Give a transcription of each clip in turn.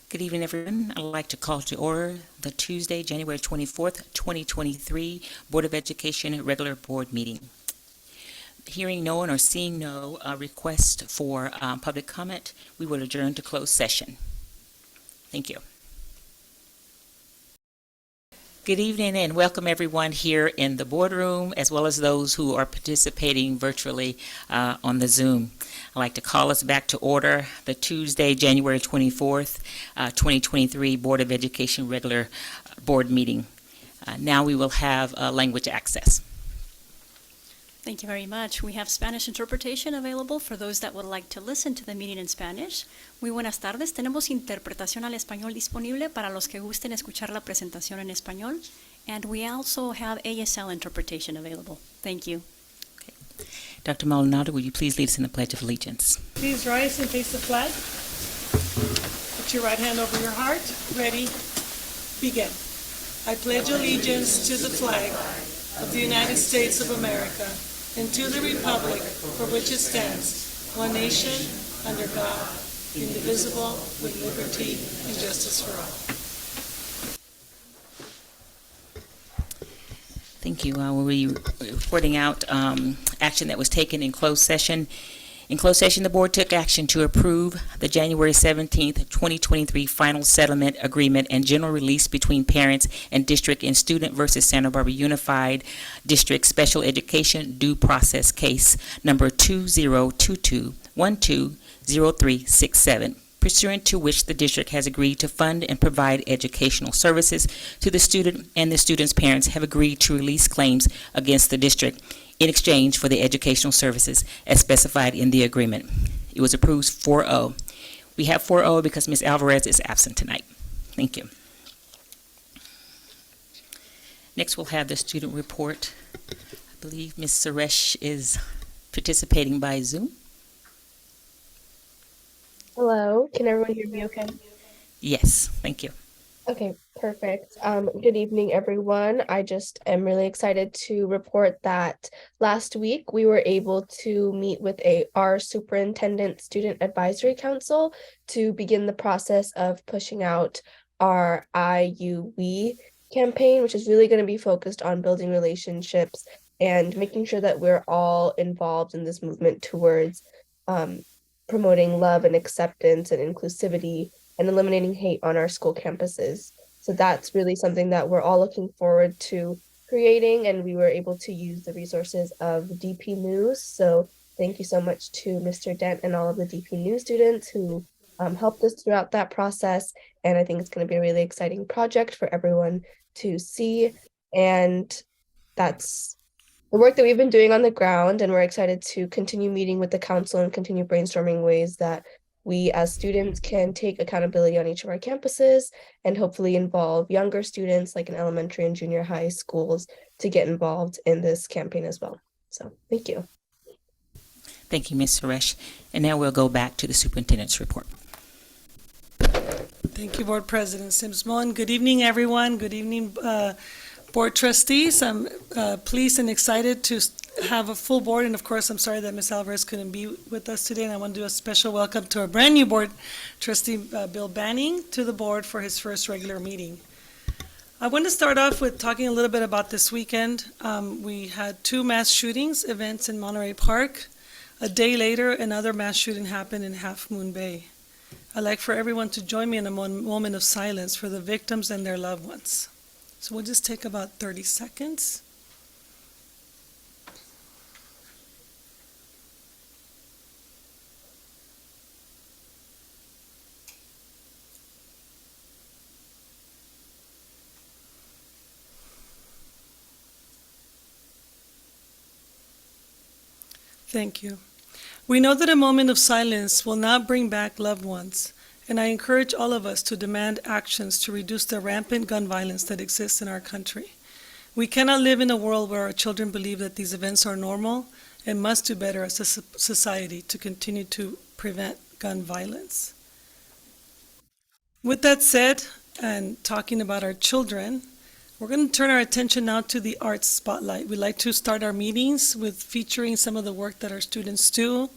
Good evening, everyone. I'd like to call to order the Tuesday, January 24th, 2023 Board of Education regular board meeting. Hearing no one or seeing no request for public comment, we will adjourn to closed session. Thank you. Good evening and welcome everyone here in the boardroom as well as those who are participating virtually on the Zoom. I'd like to call us back to order the Tuesday, January 24th, 2023 Board of Education regular board meeting. Now we will have language access. Thank you very much. We have Spanish interpretation available for those that would like to listen to the meeting in Spanish. Muy buenas tardes. Tenemos interpretación al español disponible para los que gusten escuchar la presentación en español. And we also have ASL interpretation available. Thank you. Okay. Dr. Maldonado, will you please lead us in the Pledge of Allegiance? Please rise and face the flag. Put your right hand over your heart. Ready? Begin. I pledge allegiance to the flag of the United States of America and to the republic for which it stands, one nation, under God, indivisible, with liberty and justice for all. Thank you. We'll be reporting out action that was taken in closed session. In closed session, the board took action to approve the January 17th, 2023 final settlement agreement and general release between parents and district and student versus Santa Barbara Unified District Special Education Due Process Case number 2022120367, pursuant to which the district has agreed to fund and provide educational services to the student, and the student's parents have agreed to release claims against the district in exchange for the educational services as specified in the agreement. It was approved 4-0. We have 4-0 because Ms. Alvarez is absent tonight. Thank you. Next, we'll have the student report. I believe Ms. Suresh is participating by Zoom. Hello, can everyone hear me okay? Yes, thank you. Okay, perfect. Good evening, everyone. I just am really excited to report that last week we were able to meet with our Superintendent Student Advisory Council to begin the process of pushing out our IUE campaign, which is really going to be focused on building relationships and making sure that we're all involved in this movement towards promoting love and acceptance and inclusivity and eliminating hate on our school campuses. So that's really something that we're all looking forward to creating, and we were able to use the resources of DP News. So thank you so much to Mr. Dent and all of the DP News students who helped us throughout that process. And I think it's going to be a really exciting project for everyone to see. And that's the work that we've been doing on the ground, and we're excited to continue meeting with the council and continue brainstorming ways that we as students can take accountability on each of our campuses and hopefully involve younger students like in elementary and junior high schools to get involved in this campaign as well. So thank you. Thank you, Ms. Suresh. And now we'll go back to the superintendent's report. Thank you, Board President Sims-Moen. Good evening, everyone. Good evening, Board Trustees. I'm pleased and excited to have a full board, and of course I'm sorry that Ms. Alvarez couldn't be with us today, and I want to do a special welcome to our brand new board trustee, Bill Banning, to the board for his first regular meeting. I want to start off with talking a little bit about this weekend. We had 2 mass shootings events in Monterey Park. A day later, another mass shooting happened in Half Moon Bay. I'd like for everyone to join me in a moment of silence for the victims and their loved ones. So we'll just take about 30 seconds. Thank you. We know that a moment of silence will not bring back loved ones, and I encourage all of us to demand actions to reduce the rampant gun violence that exists in our country. We cannot live in a world where our children believe that these events are normal and must do better as a society to continue to prevent gun violence. With that said, and talking about our children, we're going to turn our attention now to the arts spotlight. We like to start our meetings with featuring some of the work that our students do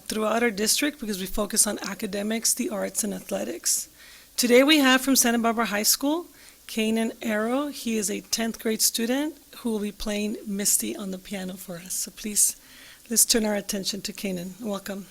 throughout our district because we focus on academics, the arts, and athletics. Today we have from Santa Barbara High School, Kanan Arrow. He is a 10th grade student who will be playing Misty on the piano for us. So please, let's turn our attention to Kanan. Welcome.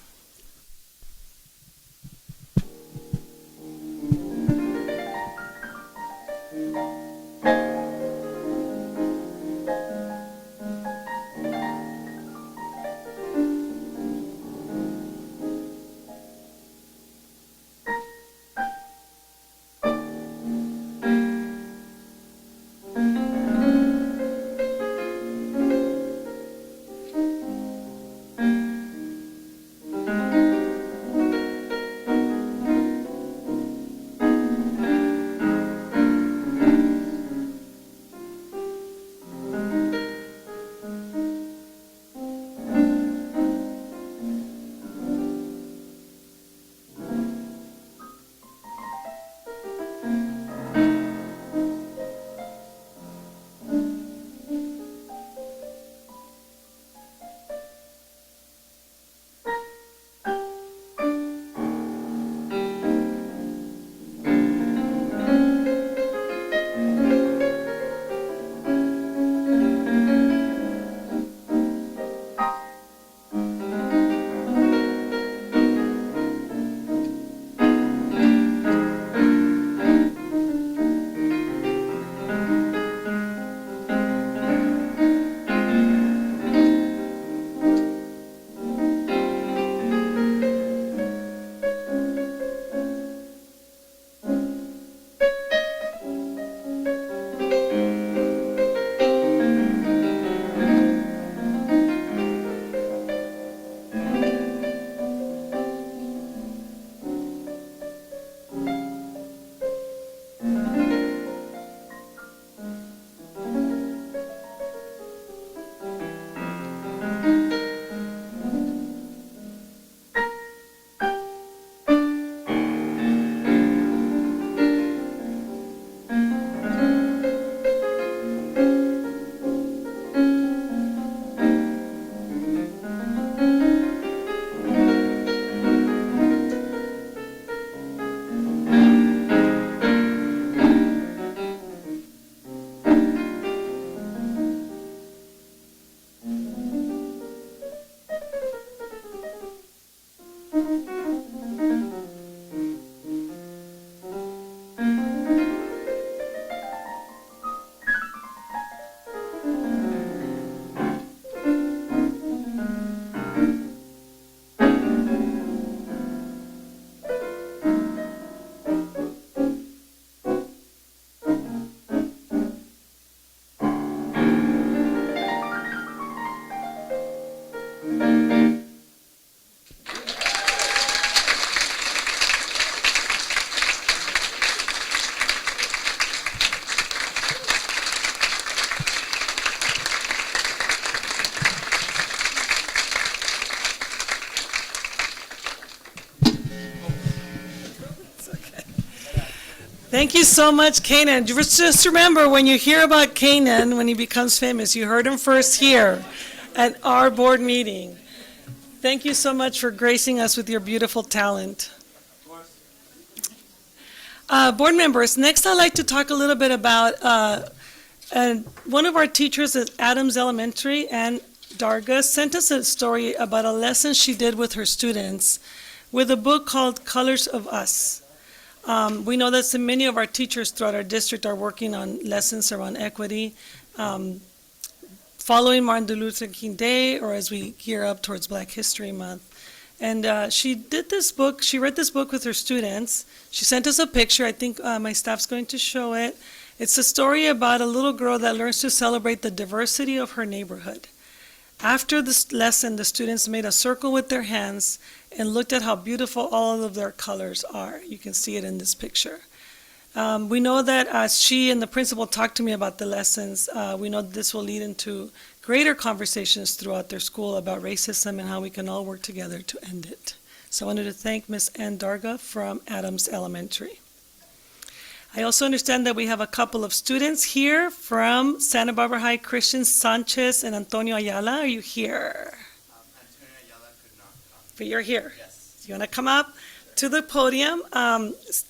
Thank you so much, Kanan. Just remember, when you hear about Kanan, when he becomes famous, you heard him first here at our board meeting. Thank you so much for gracing us with your beautiful talent. Board members, next I'd like to talk a little bit about one of our teachers at Adams Elementary, Ann Darga, sent us a story about a lesson she did with her students with a book called Colors of Us. We know that so many of our teachers throughout our district are working on lessons around equity, following Martin Luther King Day, or as we gear up towards Black History Month. And she read this book with her students. She sent us a picture. I think my staff's going to show it. It's a story about a little girl that learns to celebrate the diversity of her neighborhood. After this lesson, the students made a circle with their hands and looked at how beautiful all of their colors are. You can see it in this picture. We know that as she and the principal talked to me about the lessons, we know this will lead into greater conversations throughout their school about racism and how we can all work together to end it. So I wanted to thank Ms. Ann Darga from Adams Elementary. I also understand that we have a couple of students here from Santa Barbara High, Christian Sanchez and Antonio Ayala. Are you here? Antonio Ayala could not come. But you're here. Yes. You want to come up? to the podium.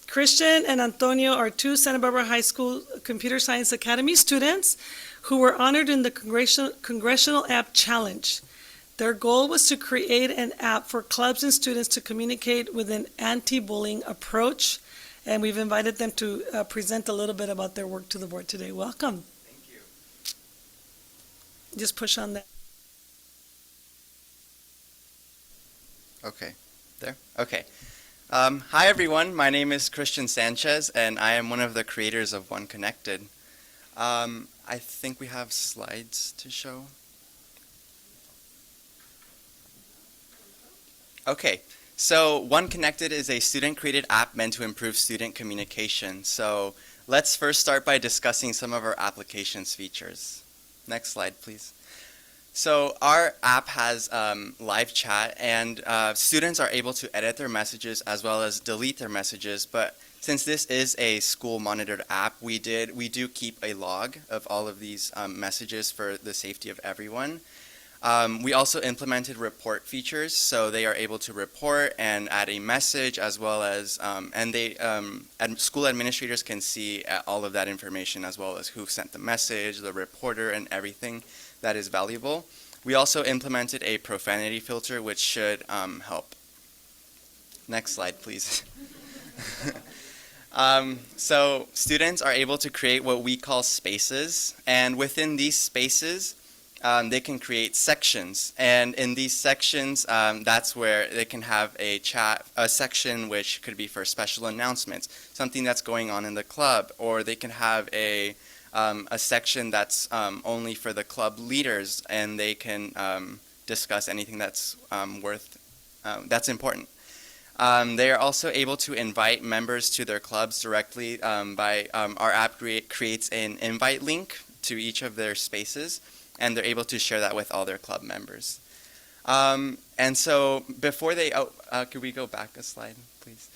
Christian and Antonio are two Santa Barbara High School Computer Science Academy students who were honored in the Congressional App Challenge. Their goal was to create an app for clubs and students to communicate with an anti-bullying approach, and we've invited them to present a little bit about their work to the board today. Welcome. Thank you. Just push on that. Okay, there? Okay. Hi everyone, my name is Christian Sanchez and I am one of the creators of One Connected. I think we have slides to show. Okay, so One Connected is a student-created app meant to improve student communication. So let's first start by discussing some of our application's features. Next slide, please. So our app has live chat, and students are able to edit their messages as well as delete their messages. But since this is a school-monitored app, we do keep a log of all of these messages for the safety of everyone. We also implemented report features, so they are able to report and add a message as well as, school administrators can see all of that information as well as who sent the message, the reporter, and everything that is valuable. We also implemented a profanity filter, which should help. Next slide, please. So students are able to create what we call spaces, and within these spaces, they can create sections, and in these sections, that's where they can have a section which could be for special announcements, something that's going on in the club, or they can have a section that's only for the club leaders, and they can discuss anything that's that's important. They are also able to invite members to their clubs directly by our app creates an invite link to each of their spaces, and they're able to share that with all their club members. And so before they, could we go back a slide, please?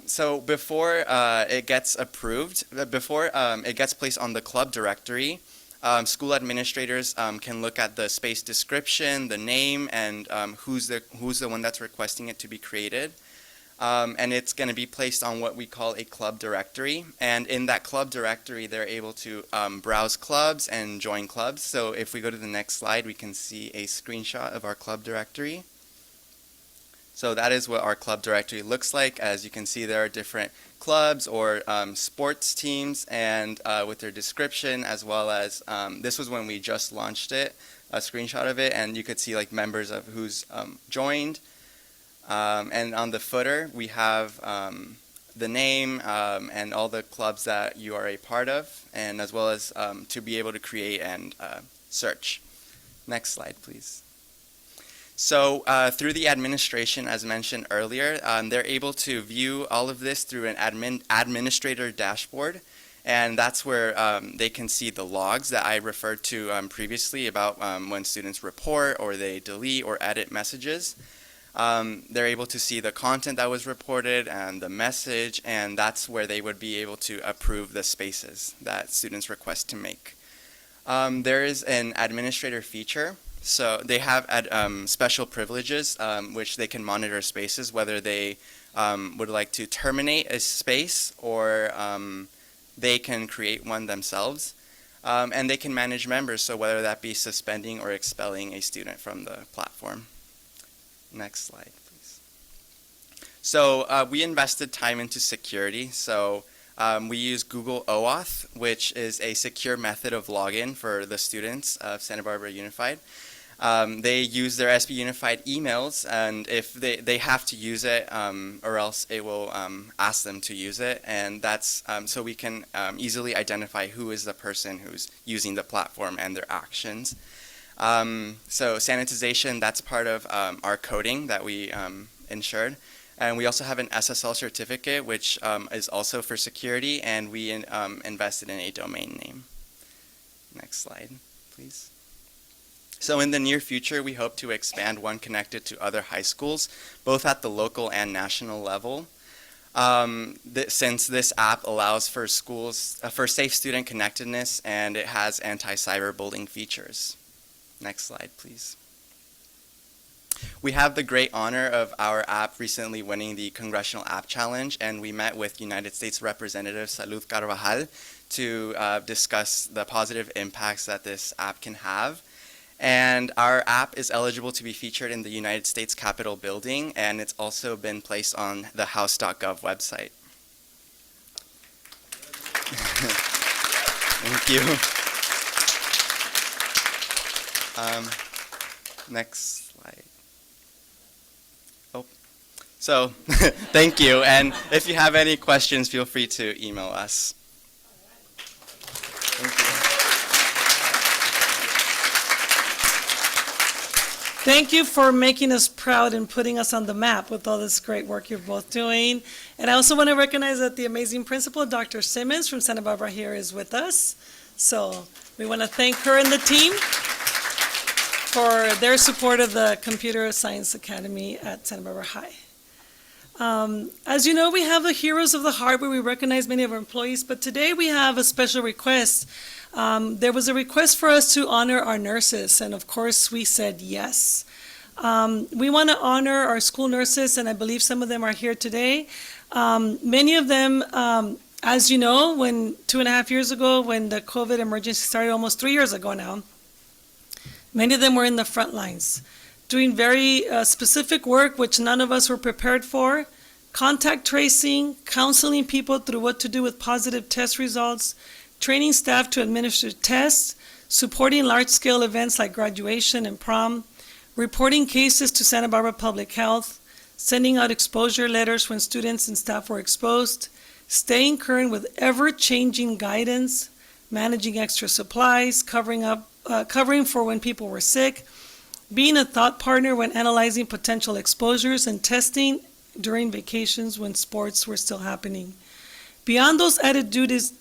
So before it gets approved, before it gets placed on the club directory, school administrators can look at the space description, the name, and who's the one that's requesting it to be created. And it's going to be placed on what we call a club directory. And in that club directory, they're able to browse clubs and join clubs. So if we go to the next slide, we can see a screenshot of our club directory. So that is what our club directory looks like. As you can see, there are different clubs or sports teams, and with their description, as well as this was when we just launched it, a screenshot of it, and you could see like members of who's joined. And on the footer, we have the name and all the clubs that you are a part of, and as well as to be able to create and search. Next slide, please. So through the administration, as mentioned earlier, they're able to view all of this through an administrator dashboard, and that's where they can see the logs that I referred to previously about when students report or they delete or edit messages. They're able to see the content that was reported and the message, and that's where they would be able to approve the spaces that students request to make. There is an administrator feature, so they have special privileges which they can monitor spaces, whether they would like to terminate a space or they can create one themselves. And they can manage members, so whether that be suspending or expelling a student from the platform. Next slide, please. So we invested time into security. So we use Google OAuth, which is a secure method of login for the students of Santa Barbara Unified. They use their SB Unified emails, and if they have to use it, or else it will ask them to use it, and that's so we can easily identify who is the person who's using the platform and their actions. So sanitization, that's part of our coding that we ensured. And we also have an SSL certificate, which is also for security, and we invested in a domain name. Next slide, please. So in the near future, we hope to expand One Connected to other high schools, both at the local and national level. Since this app allows for schools, for safe student connectedness, and it has anti-cyberbullying features. Next slide, please. We have the great honor of our app recently winning the Congressional App Challenge, and we met with United States Representative Salud Carvajal to discuss the positive impacts that this app can have. And our app is eligible to be featured in the United States Capitol building, and it's also been placed on the House.gov website. Thank you. Next slide. Oh, so thank you. And if you have any questions, feel free to email us. Thank you. Thank you for making us proud and putting us on the map with all this great work you're both doing. And I also want to recognize that the amazing principal, Dr. Simmons from Santa Barbara here, is with us. So we want to thank her and the team for their support of the Computer Science Academy at Santa Barbara High. As you know, we have the Heroes of the Heart where we recognize many of our employees, but today we have a special request. There was a request for us to honor our nurses, and of course, we said yes. We want to honor our school nurses, and I believe some of them are here today. Many of them, as you know, 2.5 years ago, when the COVID emergency started, almost 3 years ago now, many of them were in the front lines, doing very specific work which none of us were prepared for, contact tracing, counseling people through what to do with positive test results, training staff to administer tests, supporting large-scale events like graduation and prom, reporting cases to Santa Barbara Public Health, sending out exposure letters when students and staff were exposed, staying current with ever-changing guidance, managing extra supplies, covering for when people were sick, being a thought partner when analyzing potential exposures and testing during vacations when sports were still happening. Beyond those added duties,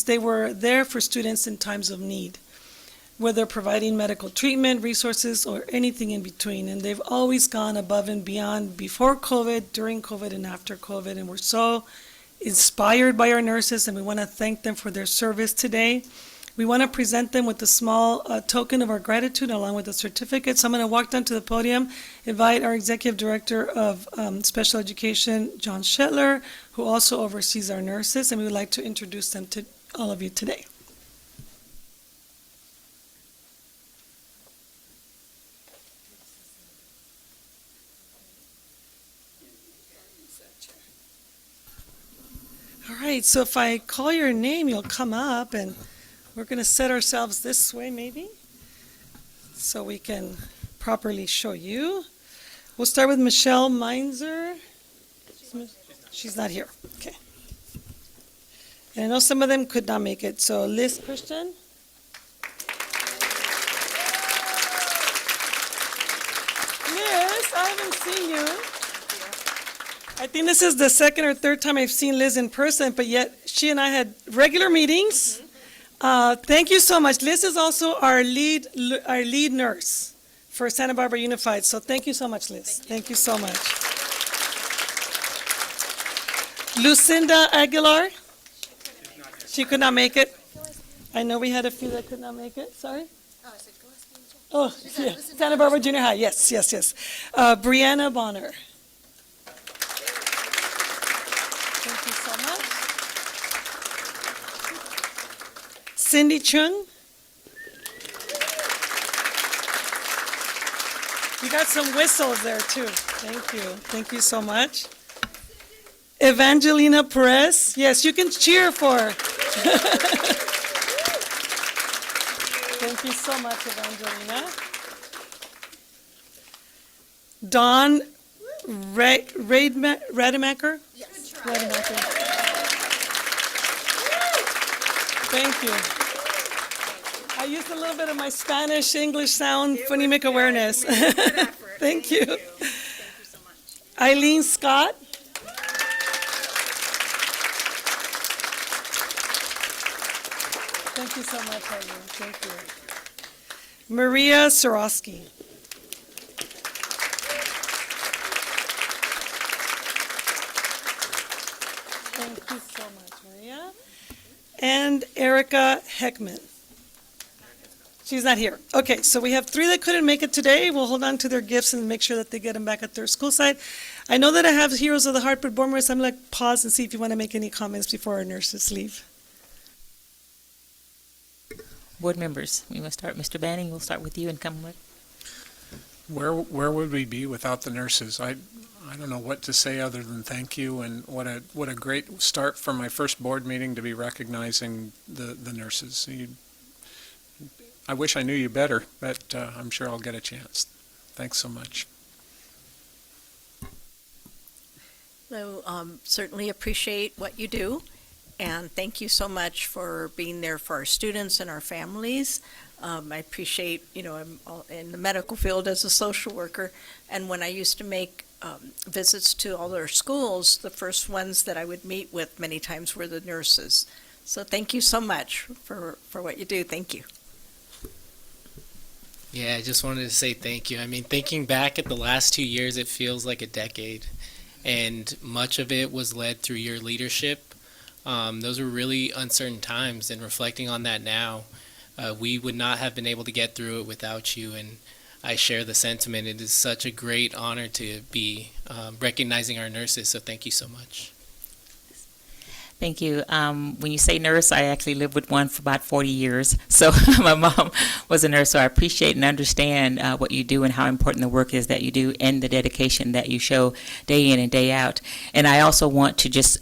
they were there for students in times of need, whether providing medical treatment, resources, or anything in between. And they've always gone above and beyond before COVID, during COVID, and after COVID. And we're so inspired by our nurses, and we want to thank them for their service today. We want to present them with a small token of our gratitude along with a certificate. So I'm going to walk down to the podium, invite our Executive Director of Special Education, John Shetler, who also oversees our nurses, and we would like to introduce them to all of you today. All right, so if I call your name, you'll come up, and we're going to set ourselves this way maybe so we can properly show you. We'll start with Michelle Meinzer. She's not here. Okay. And I know some of them could not make it. So Liz Christian. Liz, I haven't seen you. I think this is the second or third time I've seen Liz in person, but yet she and I had regular meetings. Thank you so much. Liz is also our lead nurse for Santa Barbara Unified. So thank you so much, Liz. Thank you so much. Lucinda Aguilar. She could not make it. I know we had a few that could not make it. Sorry. Oh, yeah. Santa Barbara Junior High. Yes. Brianna Bonner. Thank you so much. Cindy Chung. You got some whistles there too. Thank you. Thank you so much. Evangelina Perez. Yes, you can cheer for her. Thank you so much, Evangelina. Dawn Rademacher? Yes. Rademacher. Thank you. I used a little bit of my Spanish, English sound, phonemic awareness. Thank you. Thank you so much. Eileen Scott. Thank you so much, Eileen. Thank you. Maria Sorosky. Thank you so much, Maria. And Erica Heckman. She's not here. Okay, so we have 3 that couldn't make it today. We'll hold on to their gifts and make sure that they get them back at their school site. I know that I have Heroes of the Heart, but Bormers, I'm going to pause and see if you want to make any comments before our nurses leave. Board members, we will start. Mr. Banning, we'll start with you and come with. Where would we be without the nurses? I don't know what to say other than thank you, and what a great start for my first board meeting to be recognizing the nurses. I wish I knew you better, but I'm sure I'll get a chance. Thanks so much. So certainly appreciate what you do, and thank you so much for being there for our students and our families. I appreciate, I'm in the medical field as a social worker, and when I used to make visits to all our schools, the first ones that I would meet with many times were the nurses. So thank you so much for what you do. Thank you. Yeah, I just wanted to say thank you. I mean, thinking back at the last 2 years, it feels like a decade, and much of it was led through your leadership. Those were really uncertain times, and reflecting on that now, we would not have been able to get through it without you, and I share the sentiment. It is such a great honor to be recognizing our nurses, so thank you so much. Thank you. When you say nurse, I actually lived with one for about 40 years. So my mom was a nurse, so I appreciate and understand what you do and how important the work is that you do and the dedication that you show day in and day out. And I also want to just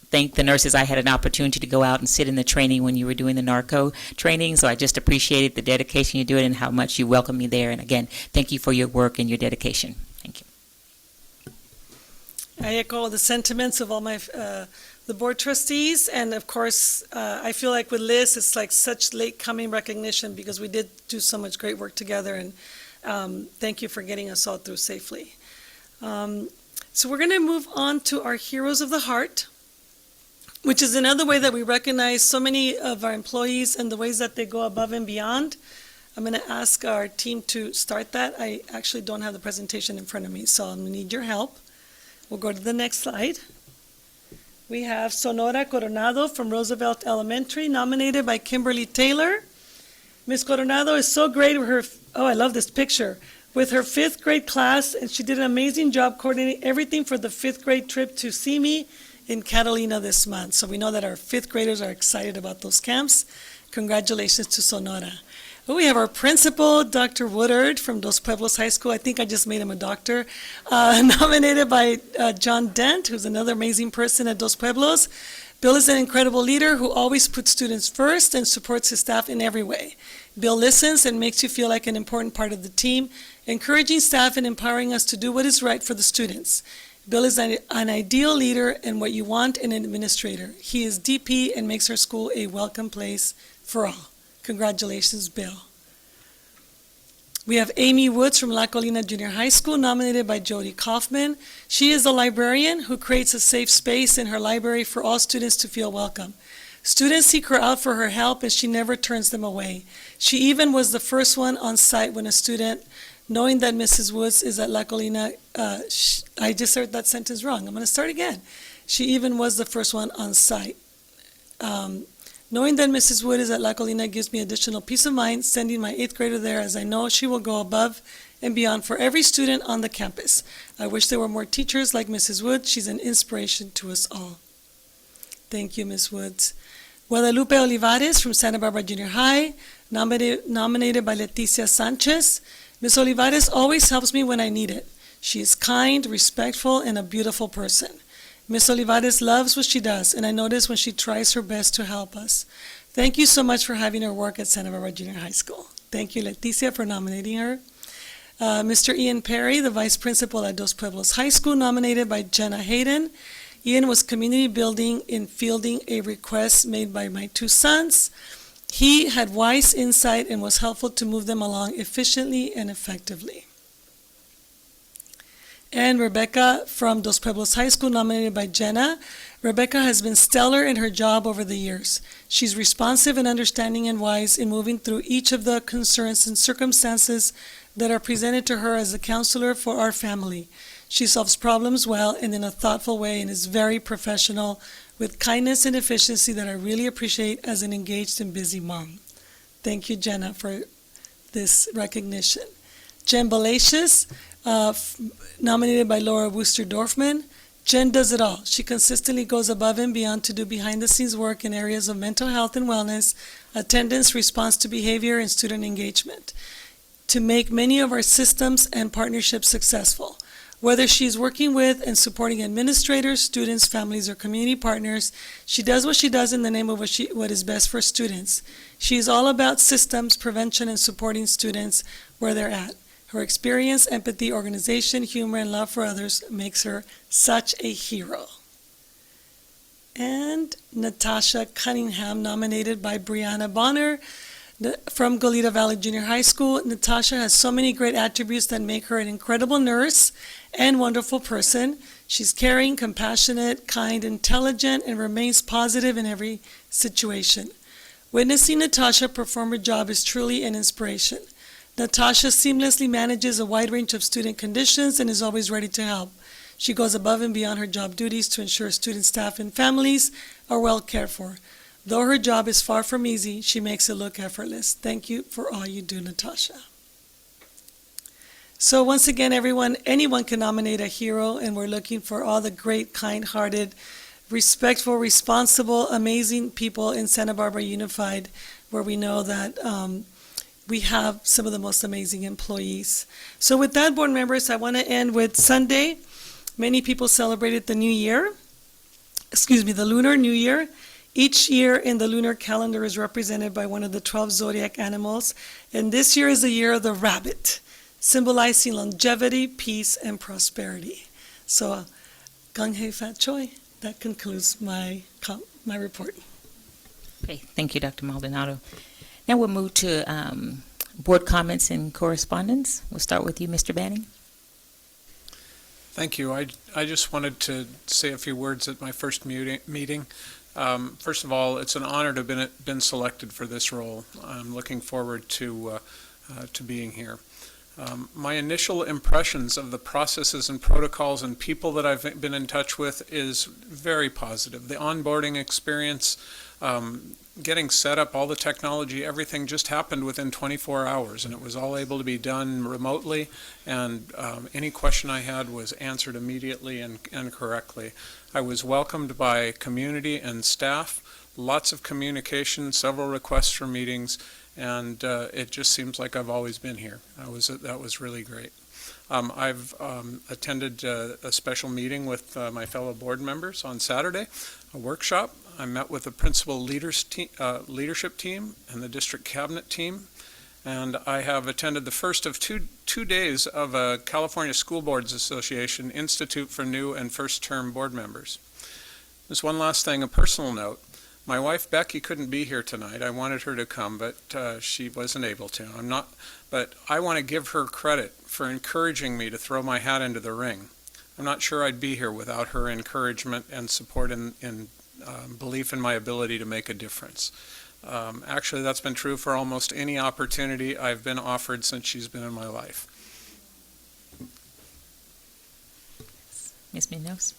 thank the nurses. I had an opportunity to go out and sit in the training when you were doing the narco training, so I just appreciated the dedication you do it and how much you welcome me there. And again, thank you for your work and your dedication. Thank you. I echo the sentiments of all my the board trustees, and of course, I feel like with Liz, it's like such late coming recognition because we did do so much great work together, and thank you for getting us all through safely. So we're going to move on to our Heroes of the Heart, which is another way that we recognize so many of our employees and the ways that they go above and beyond. I'm going to ask our team to start that. I actually don't have the presentation in front of me, so I'm going to need your help. We'll go to the next slide. We have Sonora Coronado from Roosevelt Elementary, nominated by Kimberly Taylor. Ms. Coronado is so great with her, oh, I love this picture, with her 5th grade class, and she did an amazing job coordinating everything for the 5th grade trip to CIMI in Catalina this month. So we know that our 5th graders are excited about those camps. Congratulations to Sonora. Well, we have our principal, Dr. Woodard from Dos Pueblos High School. I think I just made him a doctor. Nominated by John Dent, who's another amazing person at Dos Pueblos. Bill is an incredible leader who always puts students first and supports his staff in every way. Bill listens and makes you feel like an important part of the team, encouraging staff and empowering us to do what is right for the students. Bill is an ideal leader and what you want in an administrator. He is DP and makes our school a welcome place for all. Congratulations, Bill. We have Amy Woods from La Colina Junior High School, nominated by Jody Kaufman. She is a librarian who creates a safe space in her library for all students to feel welcome. Students seek her out for her help, and she never turns them away. She even was the first one on site when a student, knowing that Mrs. Woods is at La Colina, I just heard that sentence wrong. I'm going to start again. She even was the first one on site. Knowing that Mrs. Wood is at La Colina gives me additional peace of mind sending my 8th grader there, as I know she will go above and beyond for every student on the campus. I wish there were more teachers like Mrs. Wood. She's an inspiration to us all. Thank you, Ms. Woods. Guadalupe Olivares from Santa Barbara Junior High, nominated by Leticia Sanchez. Ms. Olivares always helps me when I need it. She is kind, respectful, and a beautiful person. Ms. Olivares loves what she does, and I notice when she tries her best to help us. Thank you so much for having her work at Santa Barbara Junior High School. Thank you, Leticia, for nominating her. Mr. Ian Perry, the Vice Principal at Dos Pueblos High School, nominated by Jenna Hayden. Ian was community building in fielding a request made by my 2 sons. He had wise insight and was helpful to move them along efficiently and effectively. And Rebecca from Dos Pueblos High School, nominated by Jenna. Rebecca has been stellar in her job over the years. She's responsive and understanding and wise in moving through each of the concerns and circumstances that are presented to her as a counselor for our family. She solves problems well and in a thoughtful way and is very professional with kindness and efficiency that I really appreciate as an engaged and busy mom. Thank you, Jenna, for this recognition. Jen Balacious, nominated by Laura Wooster Dorfman. Jen does it all. She consistently goes above and beyond to do behind-the-scenes work in areas of mental health and wellness, attendance, response to behavior, and student engagement to make many of our systems and partnerships successful. Whether she's working with and supporting administrators, students, families, or community partners, she does what she does in the name of what is best for students. She's all about systems, prevention, and supporting students where they're at. Her experience, empathy, organization, humor, and love for others makes her such a hero. And Natasha Cunningham, nominated by Brianna Bonner from Goleta Valley Junior High School. Natasha has so many great attributes that make her an incredible nurse and wonderful person. She's caring, compassionate, kind, intelligent, and remains positive in every situation. Witnessing Natasha perform her job is truly an inspiration. Natasha seamlessly manages a wide range of student conditions and is always ready to help. She goes above and beyond her job duties to ensure student staff and families are well cared for. Though her job is far from easy, she makes it look effortless. Thank you for all you do, Natasha. So once again, everyone, anyone can nominate a hero, and we're looking for all the great, kind-hearted, respectful, responsible, amazing people in Santa Barbara Unified, where we know that we have some of the most amazing employees. So with that, board members, I want to end with Sunday. Many people celebrated the new year, the Lunar New Year. Each year in the lunar calendar is represented by one of the 12 zodiac animals, and this year is the year of the rabbit, symbolizing longevity, peace, and prosperity. So, Gang Hei Fat Choi, that concludes my report. Okay, thank you, Dr. Maldonado. Now we'll move to board comments and correspondence. We'll start with you, Mr. Banning. Thank you. I just wanted to say a few words at my first meeting. First of all, it's an honor to have been selected for this role. I'm looking forward to being here. My initial impressions of the processes and protocols and people that I've been in touch with is very positive. The onboarding experience, getting set up, all the technology, everything just happened within 24 hours, and it was all able to be done remotely, and any question I had was answered immediately and correctly. I was welcomed by community and staff, lots of communication, several requests for meetings, and it just seems like I've always been here. That was really great. I've attended a special meeting with my fellow board members on Saturday, a workshop. I met with the principal leadership team and the district cabinet team, and I have attended the first of two days of a California School Boards Association Institute for New and First-Term Board Members. There's one last thing, a personal note. My wife Becky couldn't be here tonight. I wanted her to come, but she wasn't able to. But I want to give her credit for encouraging me to throw my hat into the ring. I'm not sure I'd be here without her encouragement and support and belief in my ability to make a difference. Actually, that's been true for almost any opportunity I've been offered since she's been in my life. Ms. Munoz.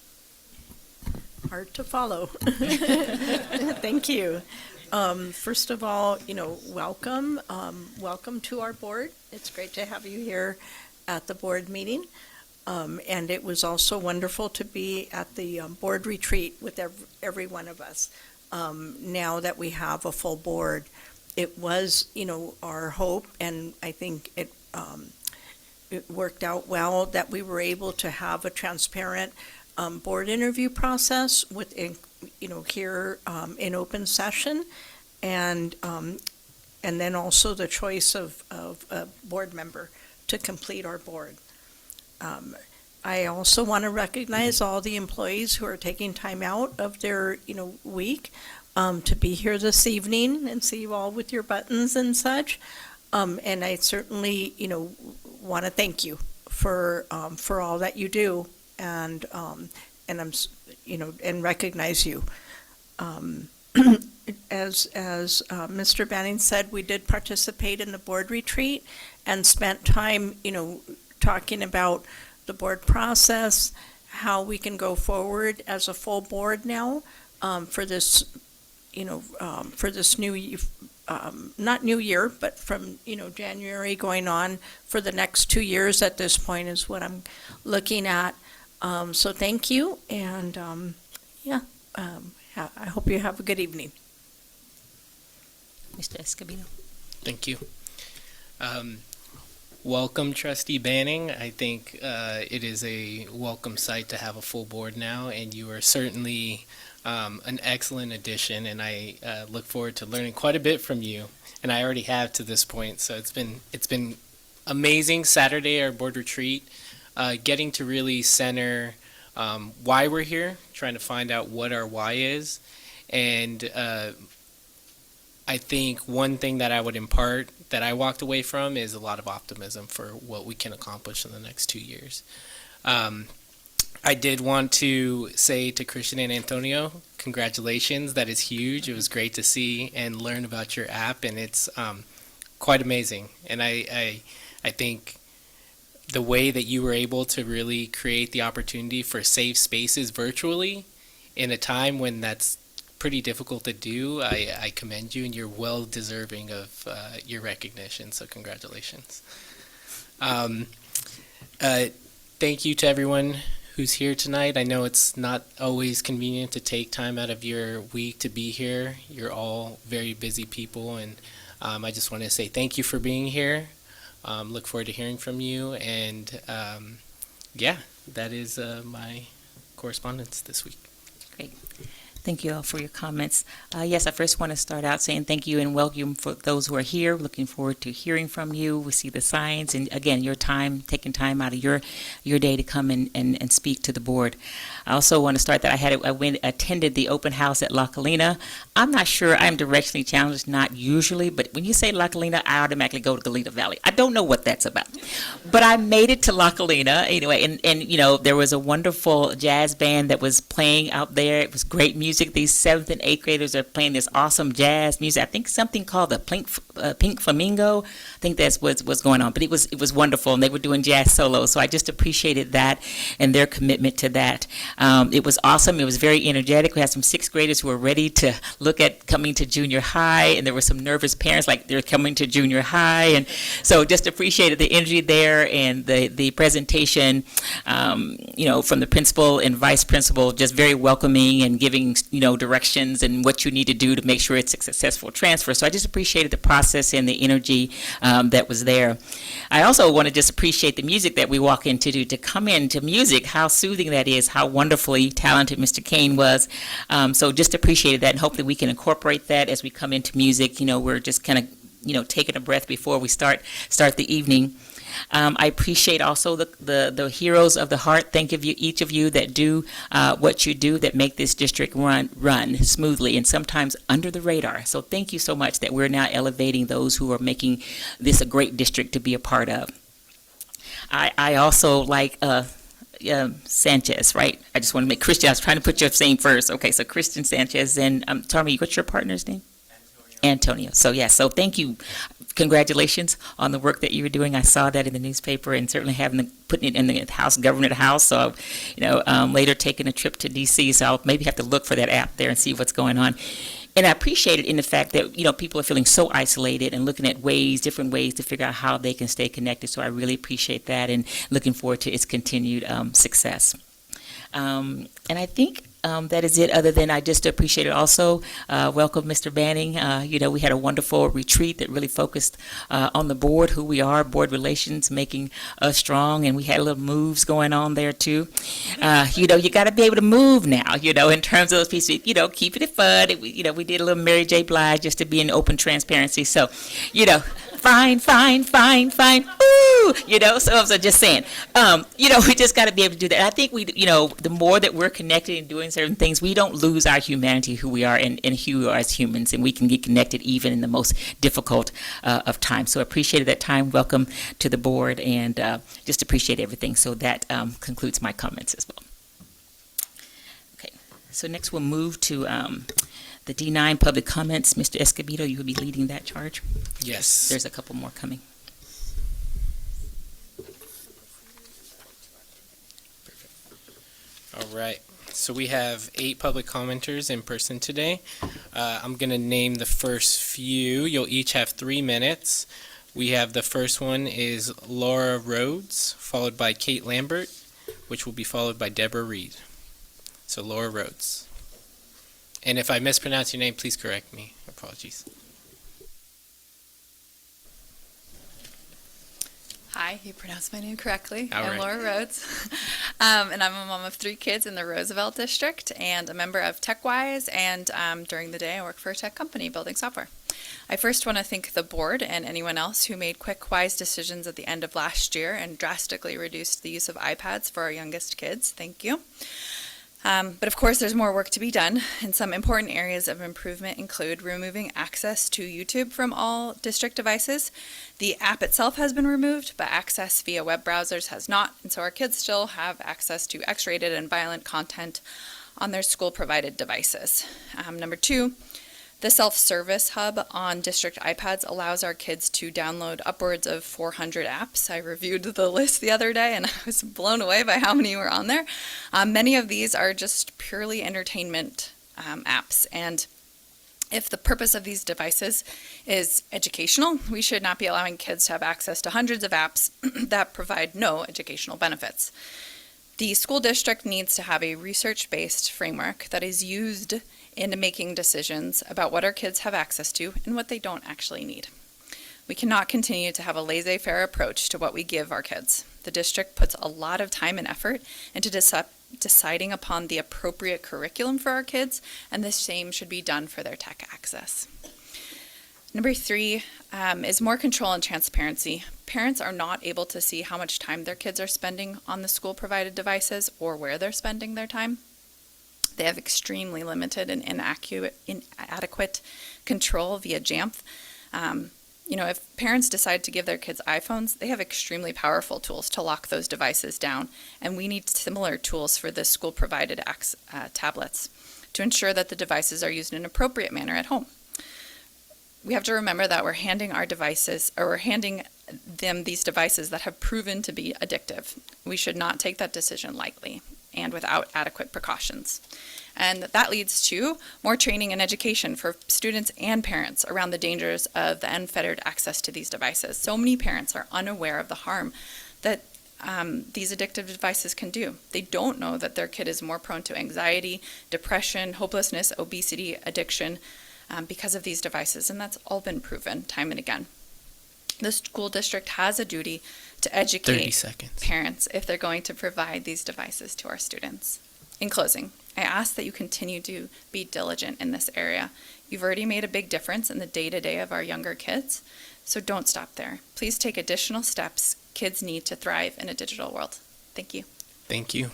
Hard to follow. Thank you. First of all, welcome. Welcome to our board. It's great to have you here at the board meeting. And it was also wonderful to be at the board retreat with every one of us. Now that we have a full board, it was, our hope, and I think it worked out well that we were able to have a transparent board interview process here in open session, and then also the choice of a board member to complete our board. I also want to recognize all the employees who are taking time out of their, week to be here this evening and see you all with your buttons and such. And I certainly, want to thank you for all that you do, and I'm, and recognize you. As Mr. Banning said, we did participate in the board retreat and spent time, talking about the board process, how we can go forward as a full board now for this, for this new not new year, but from, January going on for the next 2 years at this point is what I'm looking at. So thank you, and I hope you have a good evening. Mr. Escobedo. Thank you. Welcome, Trustee Banning. I think it is a welcome sight to have a full board now, and you are certainly an excellent addition, and I look forward to learning quite a bit from you, and I already have to this point. So it's been amazing. Saturday, our board retreat, getting to really center why we're here, trying to find out what our why is, and I think one thing that I would impart that I walked away from is a lot of optimism for what we can accomplish in the next 2 years. I did want to say to Christian and Antonio, congratulations. That is huge. It was great to see and learn about your app, and it's quite amazing. And I think the way that you were able to really create the opportunity for safe spaces virtually in a time when that's pretty difficult to do, I commend you, and you're well deserving of your recognition. So congratulations. Thank you to everyone who's here tonight. I know it's not always convenient to take time out of your week to be here. You're all very busy people, and I just want to say thank you for being here. Look forward to hearing from you, and that is my correspondence this week. Thank you all for your comments. Yes, I first want to start out saying thank you and welcome for those who are here. Looking forward to hearing from you. We see the signs, and again, your time, taking time out of your day to come and speak to the board. I also want to start that I attended the open house at La Colina. I'm not sure I'm directionally challenged, not usually, but when you say La Colina, I automatically go to Goleta Valley. I don't know what that's about, but I made it to La Colina anyway, and there was a wonderful jazz band that was playing out there. It was great music. These 7th and 8th graders are playing this awesome jazz music. I think something called the Pink Flamingo. I think that's what's going on. But it was wonderful, and they were doing jazz solos. So I just appreciated that and their commitment to that. It was awesome. It was very energetic. We had some 6th graders who were ready to look at coming to junior high, and there were some nervous parents like they're coming to junior high. And so just appreciated the energy there and the presentation, from the principal and vice principal, just very welcoming and giving directions and what you need to do to make sure it's a successful transfer. So I just appreciated the process and the energy that was there. I also want to just appreciate the music that we walk into to come into music, how soothing that is, how wonderfully talented Mr. Kane was. So just appreciated that, and hopefully we can incorporate that as we come into music. We're just kind of, taking a breath before we start the evening. I appreciate also the heroes of the heart. Thank you, each of you that do what you do, that make this district run smoothly and sometimes under the radar. So thank you so much that we're now elevating those who are making this a great district to be a part of. I also like Sanchez, right? I just want to make Christian. I was trying to put your name first. Okay, so Christian Sanchez, and Tommy, what's your partner's name? Antonio. So thank you. Congratulations on the work that you were doing. I saw that in the newspaper, and certainly putting it in the House, Government House. So, later taking a trip to D.C., so I'll maybe have to look for that app there and see what's going on. And I appreciate it in the fact that, people are feeling so isolated and looking at different ways to figure out how they can stay connected. So I really appreciate that and looking forward to its continued success. And I think that is it, other than I just appreciate it also. Welcome, Mr. Banning. We had a wonderful retreat that really focused on the board, who we are, board relations, making us strong, and we had little moves going on there too. You got to be able to move now, in terms of those pieces, keeping it fun. We did a little Mary J. Blige just to be in open transparency. So, fine. Ooh, so just saying, we just got to be able to do that. And I think the more that we're connected and doing certain things, we don't lose our humanity, who we are and who we are as humans, and we can get connected even in the most difficult of times. So I appreciated that time. Welcome to the board, and just appreciate everything. So that concludes my comments as well. Okay, so next we'll move to the D9 public comments. Mr. Escobedo, you will be leading that charge. Yes. There's a couple more coming. All right. So we have 8 public commenters in person today. I'm going to name the first few. You'll each have 3 minutes. We have the first one is Laura Rhodes, followed by Kate Lambert, which will be followed by Deborah Reed. So Laura Rhodes. And if I mispronounce your name, please correct me. Apologies. Hi, you pronounced my name correctly. All I'm right. Laura Rhodes, and I'm a mom of 3 kids in the Roosevelt district and a member of TechWise, and during the day I work for a tech company building software. I first want to thank the board and anyone else who made quick, wise decisions at the end of last year and drastically reduced the use of iPads for our youngest kids. Thank you. But of course, there's more work to be done, and some important areas of improvement include removing access to YouTube from all district devices. The app itself has been removed, but access via web browsers has not, and so our kids still have access to X-rated and violent content on their school-provided devices. Number 2, the self-service hub on district iPads allows our kids to download upwards of 400 apps. I reviewed the list the other day and I was blown away by how many were on there. Many of these are just purely entertainment apps, and if the purpose of these devices is educational, we should not be allowing kids to have access to hundreds of apps that provide no educational benefits. The school district needs to have a research-based framework that is used in making decisions about what our kids have access to and what they don't actually need. We cannot continue to have a laissez-faire approach to what we give our kids. The district puts a lot of time and effort into deciding upon the appropriate curriculum for our kids, and the same should be done for their tech access. Number 3 is more control and transparency. Parents are not able to see how much time their kids are spending on the school-provided devices or where they're spending their time. They have extremely limited and inadequate control via Jamf. If parents decide to give their kids iPhones, they have extremely powerful tools to lock those devices down, and we need similar tools for the school-provided tablets to ensure that the devices are used in an appropriate manner at home. We have to remember that we're handing them these devices that have proven to be addictive. We should not take that decision lightly and without adequate precautions. And that leads to more training and education for students and parents around the dangers of the unfettered access to these devices. So many parents are unaware of the harm that these addictive devices can do. They don't know that their kid is more prone to anxiety, depression, hopelessness, obesity, addiction because of these devices, and that's all been proven time and again. The school district has a duty to 30 educate seconds. parents if they're going to provide these devices to our students. In closing, I ask that you continue to be diligent in this area. You've already made a big difference in the day-to-day of our younger kids, so don't stop there. Please take additional steps kids need to thrive in a digital world. Thank you. Thank you.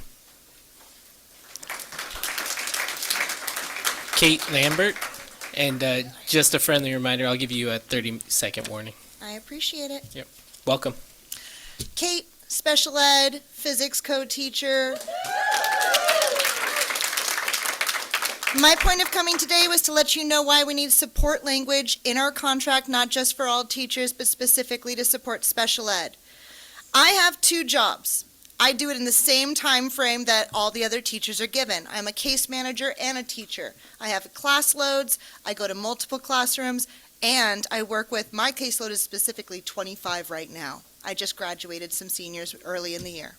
Kate Lambert, and just a friendly reminder, I'll give you a 30-second warning. I appreciate it. Welcome. Kate, special ed, physics co-teacher. My point of coming today was to let you know why we need support language in our contract, not just for all teachers, but specifically to support special ed. I have 2 jobs. I do it in the same time frame that all the other teachers are given. I'm a case manager and a teacher. I have class loads, I go to multiple classrooms, and I work with, my caseload is specifically 25 right now. I just graduated some seniors early in the year.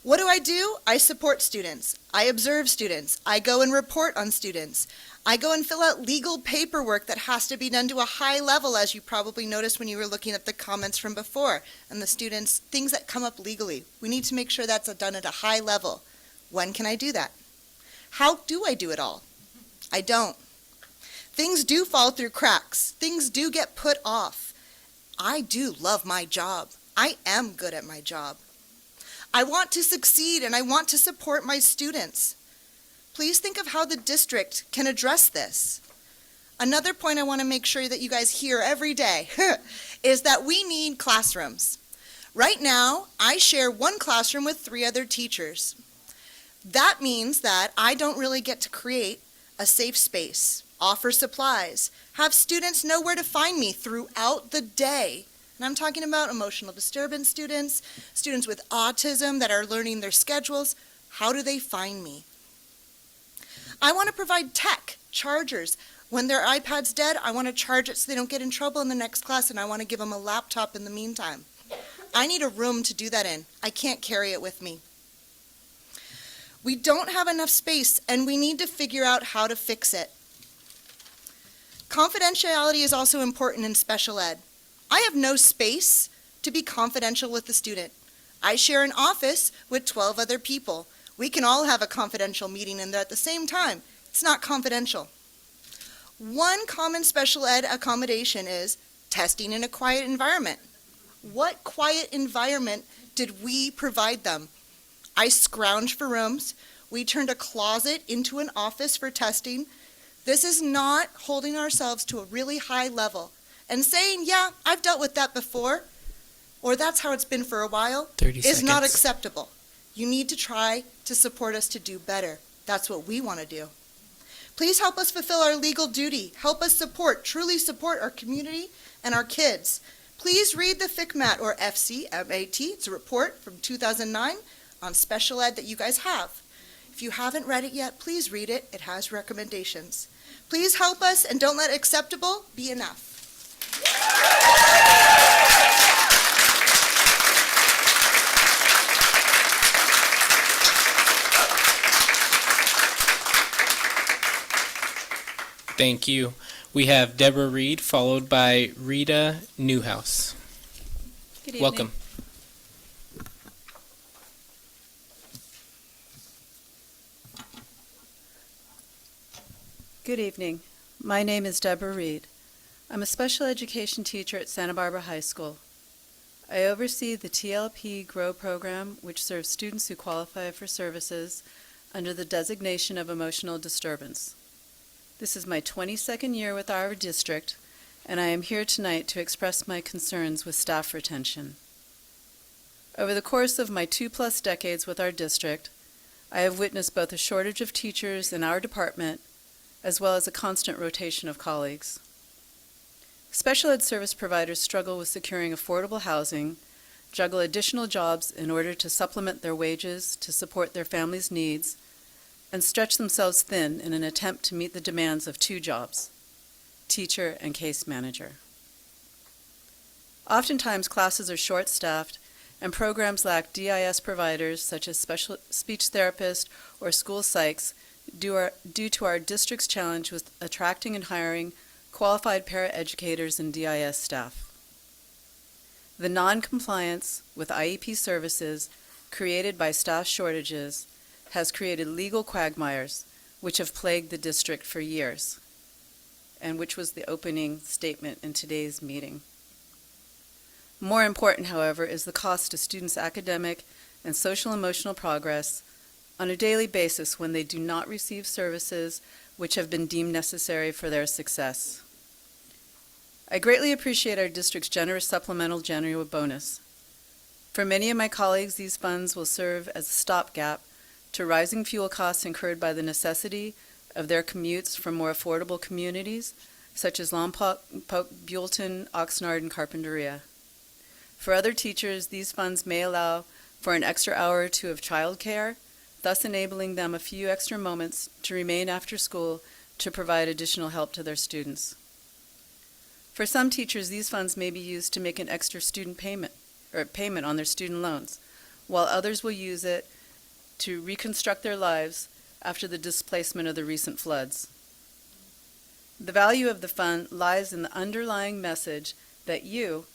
What do? I support students. I observe students. I go and report on students. I go and fill out legal paperwork that has to be done to a high level, as you probably noticed when you were looking at the comments from before, and the students, things that come up legally. We need to make sure that's done at a high level. When can I do that? How do I do it all? I don't. Things do fall through cracks. Things do get put off. I do love my job. I am good at my job. I want to succeed and I want to support my students. Please think of how the district can address this. Another point I want to make sure that you guys hear every day is that we need classrooms. Right now, I share 1 classroom with 3 other teachers. That means that I don't really get to create a safe space, offer supplies, have students know where to find me throughout the day. And I'm talking about emotional disturbance students, students with autism that are learning their schedules. How do they find me? I want to provide tech, chargers. When their iPad's dead, I want to charge it so they don't get in trouble in the next class, and I want to give them a laptop in the meantime. I need a room to do that in. I can't carry it with me. We don't have enough space, and we need to figure out how to fix it. Confidentiality is also important in special ed. I have no space to be confidential with the student. I share an office with 12 other people. We can all have a confidential meeting in there at the same time. It's not confidential. One common special ed accommodation is testing in a quiet environment. What quiet environment did we provide them? I scrounged for rooms. We turned a closet into an office for testing. This is not holding ourselves to a really high level and saying, yeah, I've dealt with that before, or that's how it's been for a while, 30 is not seconds. acceptable. You need to try to support us to do better. That's what we want to do. Please help us fulfill our legal duty. Help us truly support our community and our kids. Please read the FCMAT, or FCMAT. It's a report from 2009 on special ed that you guys have. If you haven't read it yet, please read it. It has recommendations. Please help us, and don't let acceptable be enough. Thank you. We have Deborah Reed, followed by Rita Newhouse. Good evening. Welcome. Good evening. My name is Deborah Reed. I'm a special education teacher at Santa Barbara High School. I oversee the TLP GROW program, which serves students who qualify for services under the designation of emotional disturbance. This is my 22nd year with our district, and I am here tonight to express my concerns with staff retention. Over the course of my 2+ decades with our district, I have witnessed both a shortage of teachers in our department as well as a constant rotation of colleagues. Special ed service providers struggle with securing affordable housing, juggle additional jobs in order to supplement their wages to support their families' needs, and stretch themselves thin in an attempt to meet the demands of 2 jobs, teacher and case manager. Oftentimes, classes are short-staffed, and programs lack DIS providers such as special speech therapists or school psychs due to our district's challenge with attracting and hiring qualified paraeducators and DIS staff. The non-compliance with IEP services created by staff shortages has created legal quagmires which have plagued the district for years, and which was the opening statement in today's meeting. More important, however, is the cost to students' academic and social-emotional progress on a daily basis when they do not receive services which have been deemed necessary for their success. I greatly appreciate our district's generous supplemental January bonus. For many of my colleagues, these funds will serve as a stopgap to rising fuel costs incurred by the necessity of their commutes from more affordable communities, such as Lompoc, Buellton, Oxnard, and Carpinteria. For other teachers, these funds may allow for an extra hour or 2 of childcare, thus enabling them a few extra moments to remain after school to provide additional help to their students. For some teachers, these funds may be used to make an extra student payment on their student loans, while others will use it to reconstruct their lives after the displacement of the recent floods. The value of the fund lies in the underlying message that you,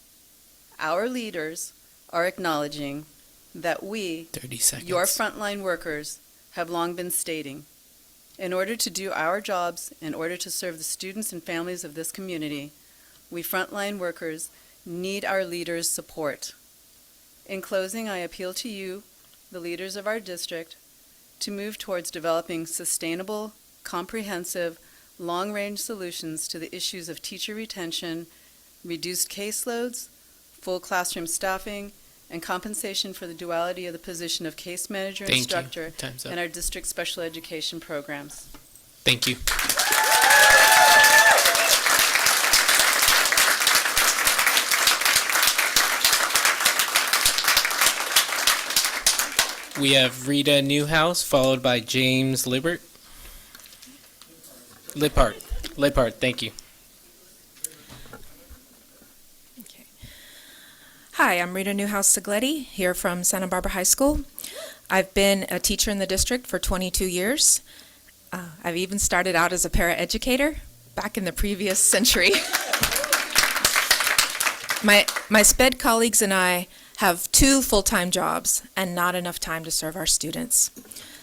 our leaders, are acknowledging that we, 30 seconds. your frontline workers, have long been stating. In order to do our jobs, in order to serve the students and families of this community, we frontline workers need our leaders' support. In closing, I appeal to you, the leaders of our district, to move towards developing sustainable, comprehensive, long-range solutions to the issues of teacher retention, reduced caseloads, full classroom staffing, and compensation for the duality of the position of case manager and Thank you. instructor Time's up. in our district special education programs. Thank you. We have Rita Newhouse, followed by James Lippert. Lippert, thank you. Hi, I'm Rita Newhouse Sagletti, here from Santa Barbara High School. I've been a teacher in the district for 22 years. I've even started out as a paraeducator back in the previous century. My SPED colleagues and I have 2 full-time jobs and not enough time to serve our students.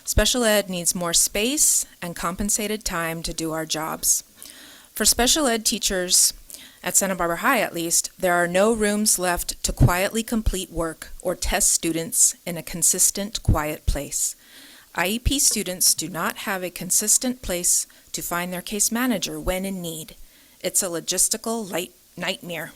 Special ed needs more space and compensated time to do our jobs. For special ed teachers, at Santa Barbara High at least, there are no rooms left to quietly complete work or test students in a consistent, quiet place. IEP students do not have a consistent place to find their case manager when in need. It's a logistical nightmare.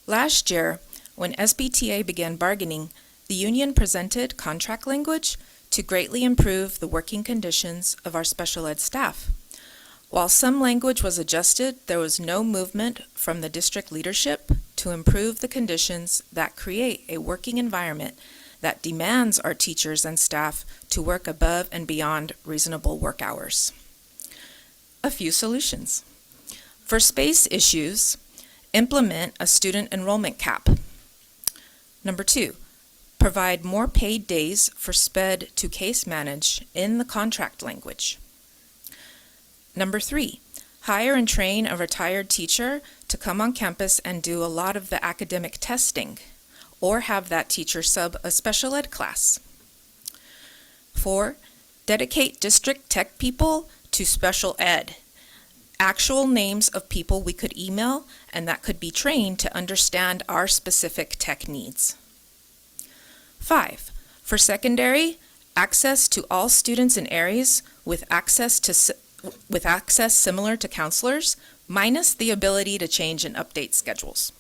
Last year, when SBTA began bargaining, the union presented contract language to greatly improve the working conditions of our special ed staff. While some language was adjusted, there was no movement from the district leadership to improve the conditions that create a working environment that demands our teachers and staff to work above and beyond reasonable work hours. A few solutions. For space issues, implement a student enrollment cap. Number 2, provide more paid days for SPED to case manage in the contract language. Number 3, hire and train a retired teacher to come on campus and do a lot of the academic testing, or have that teacher sub a special ed class. 4, dedicate district tech people to special ed. Actual names of people we could email and that could be trained to understand our specific tech needs. 5, for secondary, access to all students in areas with access similar to counselors, minus the ability to change and update schedules.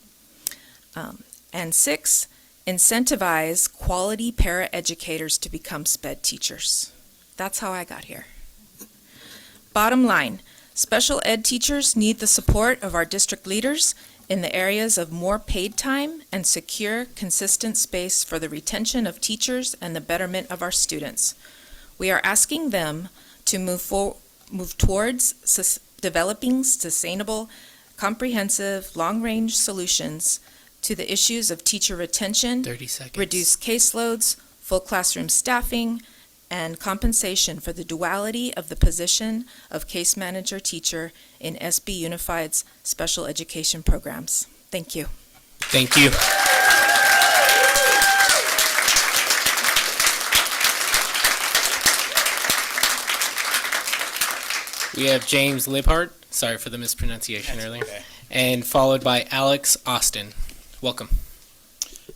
And 6, incentivize quality paraeducators to become SPED teachers. That's how I got here. Bottom line, special ed teachers need the support of our district leaders in the areas of more paid time and secure, consistent space for the retention of teachers and the betterment of our students. We are asking them to move towards developing sustainable, comprehensive, long-range solutions to the issues of teacher retention, 30 seconds. reduced caseloads, full classroom staffing, and compensation for the duality of the position of case manager teacher in SB Unified's special education programs. Thank you. Thank you. We have James Lippert, sorry for the mispronunciation earlier, and followed by Alex Austin. Welcome.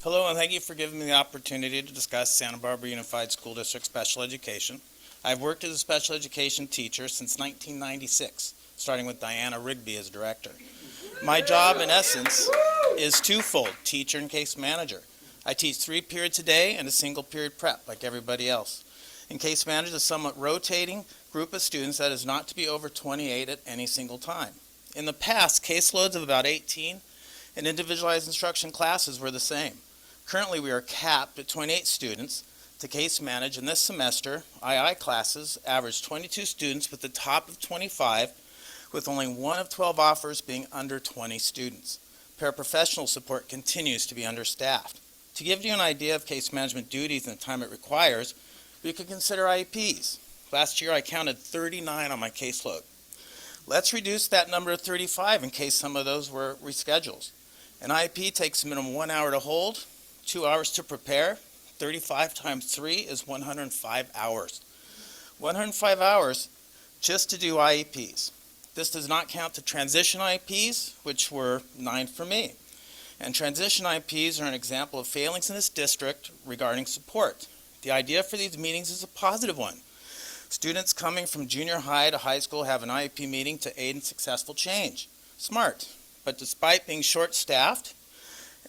Hello, and thank you for giving me the opportunity to discuss Santa Barbara Unified School District special education. I've worked as a special education teacher since 1996, starting with Diana Rigby as director. My job, in essence, is twofold, teacher and case manager. I teach 3 periods a day and a single period prep, like everybody else. And case manager is a somewhat rotating group of students that is not to be over 28 at any single time. In the past, caseloads of about 18 and individualized instruction classes were the same. Currently, we are capped at 28 students to case manage, and this semester, II classes average 22 students with the top of 25, with only 1 of 12 offers being under 20 students. Paraprofessional support continues to be understaffed. To give you an idea of case management duties and the time it requires, we could consider IEPs. Last year, I counted 39 on my caseload. Let's reduce that number to 35 in case some of those were reschedules. An IEP takes a minimum 1 hour to hold, 2 hours to prepare. 35 times 3 is 105 hours. 105 hours just to do IEPs. This does not count the transition IEPs, which were 9 for me. And transition IEPs are an example of failings in this district regarding support. The idea for these meetings is a positive one. Students coming from junior high to high school have an IEP meeting to aid in successful change. Smart. But despite being short-staffed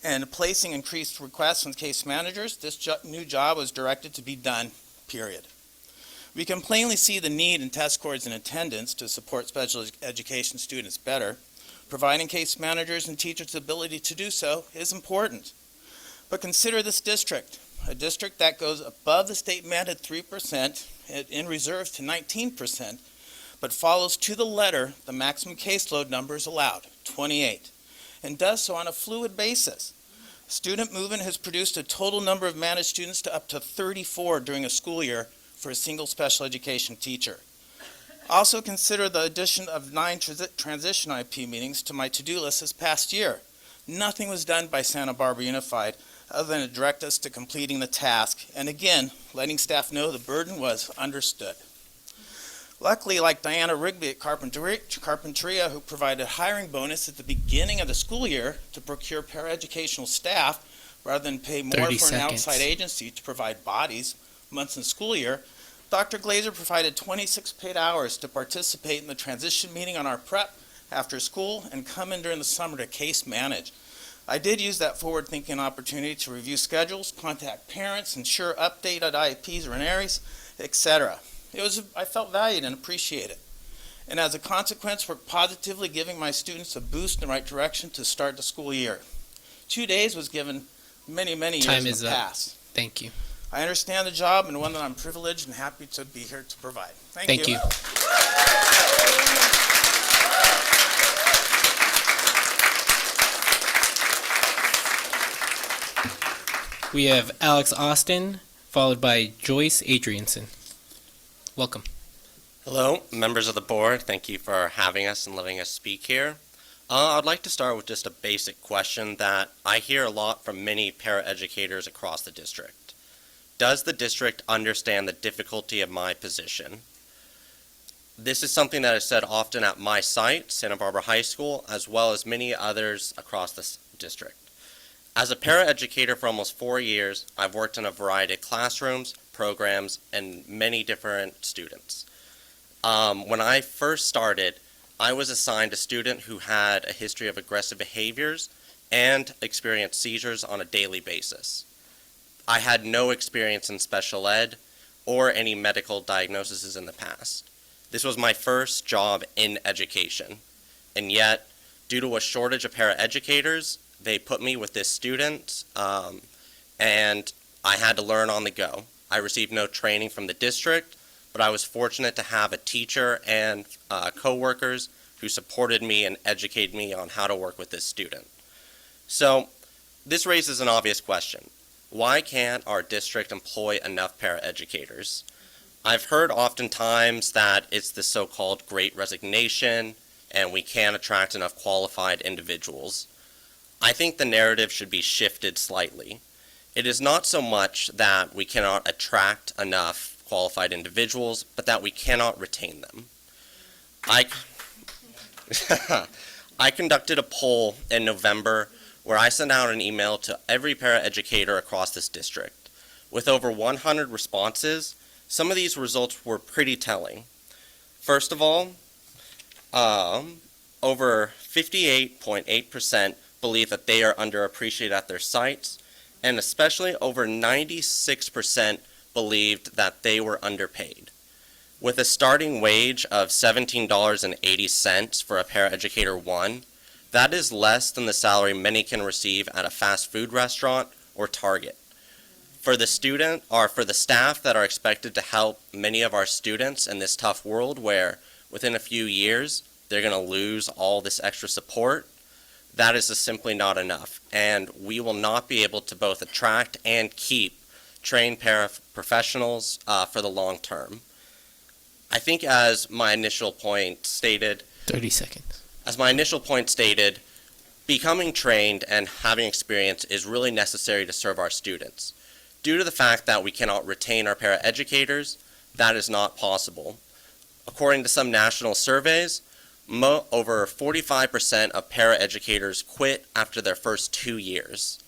and placing increased requests on case managers, this new job was directed to be done, period. We can plainly see the need in test scores and attendance to support special education students better. Providing case managers and teachers the ability to do so is important. But consider this district. a district that goes above the state mandated 3% in reserves to 19%, but follows to the letter the maximum caseload numbers allowed, 28, and does so on a fluid basis. Student movement has produced a total number of managed students to up to 34 during a school year for a single special education teacher. Also consider the addition of 9 transition IP meetings to my to-do list this past year. Nothing was done by Santa Barbara Unified other than to direct us to completing the task, and again, letting staff know the burden was understood. Luckily, like Diana Rigby at Carpinteria, who provided a hiring bonus at the beginning of the school year to procure paraeducational staff rather than pay more 30 for an seconds. outside agency to provide bodies months in the school year, Dr. Glazer provided 26 paid hours to participate in the transition meeting on our prep after school and come in during the summer to case manage. I did use that forward-thinking opportunity to review schedules, contact parents, ensure updated IEPs or areas, etc. I felt valued and appreciated. And as a consequence, worked positively, giving my students a boost in the right direction to start the school year. 2 days was given many, many years Time in is the up. past. Thank you. I understand the job and one that I'm privileged and happy to be here to provide. Thank you. We have Alex Austin, followed by Joyce Adrianson. Welcome. Hello, members of the board. Thank you for having us and letting us speak here. I'd like to start with just a basic question that I hear a lot from many paraeducators across the district. Does the district understand the difficulty of my position? This is something that is said often at my site, Santa Barbara High School, as well as many others across this district. As a paraeducator for almost 4 years, I've worked in a variety of classrooms, programs, and many different students. When I first started, I was assigned a student who had a history of aggressive behaviors and experienced seizures on a daily basis. I had no experience in special ed or any medical diagnoses in the past. This was my first job in education, and yet, due to a shortage of paraeducators, they put me with this student, and I had to learn on the go. I received no training from the district, but I was fortunate to have a teacher and co-workers who supported me and educated me on how to work with this student. So, this raises an obvious question. Why can't our district employ enough paraeducators? I've heard oftentimes that it's the so-called Great Resignation, and we can't attract enough qualified individuals. I think the narrative should be shifted slightly. It is not so much that we cannot attract enough qualified individuals, but that we cannot retain them. I conducted a poll in November where I sent out an email to every paraeducator across this district. With over 100 responses, some of these results were pretty telling. First of all, over 58.8% believe that they are underappreciated at their sites, and especially over 96% believed that they were underpaid. With a starting wage of $17.80 for a paraeducator 1, that is less than the salary many can receive at a fast food restaurant or Target. For the staff that are expected to help many of our students in this tough world where within a few years they're going to lose all this extra support, that is just simply not enough, and we will not be able to both attract and keep trained paraprofessionals for the long term. I think as my initial point stated, 30 seconds. As my initial point stated, becoming trained and having experience is really necessary to serve our students. Due to the fact that we cannot retain our paraeducators, that is not possible. According to some national surveys, over 45% of paraeducators quit after their first 2 years.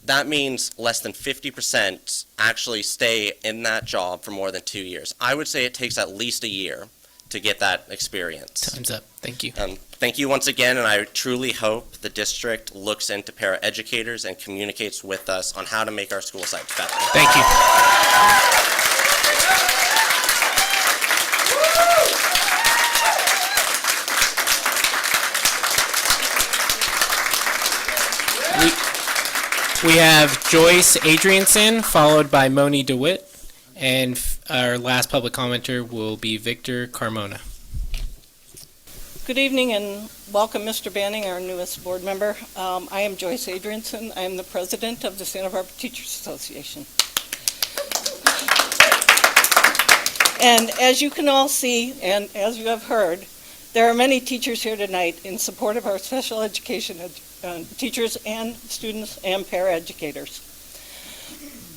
That means less than 50% actually stay in that job for more than 2 years. I would say it takes at least a year to get that experience. Time's up. Thank you. Thank you once again, and I truly hope the district looks into paraeducators and communicates with us on how to make our school sites better. Thank you. We have Joyce Adrianson, followed by Moni DeWitt, and our last public commenter will be Victor Carmona. Good evening and welcome, Mr. Banning, our newest board member. I am Joyce Adrianson. I am the president of the Santa Barbara Teachers Association. And as you can all see, and as you have heard, there are many teachers here tonight in support of our special education teachers and students and paraeducators.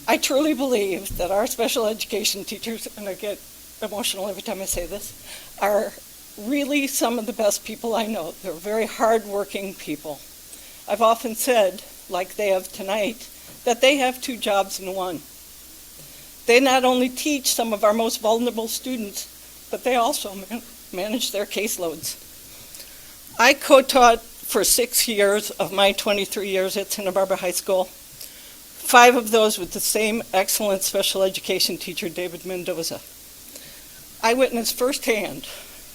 I truly believe that our special education teachers, and I get emotional every time I say this, are really some of the best people I know. They're very hardworking people. I've often said, like they have tonight, that they have two jobs in one. They not only teach some of our most vulnerable students, but they also manage their caseloads. I co-taught for 6 years of my 23 years at Santa Barbara High School, 5 of those with the same excellent special education teacher, David Mendoza. I witnessed firsthand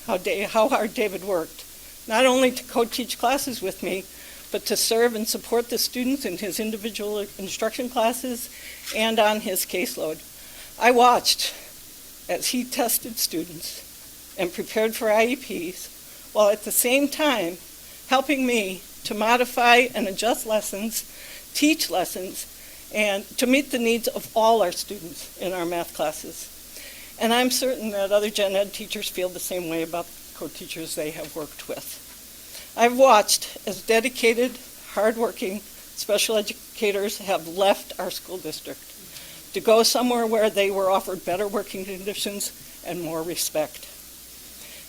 how hard David worked, not only to co-teach classes with me, but to serve and support the students in his individual instruction classes and on his caseload. I watched as he tested students and prepared for IEPs, while at the same time helping me to modify and adjust lessons, teach lessons, and to meet the needs of all our students in our math classes. And I'm certain that other gen ed teachers feel the same way about the co-teachers they have worked with. I've watched as dedicated, hardworking special educators have left our school district to go somewhere where they were offered better working conditions and more respect.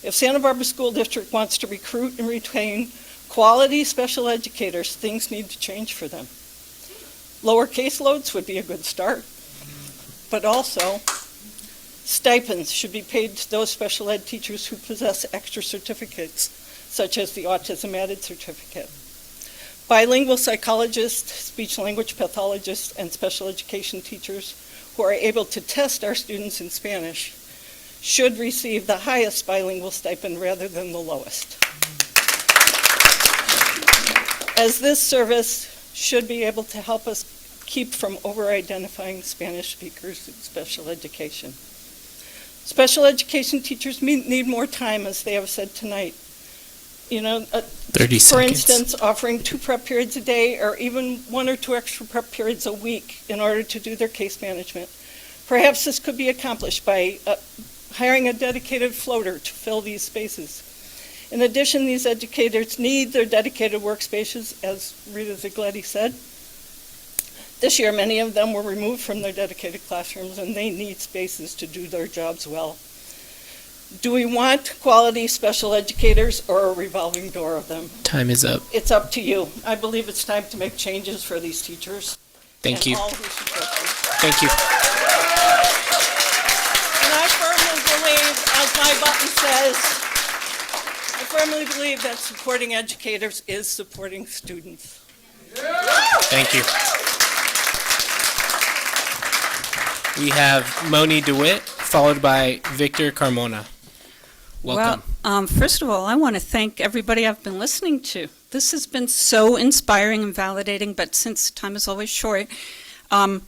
If Santa Barbara School District wants to recruit and retain quality special educators, things need to change for them. Lower caseloads would be a good start, but also stipends should be paid to those special ed teachers who possess extra certificates, such as the Autism Added Certificate. Bilingual psychologists, speech-language pathologists, and special education teachers who are able to test our students in Spanish should receive the highest bilingual stipend rather than the lowest, as this service should be able to help us keep from over-identifying Spanish speakers in special education. Special education teachers need more time, as they have said tonight. 30 seconds. For instance, offering 2 prep periods a day or even 1 or 2 extra prep periods a week in order to do their case management. Perhaps this could be accomplished by hiring a dedicated floater to fill these spaces. In addition, these educators need their dedicated workspaces, as Rita Zigletti said. This year, many of them were removed from their dedicated classrooms, and they need spaces to do their jobs well. Do we want quality special educators or a revolving door of them? Time is up. It's up to you. I believe it's time to make changes for these teachers. Thank you. All who support them. Thank you. And I firmly believe, as my button says, I firmly believe that supporting educators is supporting students. Thank you. We have Moni DeWitt, followed by Victor Carmona. Welcome. Well, first of all, I want to thank everybody I've been listening to. This has been so inspiring and validating, but since time is always short, I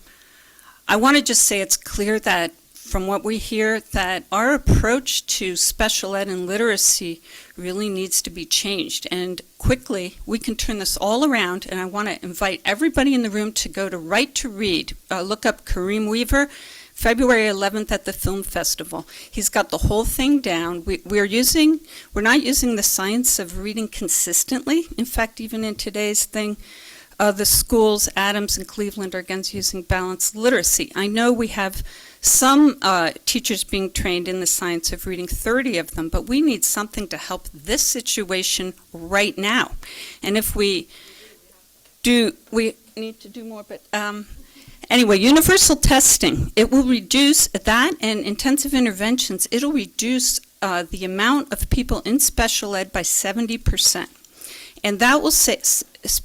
want to just say it's clear that from what we hear, that our approach to special ed and literacy really needs to be changed. And quickly, we can turn this all around, and I want to invite everybody in the room to go to Right to Read. Look up Kareem Weaver, February 11th at the Film Festival. He's got the whole thing down. We're not using the science of reading consistently. In fact, even in today's thing, the schools, Adams and Cleveland, are against using balanced literacy. I know we have some teachers being trained in the science of reading, 30 of them, but we need something to help this situation right now. And if we need to do more, but anyway, universal testing, it will reduce that, and intensive interventions, it'll reduce the amount of people in special ed by 70%. And that will say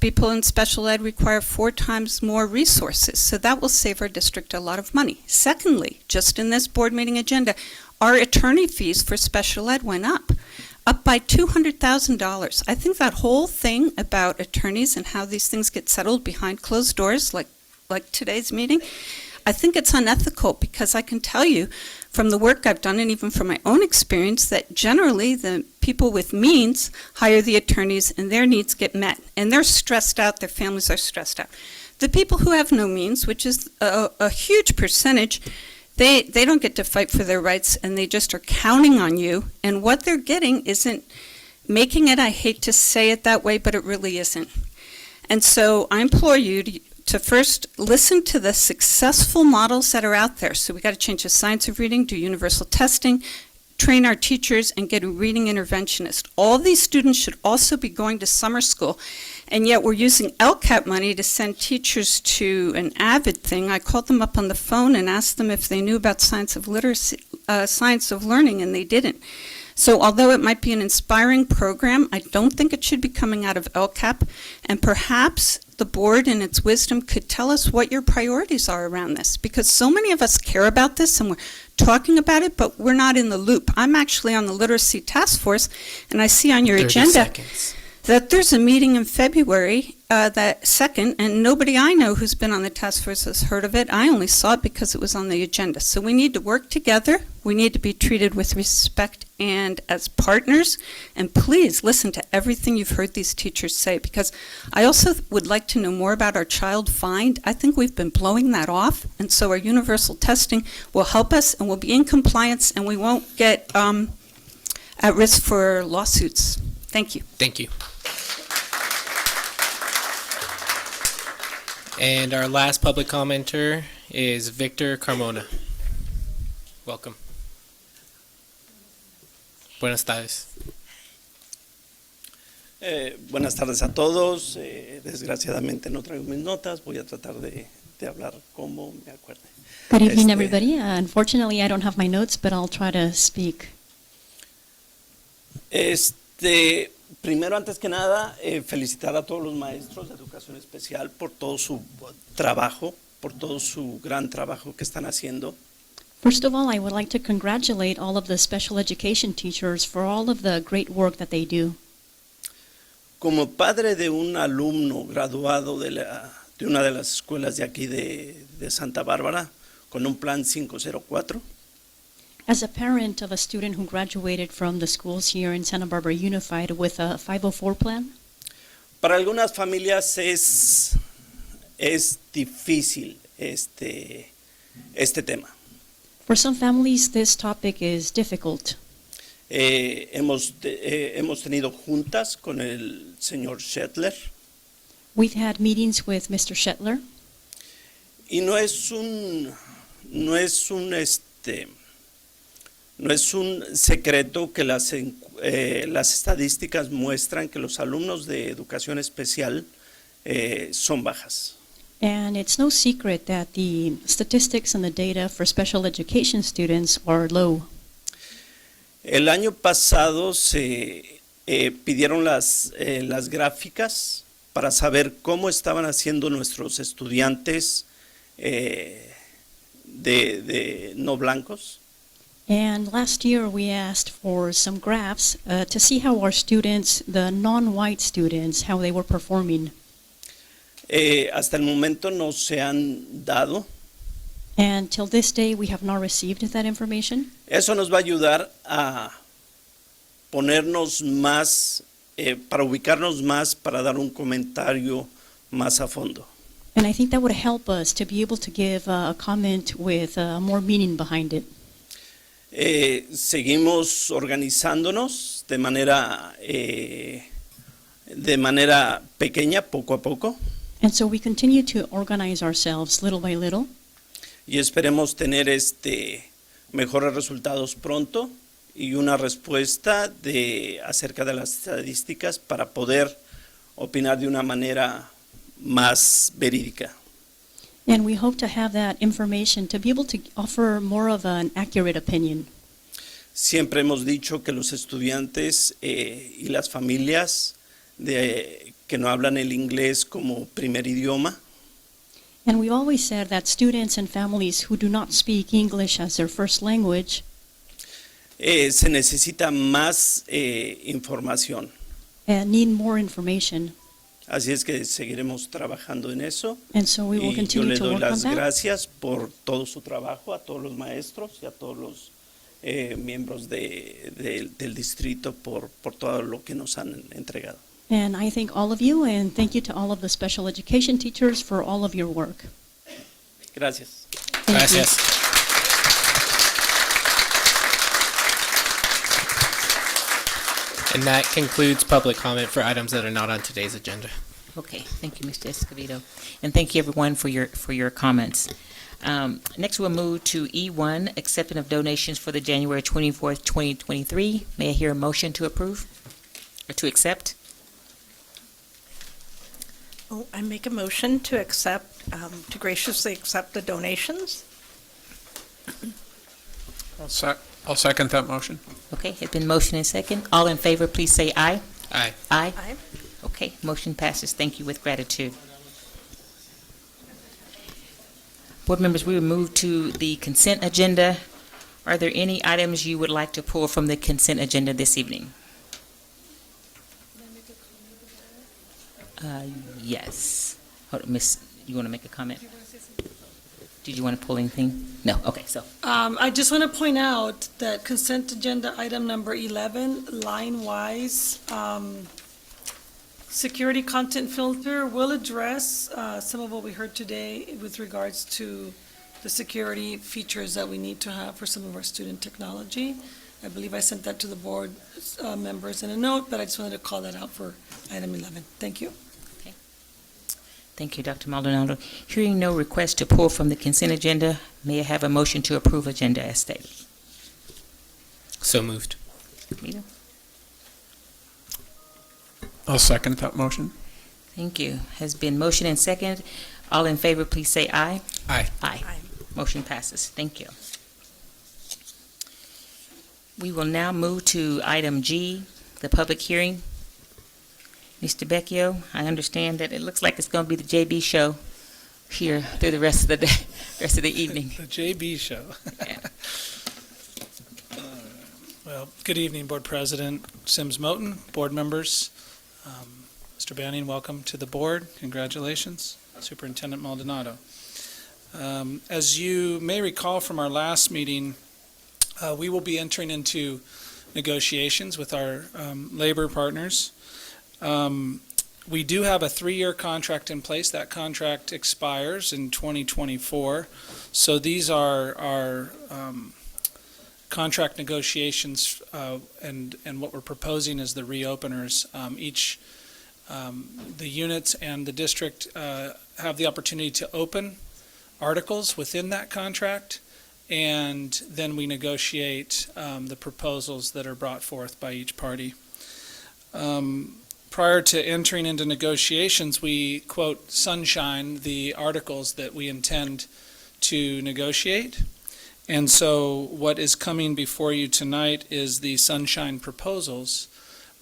people in special ed require 4 times more resources, so that will save our district a lot of money. Secondly, just in this board meeting agenda, our attorney fees for special ed went up. up by $200,000. I think that whole thing about attorneys and how these things get settled behind closed doors, like today's meeting, I think it's unethical, because I can tell you from the work I've done and even from my own experience that generally the people with means hire the attorneys and their needs get met, and they're stressed out, their families are stressed out. The people who have no means, which is a huge percentage, they don't get to fight for their rights, and they just are counting on you, and what they're getting isn't making it. I hate to say it that way, but it really isn't. And so I implore you to first listen to the successful models that are out there. So we got to change the science of reading, do universal testing, train our teachers, and get a reading interventionist. All these students should also be going to summer school, and yet we're using LCAP money to send teachers to an AVID thing. I called them up on the phone and asked them if they knew about science of literacy, science of learning, and they didn't. So although it might be an inspiring program, I don't think it should be coming out of LCAP, and perhaps the board in its wisdom could tell us what your priorities are around this, because so many of us care about this and we're talking about it, but we're not in the loop. I'm actually on the literacy task force, and I see on your 30 agenda seconds. that there's a meeting in February, that second, and nobody I know who's been on the task force has heard of it. I only saw it because it was on the agenda. So we need to work together. We need to be treated with respect and as partners. And please listen to everything you've heard these teachers say, because I also would like to know more about our child find. I think we've been blowing that off, and so our universal testing will help us, and we'll be in compliance, and we won't get at risk for lawsuits. Thank you. Thank you. And our last public commenter is Victor Carmona. Welcome. Buenas tardes. Buenas tardes a todos. Desgraciadamente no traigo mis notas. Voy a tratar de hablar como me acuerde. Good evening, everybody. Unfortunately, I don't have my notes, but I'll try to speak. Primero, antes que nada, felicitar a todos los maestros de educación especial por todo su trabajo, por todo su gran trabajo que están haciendo. First of all, I would like to congratulate all of the special education teachers for all of the great work that they do. Como padre de un alumno graduado de una de las escuelas de aquí de Santa Bárbara, con un plan 504, As a parent of a student who graduated from the schools here in Santa Barbara Unified with a 504 plan, para algunas familias es difícil este tema. for some families this topic is difficult. Hemos tenido juntas con el señor Shetler, We've had meetings with Mr. Shetler, y no es un secreto que las estadísticas muestran que los alumnos de educación especial son bajas. and it's no secret that the statistics and the data for special education students are low. El año pasado se pidieron las gráficas para saber cómo estaban haciendo nuestros estudiantes de no blancos. And last year we asked for some graphs to see how our students, the non-white students, how they were performing. Hasta el momento no se han dado. And till this day we have not received that information. Eso nos va a ayudar a ponernos más, para ubicarnos más, para dar un comentario más a fondo. And I think that would help us to be able to give a comment with more meaning behind it. Seguimos organizándonos de manera pequeña, poco a poco, And so we continue to organize ourselves little by little. y esperemos tener mejores resultados pronto y una respuesta acerca de las estadísticas para poder opinar de una manera más verídica. And we hope to have that information to be able to offer more of an accurate opinion. Siempre hemos dicho que los estudiantes y las familias que no hablan el inglés como primer idioma And we've always said that students and families who do not speak English as their first language se necesita más información. and need more information. Así es que seguiremos trabajando en eso. And so we will Y yo continue le to doy work on las that. gracias por todo su trabajo, a todos los maestros y a todos los miembros del distrito por todo lo que nos han entregado. And I thank all of you, and thank you to all of the special education teachers for all of your work. Gracias. Thank you. Gracias. And that concludes public comment for items that are not on today's agenda. Okay, thank you, Mr. Escobedo. And thank you, everyone, for your comments. Next, we'll move to E1, acceptance of donations for the January 24th, 2023. May I hear a motion to approve or to accept? Oh, I make a motion to accept, to graciously accept the donations. I'll second that motion. Okay, it's been motion and second. All in favor, please say aye. Aye. Aye. Aye. Okay, motion passes. Thank you with gratitude. Board members, we will move to the consent agenda. Are there any items you would like to pull from the consent agenda this evening? Yes. Hold on, Miss, you want to make a comment? Did you want to pull anything? No, okay, so. I just want to point out that consent agenda item number 11, line-wise, security content filter will address some of what we heard today with regards to the security features that we need to have for some of our student technology. I believe I sent that to the board members in a note, but I just wanted to call that out for item 11. Thank you. Thank you, Dr. Maldonado. Hearing no request to pull from the consent agenda, may I have a motion to approve agenda as stated? So moved. Mito? I'll second that motion. Thank you. Has been motion and second. All in favor, please say aye. Aye. Aye. Aye. Motion passes. Thank you. We will now move to item G, the public hearing. Mr. Becchio, I understand that it looks like it's going to be the JB show here through the rest of the day, rest of the evening. The JB show. Well, good evening, Board President Sims Moten, board members. Mr. Banning, welcome to the board. Congratulations. Superintendent Maldonado. As you may recall from our last meeting, we will be entering into negotiations with our labor partners. We do have a 3-year contract in place. That contract expires in 2024. So these are our contract negotiations, and what we're proposing is the reopeners. The units and the district have the opportunity to open articles within that contract, and then we negotiate the proposals that are brought forth by each party. Prior to entering into negotiations, we quote sunshine the articles that we intend to negotiate. And so what is coming before you tonight is the sunshine proposals,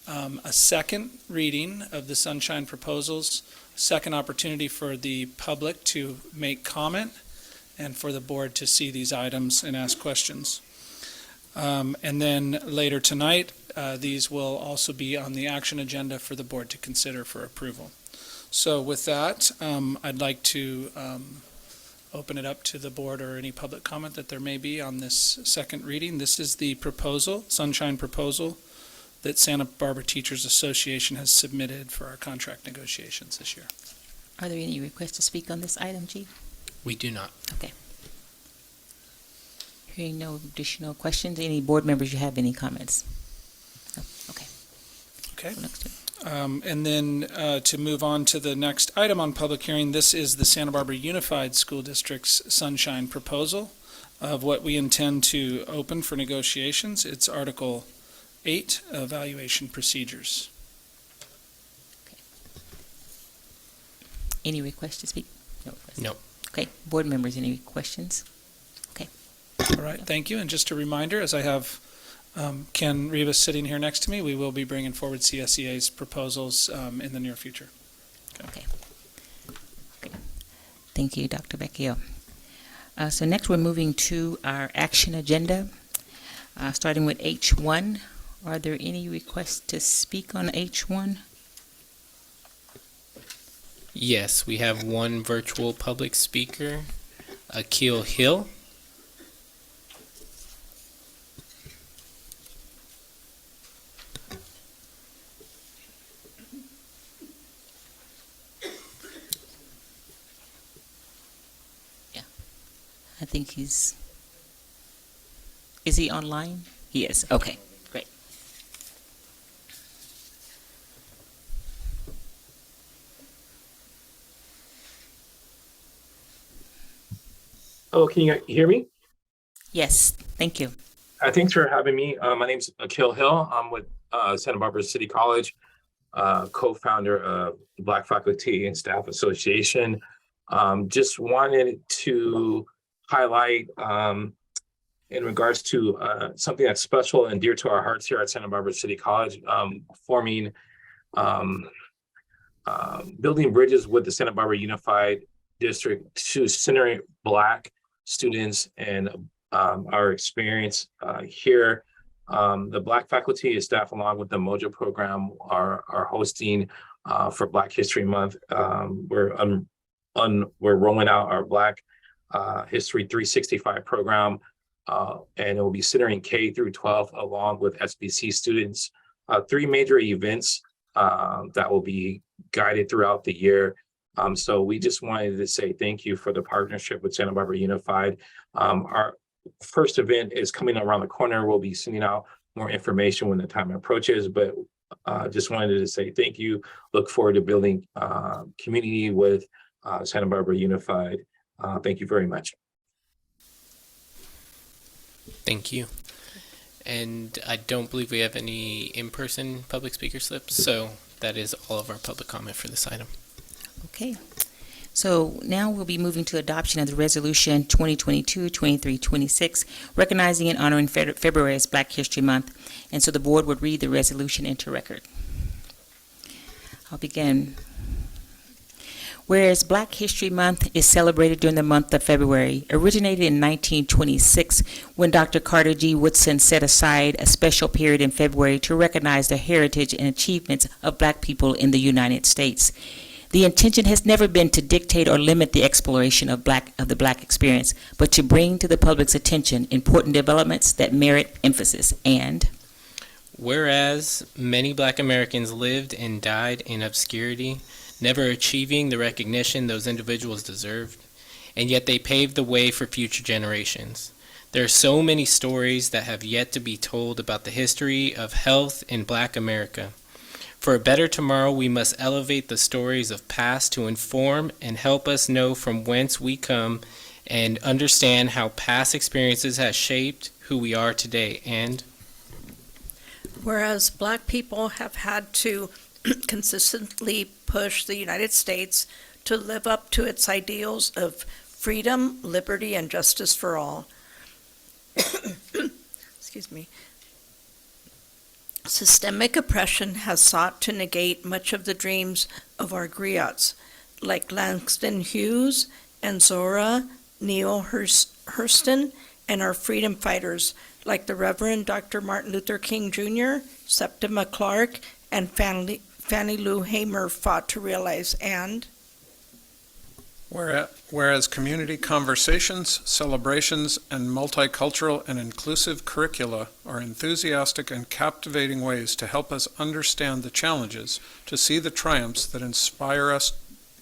a second reading of the sunshine proposals, second opportunity for the public to make comment, and for the board to see these items and ask questions. And then later tonight, these will also be on the action agenda for the board to consider for approval. So with that, I'd like to open it up to the board or any public comment that there may be on this second reading. This is the proposal, sunshine proposal, that Santa Barbara Teachers Association has submitted for our contract negotiations this year. Are there any requests to speak on this item, Chief? We do not. Okay. Hearing no additional questions, any board members, you have any comments? No? Okay. Okay. Next to- And then to move on to the next item on public hearing, this is the Santa Barbara Unified School District's sunshine proposal of what we intend to open for negotiations. It's Article 8, Evaluation Procedures. Any requests to speak? No requests. No. Okay, board members, any questions? All right, thank you. And just a reminder, as I have Ken Rivas sitting here next to me, we will be bringing forward CSEA's proposals in the near future. Okay. Thank you, Dr. Becchio. So next, we're moving to our action agenda. Starting with H1, are there any requests to speak on H1? Yes, we have one virtual public speaker, Akil Hill. I think is he online? He is. Okay, great. Oh, can you hear me? Yes, thank you. Thanks for having me. My name's Akil Hill. I'm with Santa Barbara City College, co-founder of the Black Faculty and Staff Association. Just wanted to highlight in regards to something that's special and dear to our hearts here at Santa Barbara City College, forming, building bridges with the Santa Barbara Unified District to center Black students and our experience here. The Black faculty and staff, along with the Mojo program, are hosting for Black History Month. We're rolling out our Black History 365 program, and it will be centering K through 12 along with SBC students. 3 major events that will be guided throughout the year. So we just wanted to say thank you for the partnership with Santa Barbara Unified. Our first event is coming around the corner. We'll be sending out more information when the time approaches, but just wanted to say thank you. Look forward to building community with Santa Barbara Unified. Thank you very much. Thank you. And I don't believe we have any in-person public speaker slips, so that is all of our public comment for this item. Okay. So now we'll be moving to adoption of the resolution 2022-2326, recognizing and honoring February as Black History Month. And so the board would read the resolution into record. I'll begin. Whereas Black History Month is celebrated during the month of February, originated in 1926 when Dr. Carter G. Woodson set aside a special period in February to recognize the heritage and achievements of Black people in the United States. The intention has never been to dictate or limit the exploration of the Black experience, but to bring to the public's attention important developments that merit emphasis. And whereas many Black Americans lived and died in obscurity, never achieving the recognition those individuals deserved, and yet they paved the way for future generations. There are so many stories that have yet to be told about the history of health in Black America. For a better tomorrow, we must elevate the stories of past to inform and help us know from whence we come and understand how past experiences have shaped who we are today. And whereas Black people have had to consistently push the United States to live up to its ideals of freedom, liberty, and justice for all. Excuse me. Systemic oppression has sought to negate much of the dreams of our griots, like Langston Hughes and Zora Neale Hurston, and our freedom fighters, like the Reverend Dr. Martin Luther King Jr., Septima Clark, and Fannie Lou Hamer fought to realize. And whereas community conversations, celebrations, and multicultural and inclusive curricula are enthusiastic and captivating ways to help us understand the challenges, to see the triumphs that inspire us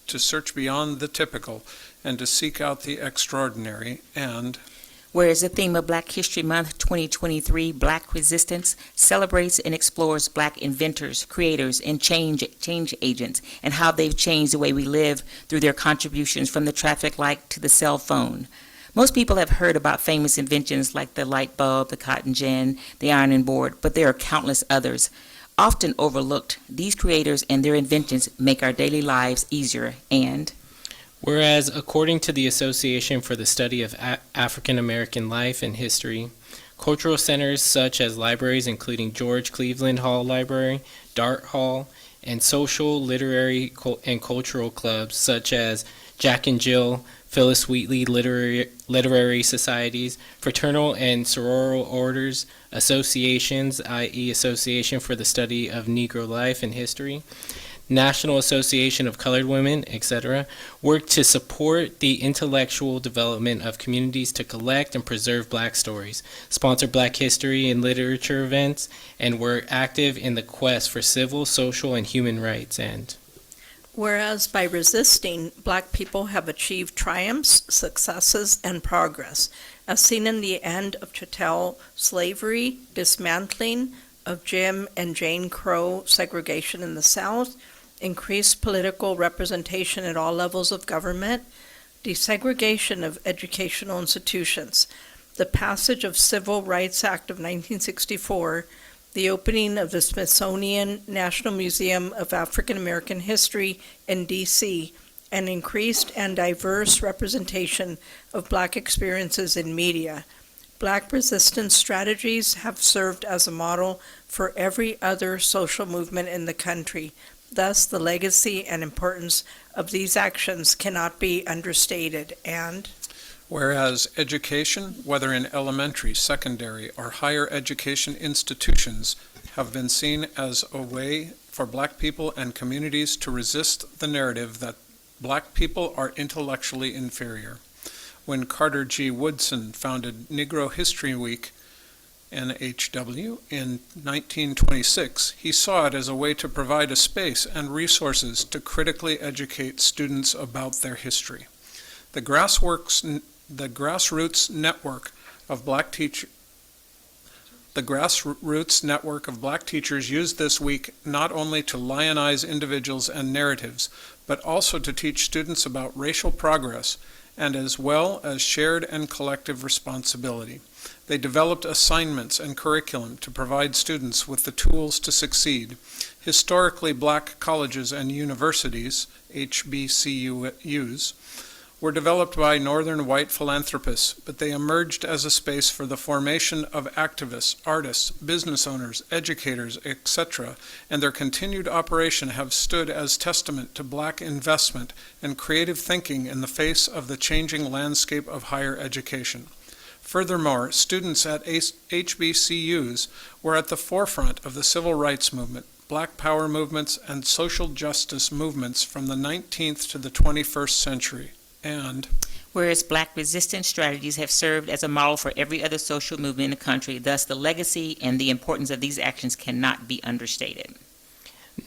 to search beyond the typical and to seek out the extraordinary. And whereas the theme of Black History Month 2023, Black Resistance, celebrates and explores Black inventors, creators, and change agents, and how they've changed the way we live through their contributions from the traffic light to the cell phone. Most people have heard about famous inventions like the light bulb, the cotton gin, the ironing board, but there are countless others. Often overlooked, these creators and their inventions make our daily lives easier. And whereas, according to the Association for the Study of African American Life and History, cultural centers such as libraries including George Cleveland Hall Library, Dart Hall, and social, literary, and cultural clubs such as Jack and Jill Phyllis Wheatley literary societies, fraternal and sororal orders, associations, i.e. Association for the Study of Negro Life and History, National Association of Colored Women, etc., work to support the intellectual development of communities to collect and preserve Black stories, sponsor Black history and literature events, and were active in the quest for civil, social, and human rights. And whereas by resisting, Black people have achieved triumphs, successes, and progress, as seen in the end of chattel slavery, dismantling of Jim and Jane Crow segregation in the South, increased political representation at all levels of government, desegregation of educational institutions, the passage of Civil Rights Act of 1964, the opening of the Smithsonian National Museum of African American History in D.C., and increased and diverse representation of Black experiences in media. Black resistance strategies have served as a model for every other social movement in the country. Thus, the legacy and importance of these actions cannot be understated. And whereas education, whether in elementary, secondary, or higher education institutions, have been seen as a way for Black people and communities to resist the narrative that Black people are intellectually inferior. When Carter G. Woodson founded Negro History Week, NHW, in 1926, he saw it as a way to provide a space and resources to critically educate students about their history. The grassroots network of Black teachers used this week not only to lionize individuals and narratives, but also to teach students about racial progress and as well as shared and collective responsibility. They developed assignments and curriculum to provide students with the tools to succeed. Historically Black colleges and universities, HBCUs, were developed by Northern white philanthropists, but they emerged as a space for the formation of activists, artists, business owners, educators, etc., and their continued operation have stood as testament to Black investment and creative thinking in the face of the changing landscape of higher education. Furthermore, students at HBCUs were at the forefront of the civil rights movement, Black power movements, and social justice movements from the 19th to the 21st century. And whereas Black resistance strategies have served as a model for every other social movement in the country, thus the legacy and the importance of these actions cannot be understated.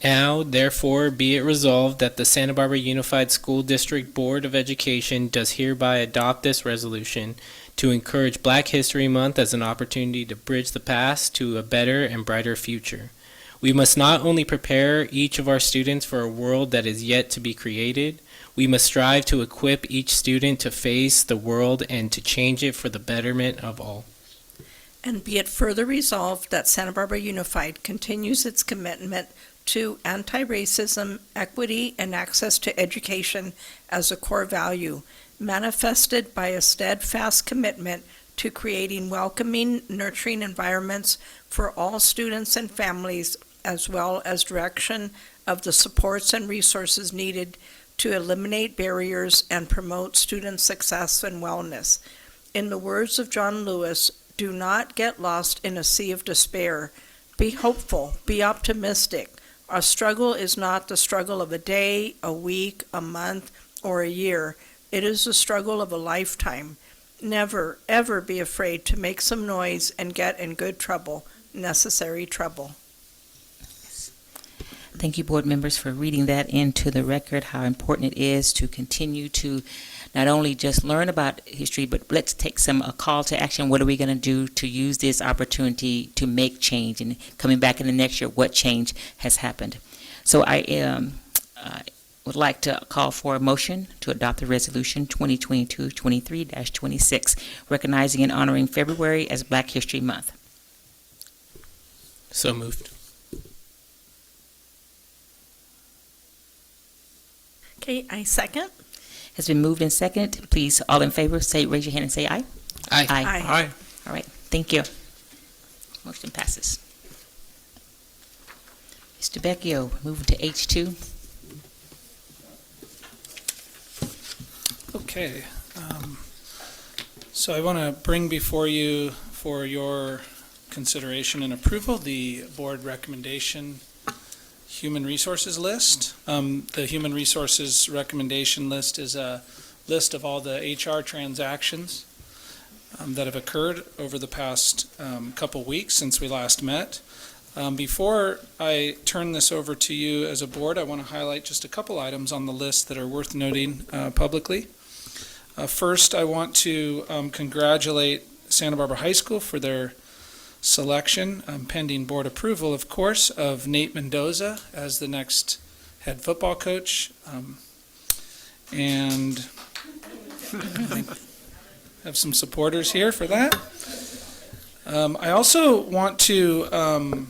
now, therefore, be it resolved that the Santa Barbara Unified School District Board of Education does hereby adopt this resolution to encourage Black History Month as an opportunity to bridge the past to a better and brighter future. We must not only prepare each of our students for a world that is yet to be created, we must strive to equip each student to face the world and to change it for the betterment of all. And be it further resolved that Santa Barbara Unified continues its commitment to anti-racism, equity, and access to education as a core value, manifested by a steadfast commitment to creating welcoming, nurturing environments for all students and families, as well as direction of the supports and resources needed to eliminate barriers and promote student success and wellness. In the words of John Lewis, do not get lost in a sea of despair. Be hopeful, be optimistic. Our struggle is not the struggle of a day, a week, a month, or a year. It is the struggle of a lifetime. Never, ever be afraid to make some noise and get in good trouble, necessary trouble. Thank you, board members, for reading that into the record, how important it is to continue to not only just learn about history, but let's take a call to action. What are we going to do to use this opportunity to make change? And coming back in the next year, what change has happened? So I would like to call for a motion to adopt the resolution 2022-23-26, recognizing and honoring February as Black History Month. So moved. Okay, I second. Has been moved and seconded. Please, all in favor, raise your hand and say aye. Aye. Aye. Aye. All right, thank you. Motion passes. Mr. Vecchio, moving to H2. Okay. So I want to bring before you for your consideration and approval the board recommendation human resources list. The human resources recommendation list is a list of all the HR transactions that have occurred over the past couple weeks since we last met. Before I turn this over to you as a board, I want to highlight just a couple items on the list that are worth noting publicly. First, I want to congratulate Santa Barbara High School for their selection, pending board approval, of course, of Nate Mendoza as the next head football coach. And I have some supporters here for that. I also want to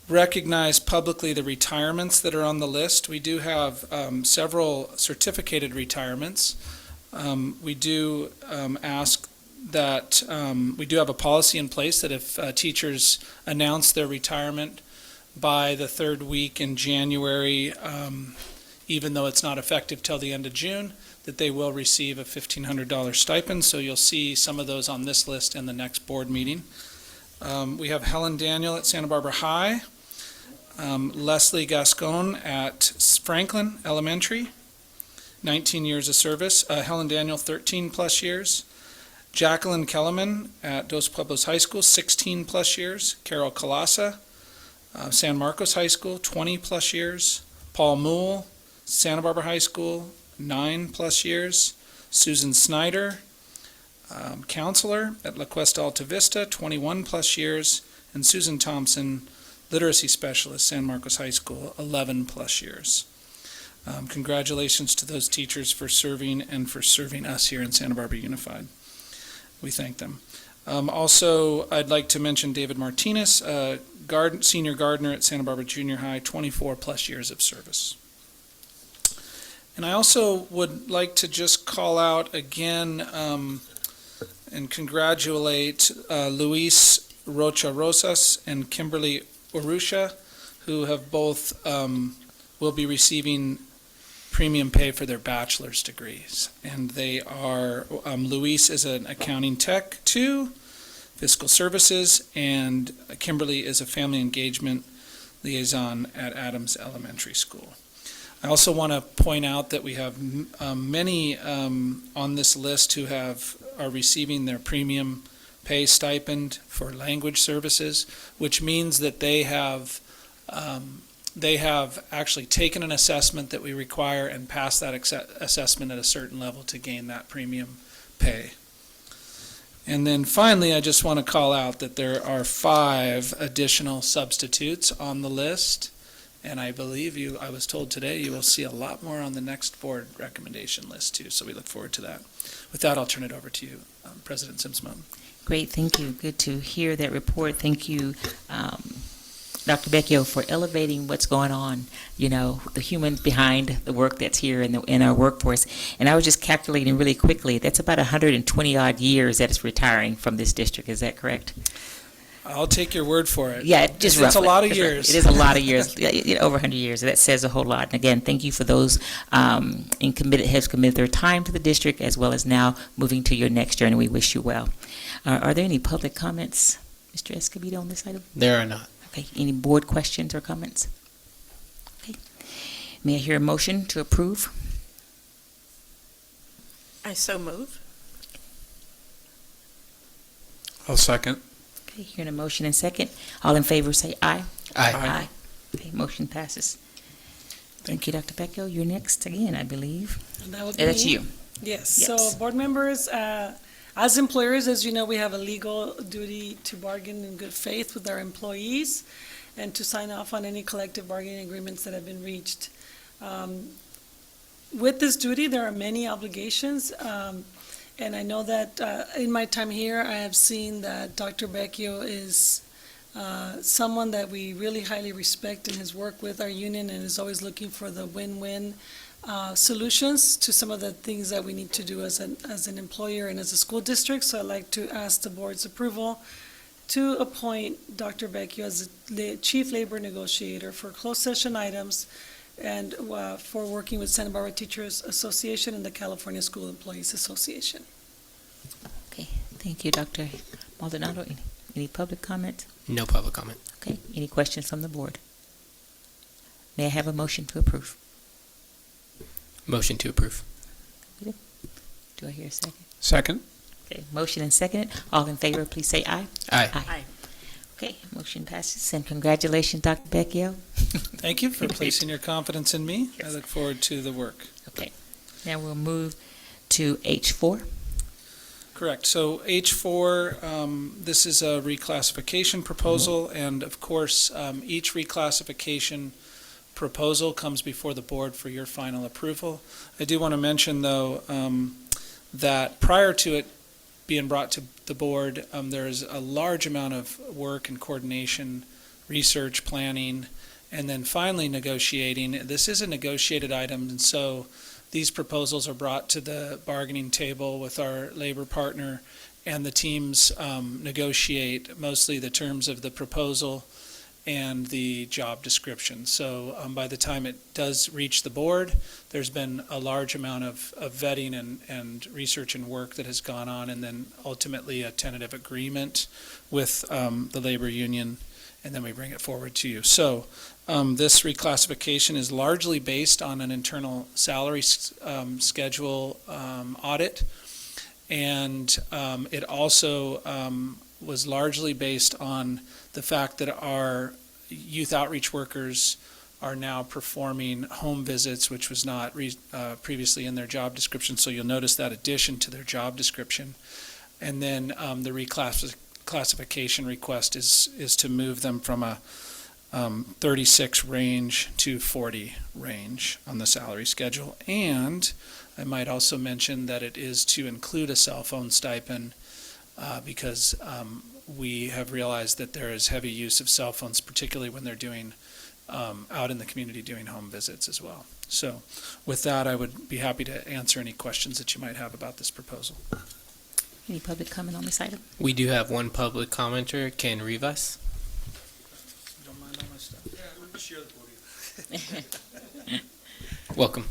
recognize publicly the retirements that are on the list. We do have several certificated retirements. We do ask that we do have a policy in place that if teachers announce their retirement by the third week in January, even though it's not effective till the end of June, that they will receive a $1,500 stipend. So you'll see some of those on this list in the next board meeting. We have Helen Daniel at Santa Barbara High, Leslie Gascon at Franklin Elementary, 19 years of service. Helen Daniel, 13 plus years. Jacqueline Kellerman at Dos Pueblos High School, 16 plus years. Carol Calasa, San Marcos High School, 20 plus years. Paul Moole, Santa Barbara High School, 9 plus years. Susan Snyder, counselor at La Cuesta Alta Vista, 21 plus years. And Susan Thompson, literacy specialist, San Marcos High School, 11 plus years. Congratulations to those teachers for serving and for serving us here in Santa Barbara Unified. We thank them. Also, I'd like to mention David Martinez, senior gardener at Santa Barbara Junior High, 24 plus years of service. And I also would like to just call out again and congratulate Luis Rocha Rosas and Kimberly Urusha, who have both will be receiving premium pay for their bachelor's degrees. And they are, Luis is an accounting tech 2, fiscal services, and Kimberly is a family engagement liaison at Adams Elementary School. I also want to point out that we have many on this list who are receiving their premium pay stipend for language services, which means that they have actually taken an assessment that we require and passed that assessment at a certain level to gain that premium pay. And then finally, I just want to call out that there are 5 additional substitutes on the list. And I believe I was told today, you will see a lot more on the next board recommendation list too. So we look forward to that. With that, I'll turn it over to you, President Sims-Moten. Great, thank you. Good to hear that report. Thank you, Dr. Becchio, for elevating what's going on, the humans behind the work that's here in our workforce. And I was just calculating really quickly, that's about 120 odd years that it's retiring from this district. Is that correct? I'll take your word for it. Yeah, just it's a lot of years. years. It is a lot of years, over 100 years. That says a whole lot. And again, thank you for those have committed their time to the district, as well as now moving to your next journey. We wish you well. Are there any public comments, Mr. Escobedo, on this item? There are not. Okay. Any board questions or comments? Okay. May I hear a motion to approve? I so move. I'll second. Okay, hearing a motion and second. All in favor say aye. Aye. Aye. Okay, motion passes. Thank you, Dr. Becchio. You're next again, I believe. And that would be That's me. you. Yes. Yes. So board members, as employers, as you know, we have a legal duty to bargain in good faith with our employees and to sign off on any collective bargaining agreements that have been reached. With this duty, there are many obligations. And I know that in my time here, I have seen that Dr. Becchio is someone that we really highly respect in his work with our union and is always looking for the win-win solutions to some of the things that we need to do as an employer and as a school district. So I'd like to ask the board's approval to appoint Dr. Becchio as the chief labor negotiator for closed session items and for working with Santa Barbara Teachers Association and the California School Employees Association. Okay, thank you, Dr. Maldonado. Any public comment? No public comment. Okay, any questions from the board? May I have a motion to approve? Motion to approve. Do I hear a second? Second. Okay, motion and second. All in favor, please say aye. Aye. Aye. Okay, motion passes, and congratulations, Dr. Becchio. Thank you for placing your confidence in me. I look forward to the work. Okay, now we'll move to H4. Correct. So H4, this is a reclassification proposal, and of course, each reclassification proposal comes before the board for your final approval. I do want to mention, though, that prior to it being brought to the board, there's a large amount of work and coordination, research, planning, and then finally negotiating. This is a negotiated item, and so these proposals are brought to the bargaining table with our labor partner, and the teams negotiate mostly the terms of the proposal and the job description. So by the time it does reach the board, there's been a large amount of vetting and research and work that has gone on, and then ultimately a tentative agreement with the labor union, and then we bring it forward to you. So this reclassification is largely based on an internal salary schedule audit, and it also was largely based on the fact that our youth outreach workers are now performing home visits, which was not previously in their job description. So you'll notice that addition to their job description. And then the reclassification request is to move them from a 36 range to 40 range on the salary schedule. And I might also mention that it is to include a cell phone stipend because we have realized that there is heavy use of cell phones, particularly when they're doing out in the community doing home visits as well. So with that, I would be happy to answer any questions that you might have about this proposal. Any public comment on this item? We do have one public commenter, Ken Rivas. Don't mind all my stuff. Yeah, we'll just share the podium. Welcome.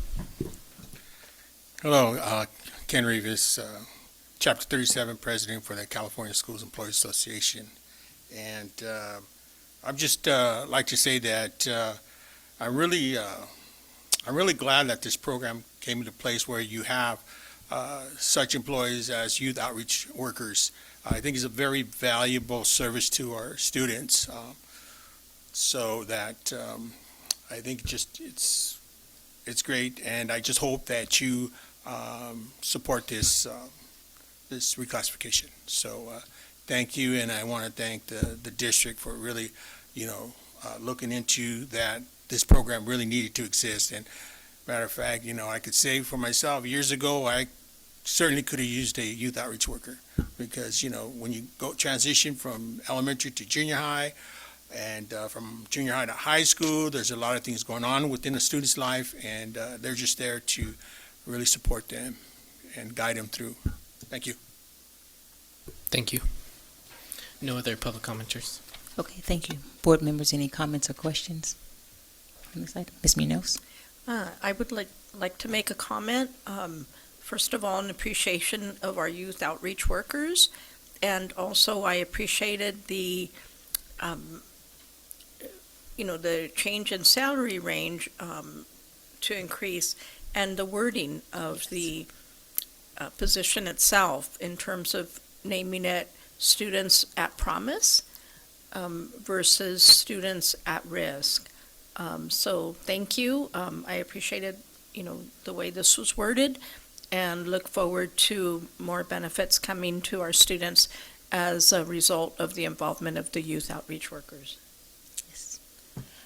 Hello, Ken Rivas, Chapter 37 President for the California Schools Employees Association. And I'd just like to say that I'm really glad that this program came into place where you have such employees as youth outreach workers. I think it's a very valuable service to our students. So that I think just it's great, and I just hope that you support this this reclassification. So thank you, and I want to thank the district for really, looking into that. This program really needed to exist, and matter of fact, I could say for myself, years ago, I certainly could have used a youth outreach worker because, when you go transition from elementary to junior high and from junior high to high school, there's a lot of things going on within a student's life, and they're just there to really support them and guide them through. Thank you. Thank you. No other public commenters. Okay, thank you. Board members, any comments or questions on this item? Ms. Munoz? I would like to make a comment. First of all, an appreciation of our youth outreach workers, and also I appreciated the the change in salary range to increase, and the wording of the position itself in terms of naming it students at promise versus students at risk. So thank you. I appreciated, the way this was worded, and look forward to more benefits coming to our students as a result of the involvement of the youth outreach workers.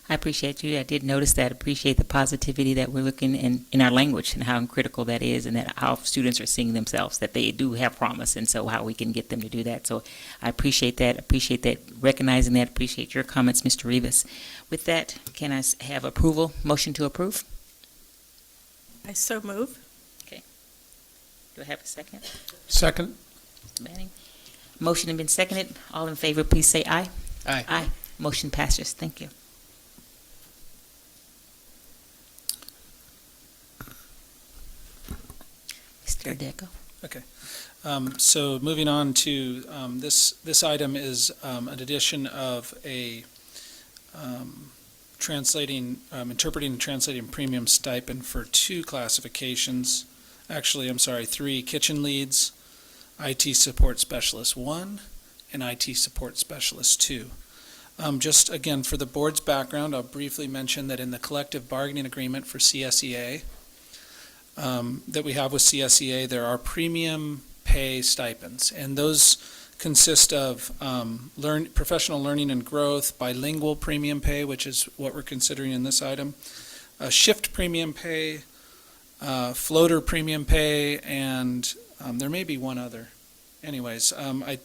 I appreciate you. I did notice that. Appreciate the positivity that we're looking in our language and how critical that is, and that how students are seeing themselves, that they do have promise, and so how we can get them to do that. So I appreciate that. Appreciate that, recognizing that. Appreciate your comments, Mr. Rivas. With that, can I have approval? Motion to approve? I so move. Okay. Do I have a second? Second. Mr. Manning? Motion has been seconded. All in favor, please say aye. Aye. Aye. Motion passes. Thank you. Verdeco. Okay. So moving on to this item is an addition of a interpreting and translating premium stipend for two classifications. Actually, I'm sorry, three: kitchen leads, IT support specialist 1, and IT support specialist 2. Just again, for the board's background, I'll briefly mention that in the collective bargaining agreement for CSEA that we have with CSEA, there are premium pay stipends, and those consist of professional learning and growth, bilingual premium pay, which is what we're considering in this item, shift premium pay, floater premium pay, and there may be one other. Anyways,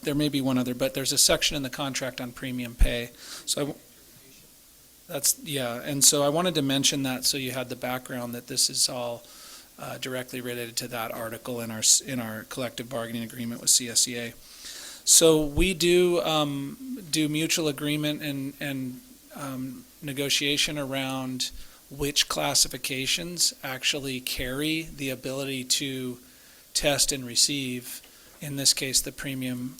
there may be one other, but there's a section in the contract on premium pay. So and so I wanted to mention that so you had the background that this is all directly related to that article in our collective bargaining agreement with CSEA. So we do mutual agreement and negotiation around which classifications actually carry the ability to test and receive, in this case, the premium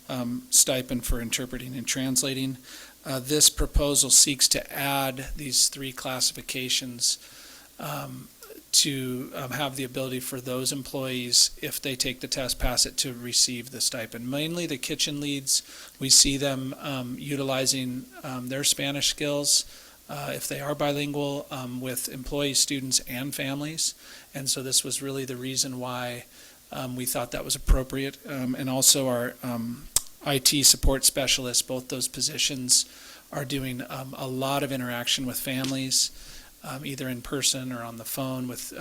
stipend for interpreting and translating. This proposal seeks to add these three classifications to have the ability for those employees, if they take the test, pass it, to receive the stipend. Mainly the kitchen leads, we see them utilizing their Spanish skills if they are bilingual with employees, students, and families. And so this was really the reason why we thought that was appropriate. And also our IT support specialists, both those positions are doing a lot of interaction with families, either in person or on the phone with,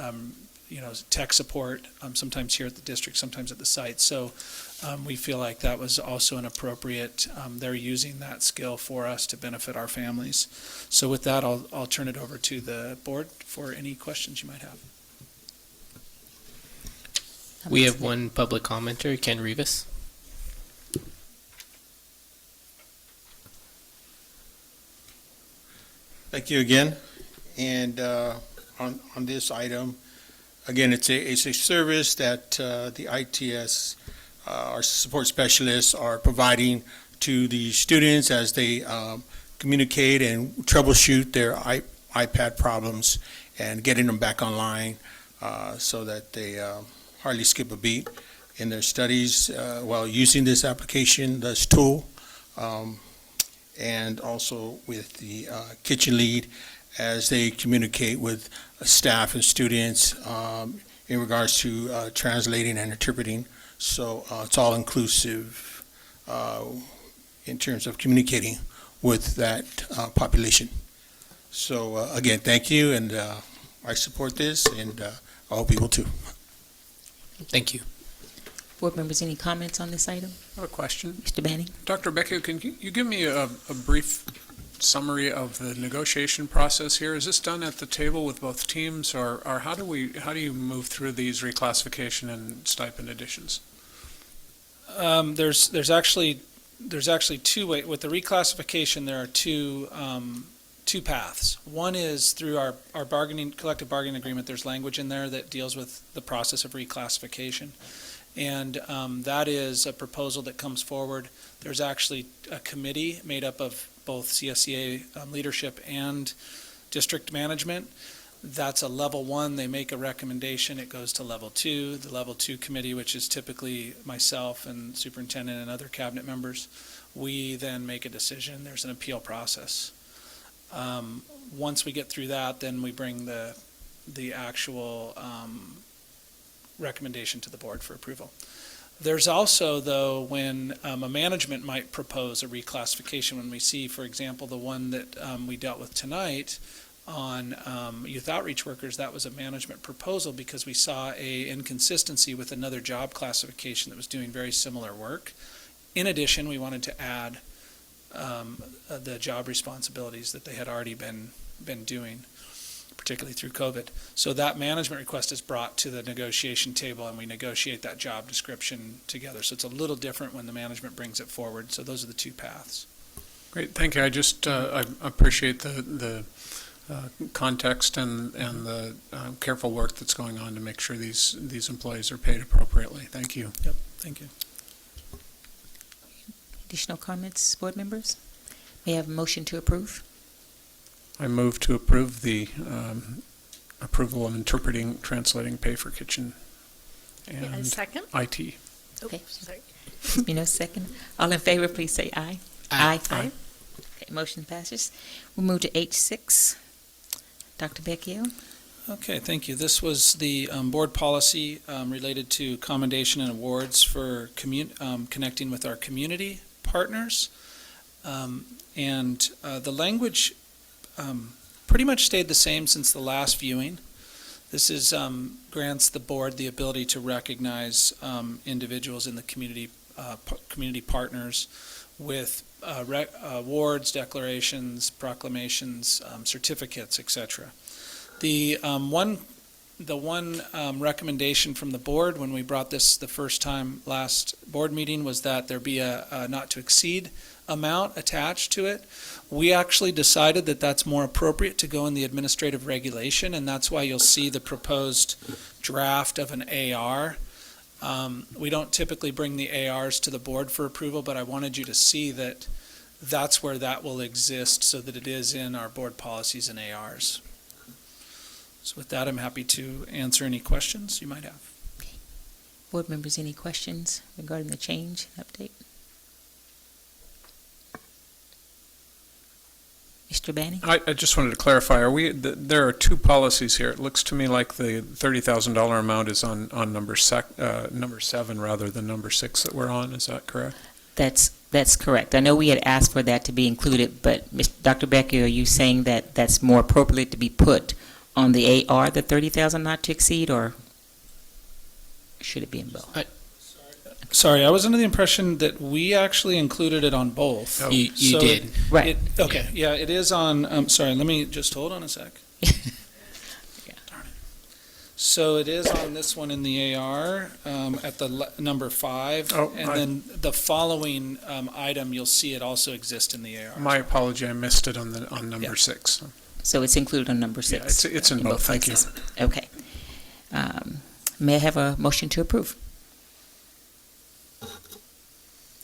tech support, sometimes here at the district, sometimes at the site. So we feel like that was also an appropriate, they're using that skill for us to benefit our families. So with that, I'll turn it over to the board for any questions you might have. We have one public commenter, Ken Rivas. Thank you again. And on this item, again, it's a service that the ITS, our support specialists, are providing to the students as they communicate and troubleshoot their iPad problems and getting them back online so that they hardly skip a beat in their studies while using this application, this tool, and also with the kitchen lead as they communicate with staff and students in regards to translating and interpreting. So it's all inclusive in terms of communicating with that population. So again, thank you, and I support this, and I hope you will too. Thank you. Board members, any comments on this item? I have a question. Mr. Banning? Dr. Becca, can you give me a brief summary of the negotiation process here? Is this done at the table with both teams, or how do you move through these reclassification and stipend additions? There's actually two ways. With the reclassification, there are two paths. One is through our collective bargaining agreement. There's language in there that deals with the process of reclassification. And that is a proposal that comes forward. There's actually a committee made up of both CSEA leadership and district management. That's a level 1. They make a recommendation. It goes to level 2. The level 2 committee, which is typically myself and superintendent and other cabinet members, we then make a decision. There's an appeal process. Once we get through that, then we bring the actual recommendation to the board for approval. There's also, though, when a management might propose a reclassification, when we see, for example, the one that we dealt with tonight on youth outreach workers, that was a management proposal because we saw a inconsistency with another job classification that was doing very similar work. In addition, we wanted to add the job responsibilities that they had already been doing, particularly through COVID. So that management request is brought to the negotiation table, and we negotiate that job description together. So it's a little different when the management brings it forward. So those are the two paths. Great, thank you. I just I appreciate the context and the careful work that's going on to make sure these employees are paid appropriately. Thank you. Yep, thank you. Additional comments, board members? May I have a motion to approve? I move to approve the approval of interpreting, translating pay for kitchen and second? IT. Okay. Sorry. Espino, second. All in favor, please say aye. Aye. Aye. Okay, motion passes. We'll move to H6. Dr. Vecchio? Okay, thank you. This was the board policy related to commendation and awards for connecting with our community partners. And the language pretty much stayed the same since the last viewing. This is grants the board the ability to recognize individuals in the community, community partners with awards, declarations, proclamations, certificates, etc. The one recommendation from the board when we brought this the first time last board meeting was that there be a not to exceed amount attached to it. We actually decided that that's more appropriate to go in the administrative regulation, and that's why you'll see the proposed draft of an AR. We don't typically bring the ARs to the board for approval, but I wanted you to see that that's where that will exist so that it is in our board policies and ARs. So with that, I'm happy to answer any questions you might have. Board members, any questions regarding the change update? Mr. Banning? I just wanted to clarify, there are two policies here. It looks to me like the $30,000 amount is on number 7 rather than number 6 that we're on. Is that correct? That's correct. I know we had asked for that to be included, but Dr. Becker, are you saying that that's more appropriate to be put on the AR, the 30,000 not to exceed, or should it be in both? Sorry, I was under the impression that we actually included it on both. Oh. You did. Right. Okay, yeah, it is on, sorry, let me just hold on a sec. Darn it. So it is on this one in the AR at the number 5. And then the following item, you'll see it also exist in the AR. My apology, I missed it on number 6. So it's included on number 6? Yeah, it's in both. Thank you. Okay. May I have a motion to approve?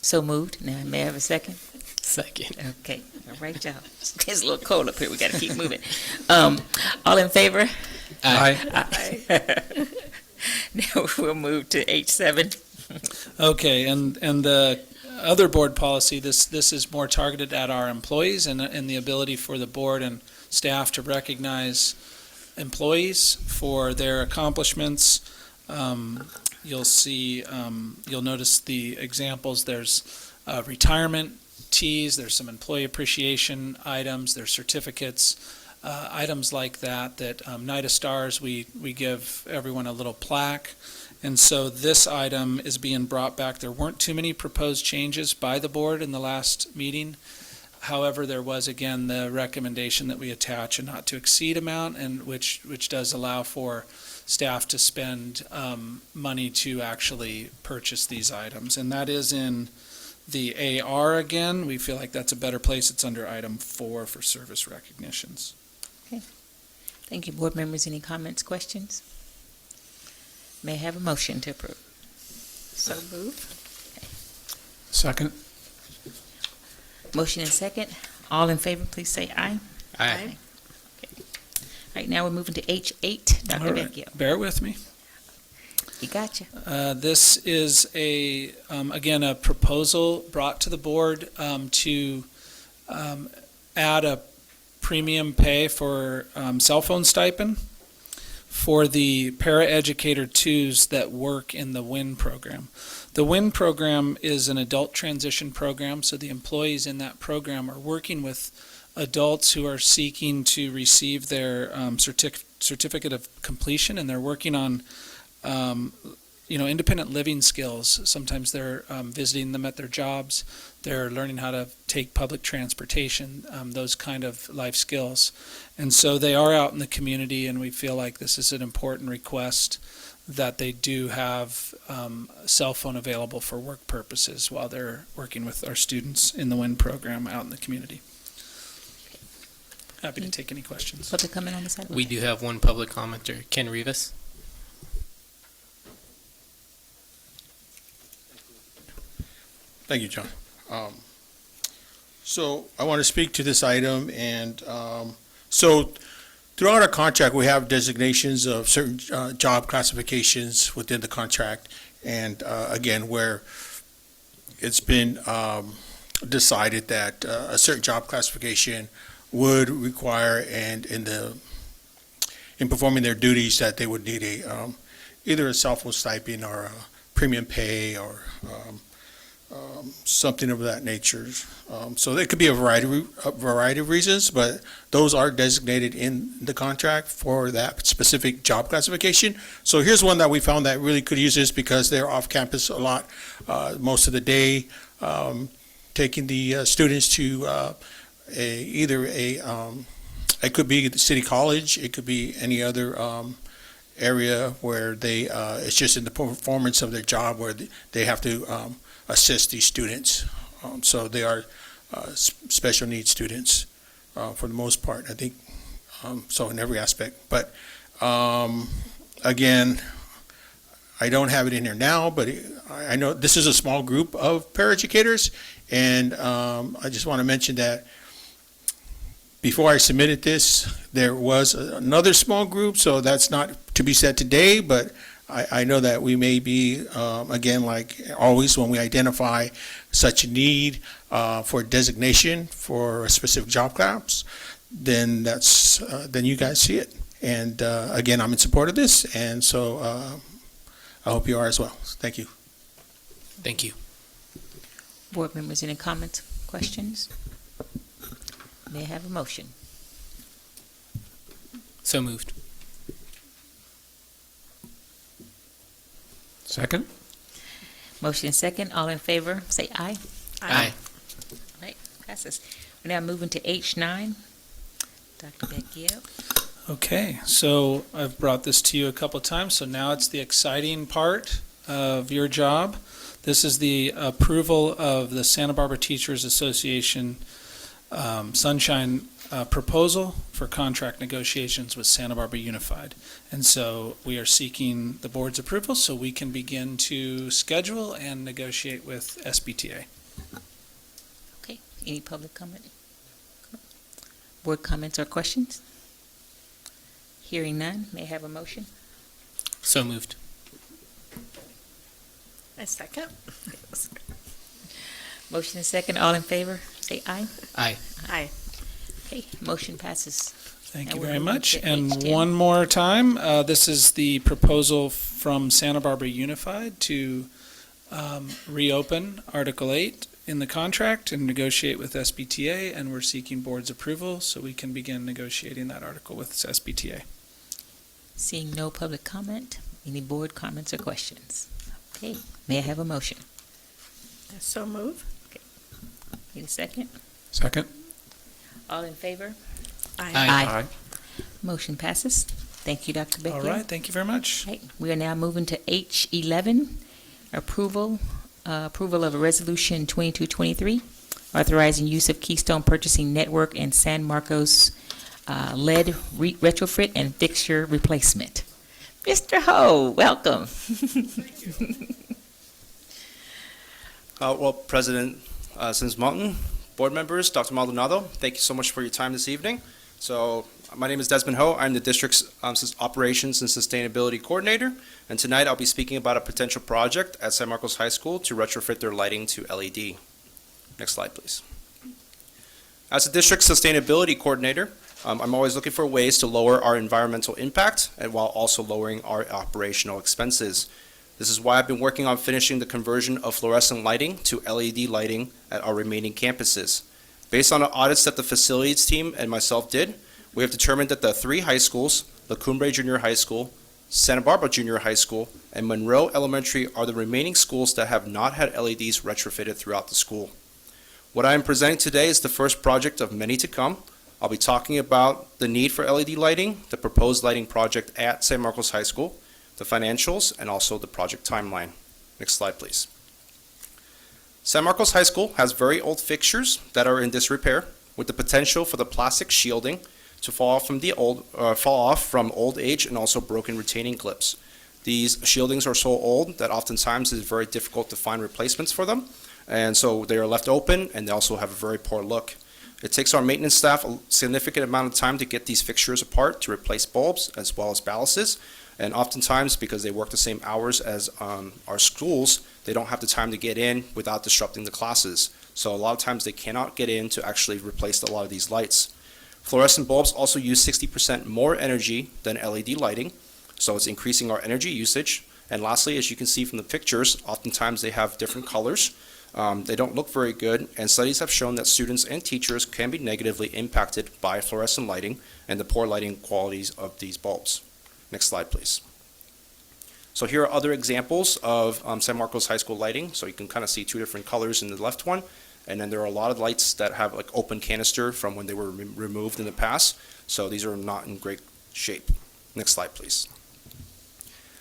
So moved. Now, may I have a second? Second. Okay. All right, y'all. It's a little cold up here. We got to keep moving. All in favor? Aye. Now we'll move to H7. Okay, and the other board policy, this is more targeted at our employees and the ability for the board and staff to recognize employees for their accomplishments. You'll see, you'll notice the examples. There's retirement teas, there's some employee appreciation items, there's certificates, items like that, Night of Stars, we give everyone a little plaque. And so this item is being brought back. There weren't too many proposed changes by the board in the last meeting. However, there was, again, the recommendation that we attach a not to exceed amount, and which does allow for staff to spend money to actually purchase these items. And that is in the AR again. We feel like that's a better place. It's under item 4 for service recognitions. Thank you, board members. Any comments, questions? May I have a motion to approve? So moved. Second. Motion and second. All in favor, please say aye. Aye. All right, now we're moving to H8. Dr. All Vecchio. Bear with me. You gotcha. This is again, a proposal brought to the board to add a premium pay for cell phone stipend for the paraeducator 2s that work in the WIN program. The WIN program is an adult transition program, so the employees in that program are working with adults who are seeking to receive their certificate of completion, and they're working on independent living skills. Sometimes they're visiting them at their jobs. They're learning how to take public transportation, those kind of life skills. And so they are out in the community, and we feel like this is an important request that they do have a cell phone available for work purposes while they're working with our students in the WIN program out in the community. happy to take any questions. Public comment on this item? We do have one public commenter, Ken Rivas. Thank you, John. So I want to speak to this item, and so throughout our contract, we have designations of certain job classifications within the contract, and again, where it's been decided that a certain job classification would require, and in performing their duties, that they would need a either a cell phone stipend or a premium pay or something of that nature. So it could be a variety of reasons, but those are designated in the contract for that specific job classification. So here's one that we found that really could use this because they're off campus a lot most of the day, taking the students to it could be the city college, it could be any other area where they it's just in the performance of their job where they have to assist these students. So they are special needs students for the most part, I think, so in every aspect. But again, I don't have it in here now, but I know this is a small group of paraeducators, and I just want to mention that before I submitted this, there was another small group, so that's not to be said today, but I know that we may be, again, like always, when we identify such a need for designation for a specific job class, then then you guys see it. And again, I'm in support of this, and so I hope you are as well. Thank you. Thank you. Board members, any comments, questions? May I have a motion? So moved. Second? Motion and second. All in favor, say aye. Aye. Right, passes. We're now moving to H9. Dr. Beck-Gibb. Okay, so I've brought this to you a couple of times, so now it's the exciting part of your job. This is the approval of the Santa Barbara Teachers Association Sunshine proposal for contract negotiations with Santa Barbara Unified. And so we are seeking the board's approval so we can begin to schedule and negotiate with SBTA. Okay, any public comment? Board comments or questions? Hearing none, may I have a motion? So moved. I second. Motion and second. All in favor, say aye. Aye. Aye. Okay, motion passes. Thank And you we're very moving much. to And H10. one more time, this is the proposal from Santa Barbara Unified to reopen Article 8 in the contract and negotiate with SBTA, and we're seeking board's approval so we can begin negotiating that article with SBTA. Seeing no public comment, any board comments or questions? Okay, may I have a motion? So move. Need a second? Second? All in favor? Aye. Motion passes. Thank you, Dr. Beck. All right, thank you very much. Right, we are now moving to H11, approval of a resolution 2223, authorizing use of Keystone Purchasing Network and San Marcos lead retrofit and fixture replacement. Mr. Ho, welcome. Well, President Sims Mountain, board members, Dr. Maldonado, thank you so much for your time this evening. So, my name is Desmond Ho. I'm the district's Operations and Sustainability Coordinator, and tonight I'll be speaking about a potential project at San Marcos High School to retrofit their lighting to LED. Next slide, please. As a district sustainability coordinator, I'm always looking for ways to lower our environmental impact and while also lowering our operational expenses. This is why I've been working on finishing the conversion of fluorescent lighting to LED lighting at our remaining campuses. Based on the audits that the facilities team and myself did, we have determined that the 3 high schools, La Cumbre Junior High School, Santa Barbara Junior High School, and Monroe Elementary are the remaining schools that have not had LEDs retrofitted throughout the school. What I am presenting today is the first project of many to come. I'll be talking about the need for LED lighting, the proposed lighting project at San Marcos High School, the financials, and also the project timeline. Next slide, please. San Marcos High School has very old fixtures that are in disrepair. with the potential for the plastic shielding to fall off from old age and also broken retaining clips. These shieldings are so old that oftentimes it's very difficult to find replacements for them, and so they are left open and they also have a very poor look. It takes our maintenance staff a significant amount of time to get these fixtures apart to replace bulbs as well as ballasts, and oftentimes because they work the same hours as our schools, they don't have the time to get in without disrupting the classes. So a lot of times they cannot get in to actually replace a lot of these lights. Fluorescent bulbs also use 60% more energy than LED lighting, so it's increasing our energy usage. And lastly, as you can see from the pictures, oftentimes they have different colors. They don't look very good, and studies have shown that students and teachers can be negatively impacted by fluorescent lighting and the poor lighting qualities of these bulbs. Next slide, please. So here are other examples of San Marcos High School lighting. So you can kind of see two different colors in the left one, and then there are a lot of lights that have like open canister from when they were removed in the past. So these are not in great shape. Next slide, please.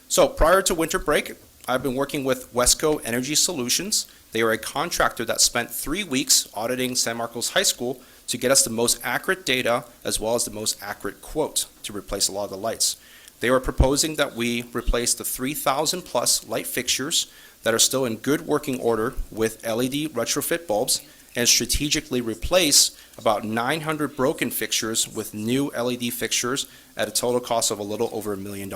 So prior to winter break, I've been working with Wesco Energy Solutions. They are a contractor that spent 3 weeks auditing San Marcos High School to get us the most accurate data as well as the most accurate quote to replace a lot of the lights. They were proposing that we replace the 3,000 plus light fixtures that are still in good working order with LED retrofit bulbs and strategically replace about 900 broken fixtures with new LED fixtures at a total cost of a little over $1 million.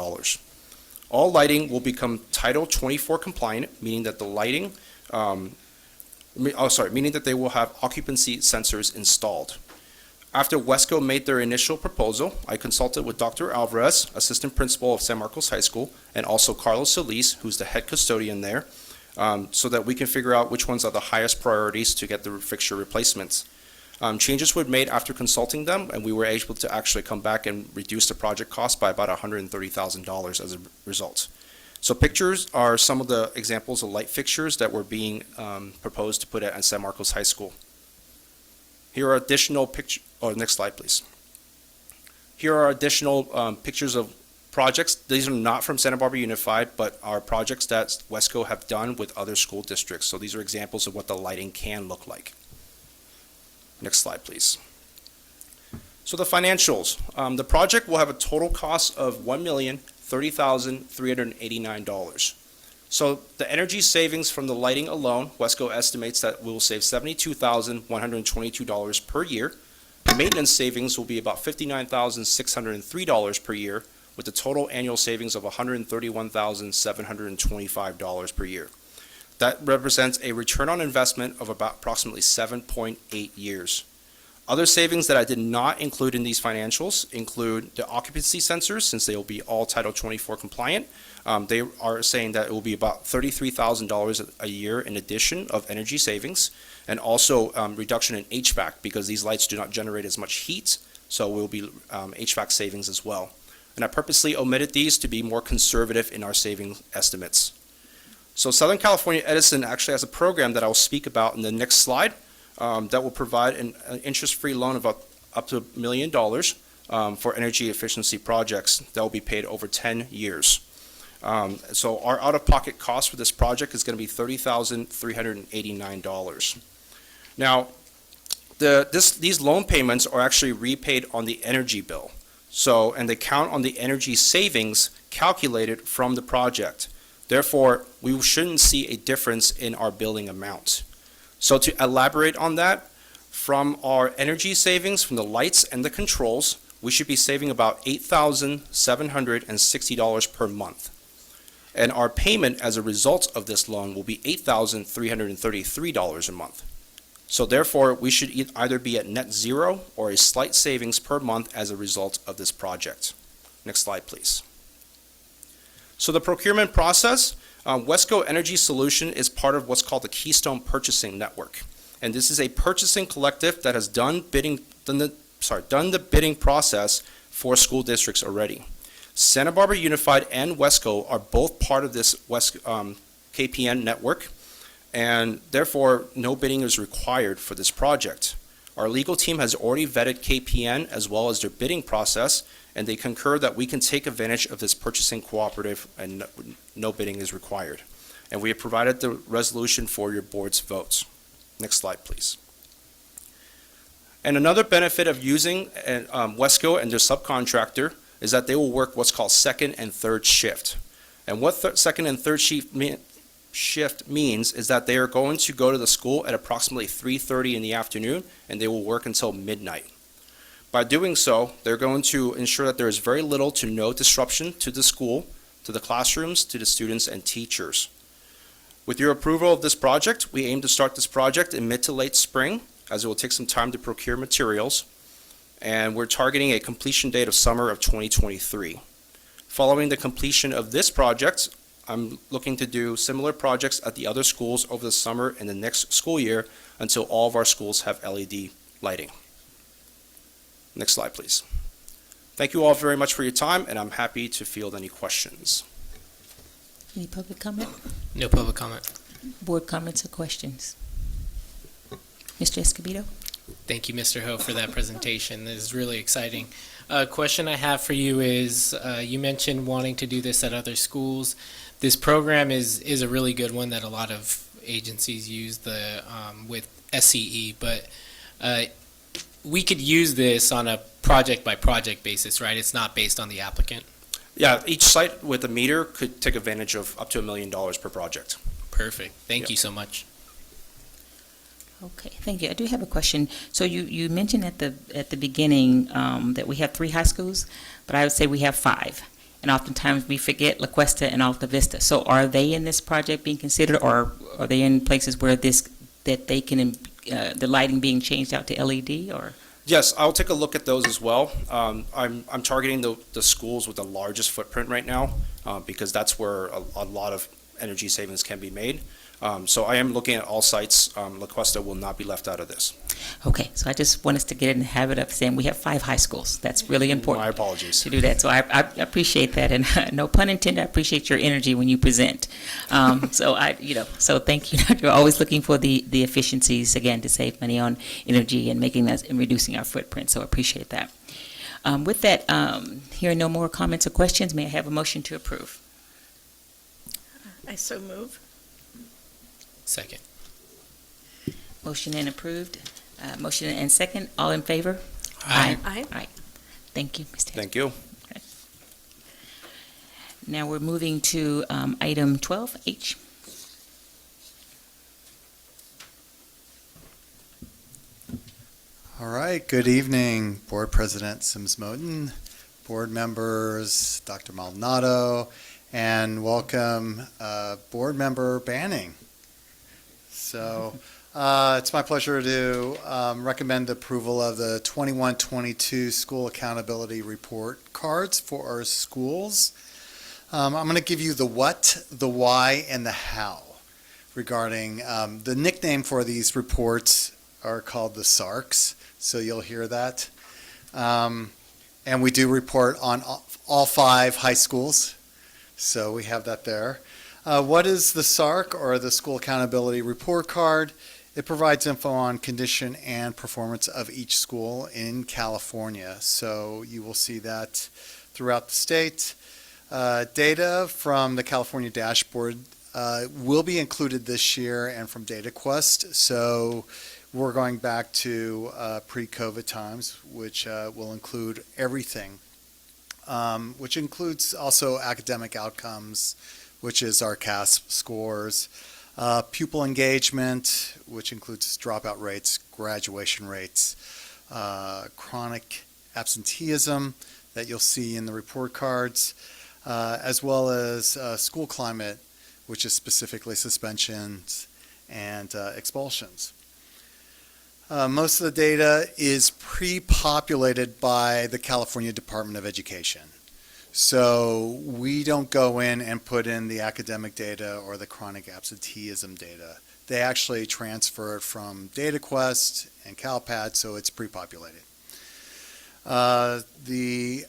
All lighting will become Title 24 compliant, meaning that the lighting, meaning that they will have occupancy sensors installed. After Wesco made their initial proposal, I consulted with Dr. Alvarez, assistant principal of San Marcos High School, and also Carlos Solis, who's the head custodian there, so that we can figure out which ones are the highest priorities to get the fixture replacements. Changes were made after consulting them, and we were able to actually come back and reduce the project cost by about $130,000 as a result. So pictures are some of the examples of light fixtures that were being proposed to put at San Marcos High School. Here are additional pictures. Oh, next slide, please. Here are additional pictures of projects. These are not from Santa Barbara Unified, but are projects that Wesco have done with other school districts. So these are examples of what the lighting can look like. Next slide, please. So the financials. The project will have a total cost of $1,030,389. So the energy savings from the lighting alone, Wesco estimates that we will save $72,122 per year. Maintenance savings will be about $59,603 per year, with a total annual savings of $131,725 per year. That represents a return on investment of about approximately 7.8 years. Other savings that I did not include in these financials include the occupancy sensors, since they will be all Title 24 compliant. They are saying that it will be about $33,000 a year in addition of energy savings, and also reduction in HVAC, because these lights do not generate as much heat, so will be HVAC savings as well. And I purposely omitted these to be more conservative in our saving estimates. So Southern California Edison actually has a program that I'll speak about in the next slide that will provide an interest-free loan of up to $1 million for energy efficiency projects that will be paid over 10 years. So our out-of-pocket cost for this project is going to be $30,389. Now, these loan payments are actually repaid on the energy bill. So, and they count on the energy savings calculated from the project. Therefore, we shouldn't see a difference in our billing amount. So to elaborate on that, from our energy savings from the lights and the controls, we should be saving about $8,760 per month. And our payment as a result of this loan will be $8,333 a month. So therefore, we should either be at net zero or a slight savings per month as a result of this project. Next slide, please. So the procurement process, Wesco Energy Solution is part of what's called the Keystone Purchasing Network. And this is a purchasing collective that has done the bidding process for school districts already. Santa Barbara Unified and Wesco are both part of this KPN network, and therefore no bidding is required for this project. Our legal team has already vetted KPN as well as their bidding process, and they concur that we can take advantage of this purchasing cooperative and no bidding is required. And we have provided the resolution for your board's votes. Next slide, please. And another benefit of using Wesco and their subcontractor is that they will work what's called second and third shift. And what second and third shift means is that they are going to go to the school at approximately 3:30 in the afternoon, and they will work until midnight. By doing so, they're going to ensure that there is very little to no disruption to the school, to the classrooms, to the students and teachers. With your approval of this project, we aim to start this project in mid to late spring, as it will take some time to procure materials, and we're targeting a completion date of summer of 2023. Following the completion of this project, I'm looking to do similar projects at the other schools over the summer and the next school year until all of our schools have LED lighting. Next slide, please. Thank you all very much for your time, and I'm happy to field any questions. Any public comment? No public comment. Board comments or questions? Mr. Escobedo? Thank you, Mr. Ho, for that presentation. This is really exciting. Question I have for you is, you mentioned wanting to do this at other schools. This program is a really good one that a lot of agencies use with SCE, but we could use this on a project-by-project basis, right? It's not based on the applicant? Yeah, each site with a meter could take advantage of up to $1 million per project. Perfect. Thank you so much. Okay, thank you. I do have a question. So you mentioned at the beginning that we have 3 high schools, but I would say we have 5. And oftentimes we forget La Cuesta and Alta Vista. So are they in this project being considered, or are they in places where they can the lighting being changed out to LED, or? Yes, I'll take a look at those as well. I'm targeting the schools with the largest footprint right now because that's where a lot of energy savings can be made. So I am looking at all sites. La Cuesta will not be left out of this. Okay, so I just want us to get in the habit of saying we have 5 high schools. That's really important. My apologies. To do that. So I appreciate that, and no pun intended, I appreciate your energy when you present. So thank you. You're always looking for the efficiencies, again, to save money on energy and making that and reducing our footprint. So I appreciate that. With that, hearing no more comments or questions, may I have a motion to approve? I so move. Second. Motion and approved. Motion and second. All in favor? Aye. Aye. Aye. Thank you, Mr. Thank you. Now we're moving to item 12H. All right, good evening, Board President Sims Moten, board members, Dr. Maldonado, and welcome Board Member Banning. So it's my pleasure to recommend approval of the 21-22 School Accountability Report cards for our schools. I'm going to give you the what, the why, and the how regarding the nickname for these reports are called the SARCs, so you'll hear that. And we do report on all 5 high schools, so we have that there. What is the SARC, or the School Accountability Report Card? It provides info on condition and performance of each school in California, so you will see that throughout the state. Data from the California dashboard will be included this year and from DataQuest, so we're going back to pre-COVID times, which will include everything, which includes also academic outcomes, which is our CASP scores, pupil engagement, which includes dropout rates, graduation rates, chronic absenteeism that you'll see in the report cards, as well as school climate, which is specifically suspensions and expulsions. Most of the data is pre-populated by the California Department of Education. So we don't go in and put in the academic data or the chronic absenteeism data. They actually transfer it from DataQuest and CalPAD, so it's pre-populated. The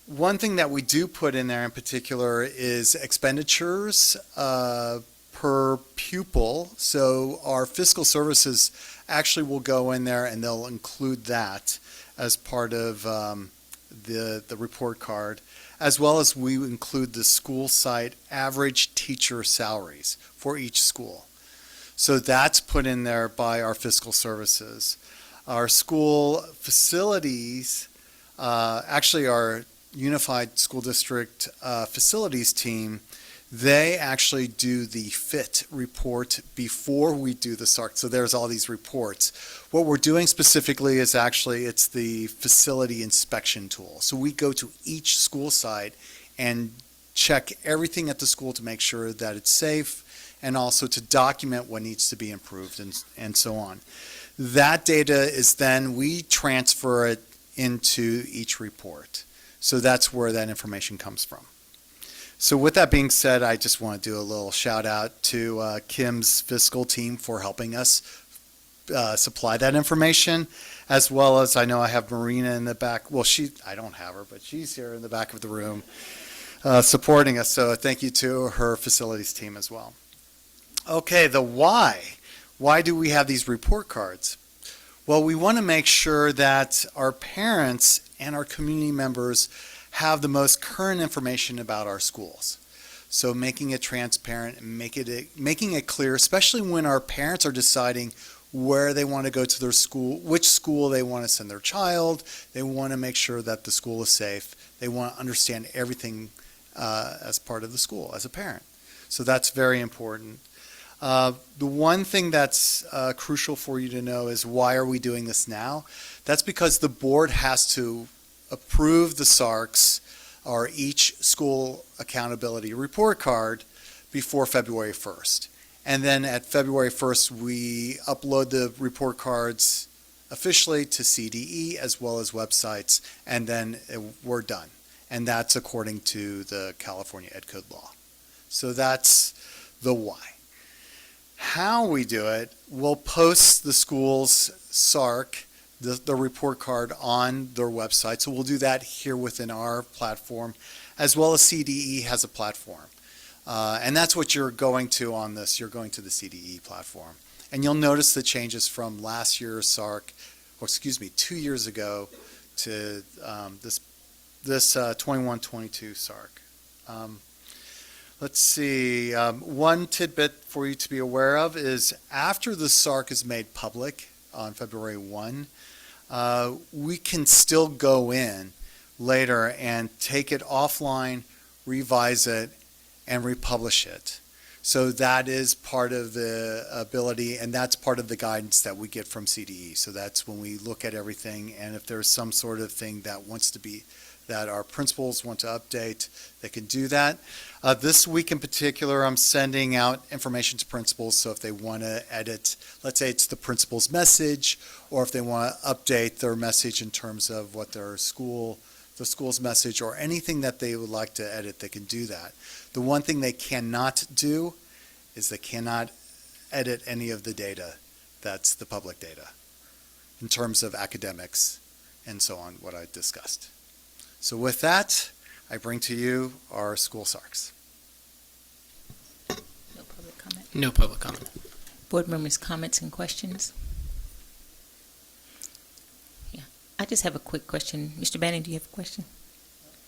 one thing that we do put in there in particular is expenditures per pupil. So our fiscal services actually will go in there and they'll include that as part of the report card, as well as we include the school site average teacher salaries for each school. So that's put in there by our fiscal services. Our school facilities, actually our Unified School District facilities team, they actually do the FIT report before we do the SARC. So there's all these reports. What we're doing specifically is actually it's the facility inspection tool. So we go to each school site and check everything at the school to make sure that it's safe and also to document what needs to be improved and so on. That data is then, we transfer it into each report. So that's where that information comes from. So with that being said, I just want to do a little shout out to Kim's fiscal team for helping us supply that information, as well as I know I have Marina in the back. Well, I don't have her, but she's here in the back of the room supporting us. So thank you to her facilities team as well. Okay, the why. Why do we have these report cards? Well, we want to make sure that our parents and our community members have the most current information about our schools. So making it transparent and making it clear, especially when our parents are deciding where they want to go to their school, which school they want to send their child. They want to make sure that the school is safe. They want to understand everything as part of the school, as a parent. So that's very important. The one thing that's crucial for you to know is, why are we doing this now? That's because the board has to approve the SARCs, or each school accountability report card, before February 1st. And then at February 1st, we upload the report cards officially to CDE as well as websites, and then we're done. And that's according to the California Ed Code law. So that's the why. How we do it, we'll post the school's SARC, the report card, on their website. So we'll do that here within our platform, as well as CDE has a platform. And that's what you're going to on this. You're going to the CDE platform. And you'll notice the changes from last year's SARC, 2 years ago, to this 21-22 SARC. Let's see, one tidbit for you to be aware of is, after the SARC is made public on February 1, we can still go in later and take it offline, revise it, and republish it. So that is part of the ability, and that's part of the guidance that we get from CDE. So that's when we look at everything, and if there's some sort of thing that that our principals want to update, they can do that. This week in particular, I'm sending out information to principals, so if they want to edit, let's say it's the principal's message, or if they want to update their message in terms of what the school's message, or anything that they would like to edit, they can do that. The one thing they cannot do is they cannot edit any of the data that's the public data, in terms of academics and so on, what I discussed. So with that, I bring to you our school SARCs. No public comment. No public comment. Board members' comments and questions? Yeah, I just have a quick question. Mr. Banning, do you have a question?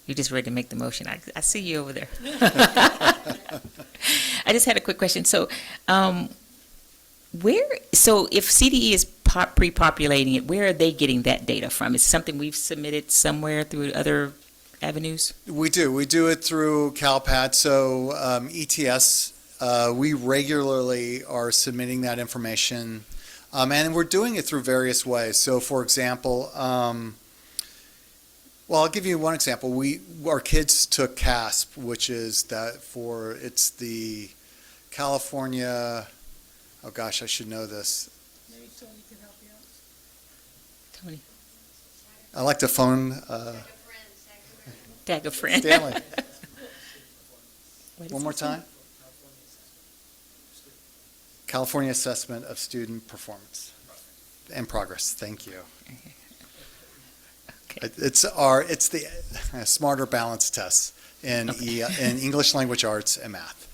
You're just ready to make the motion. I see you over there. I just had a quick question. So, so if CDE is pre-populating it, where are they getting that data from? Is it something we've submitted somewhere through other avenues? We do. We do it through CalPAT. So ETS, we regularly are submitting that information, and we're doing it through various ways. So, for example, well, I'll give you one example. Our kids took CASP, which is it's the California, oh gosh, I should know this. Maybe Tony can help you out. Tony. I like to phone. Tag a friend. Stanley. One more time. California Assessment of Student Performance and Progress. Thank you. Okay. It's the Smarter Balance Test in English Language Arts and Math,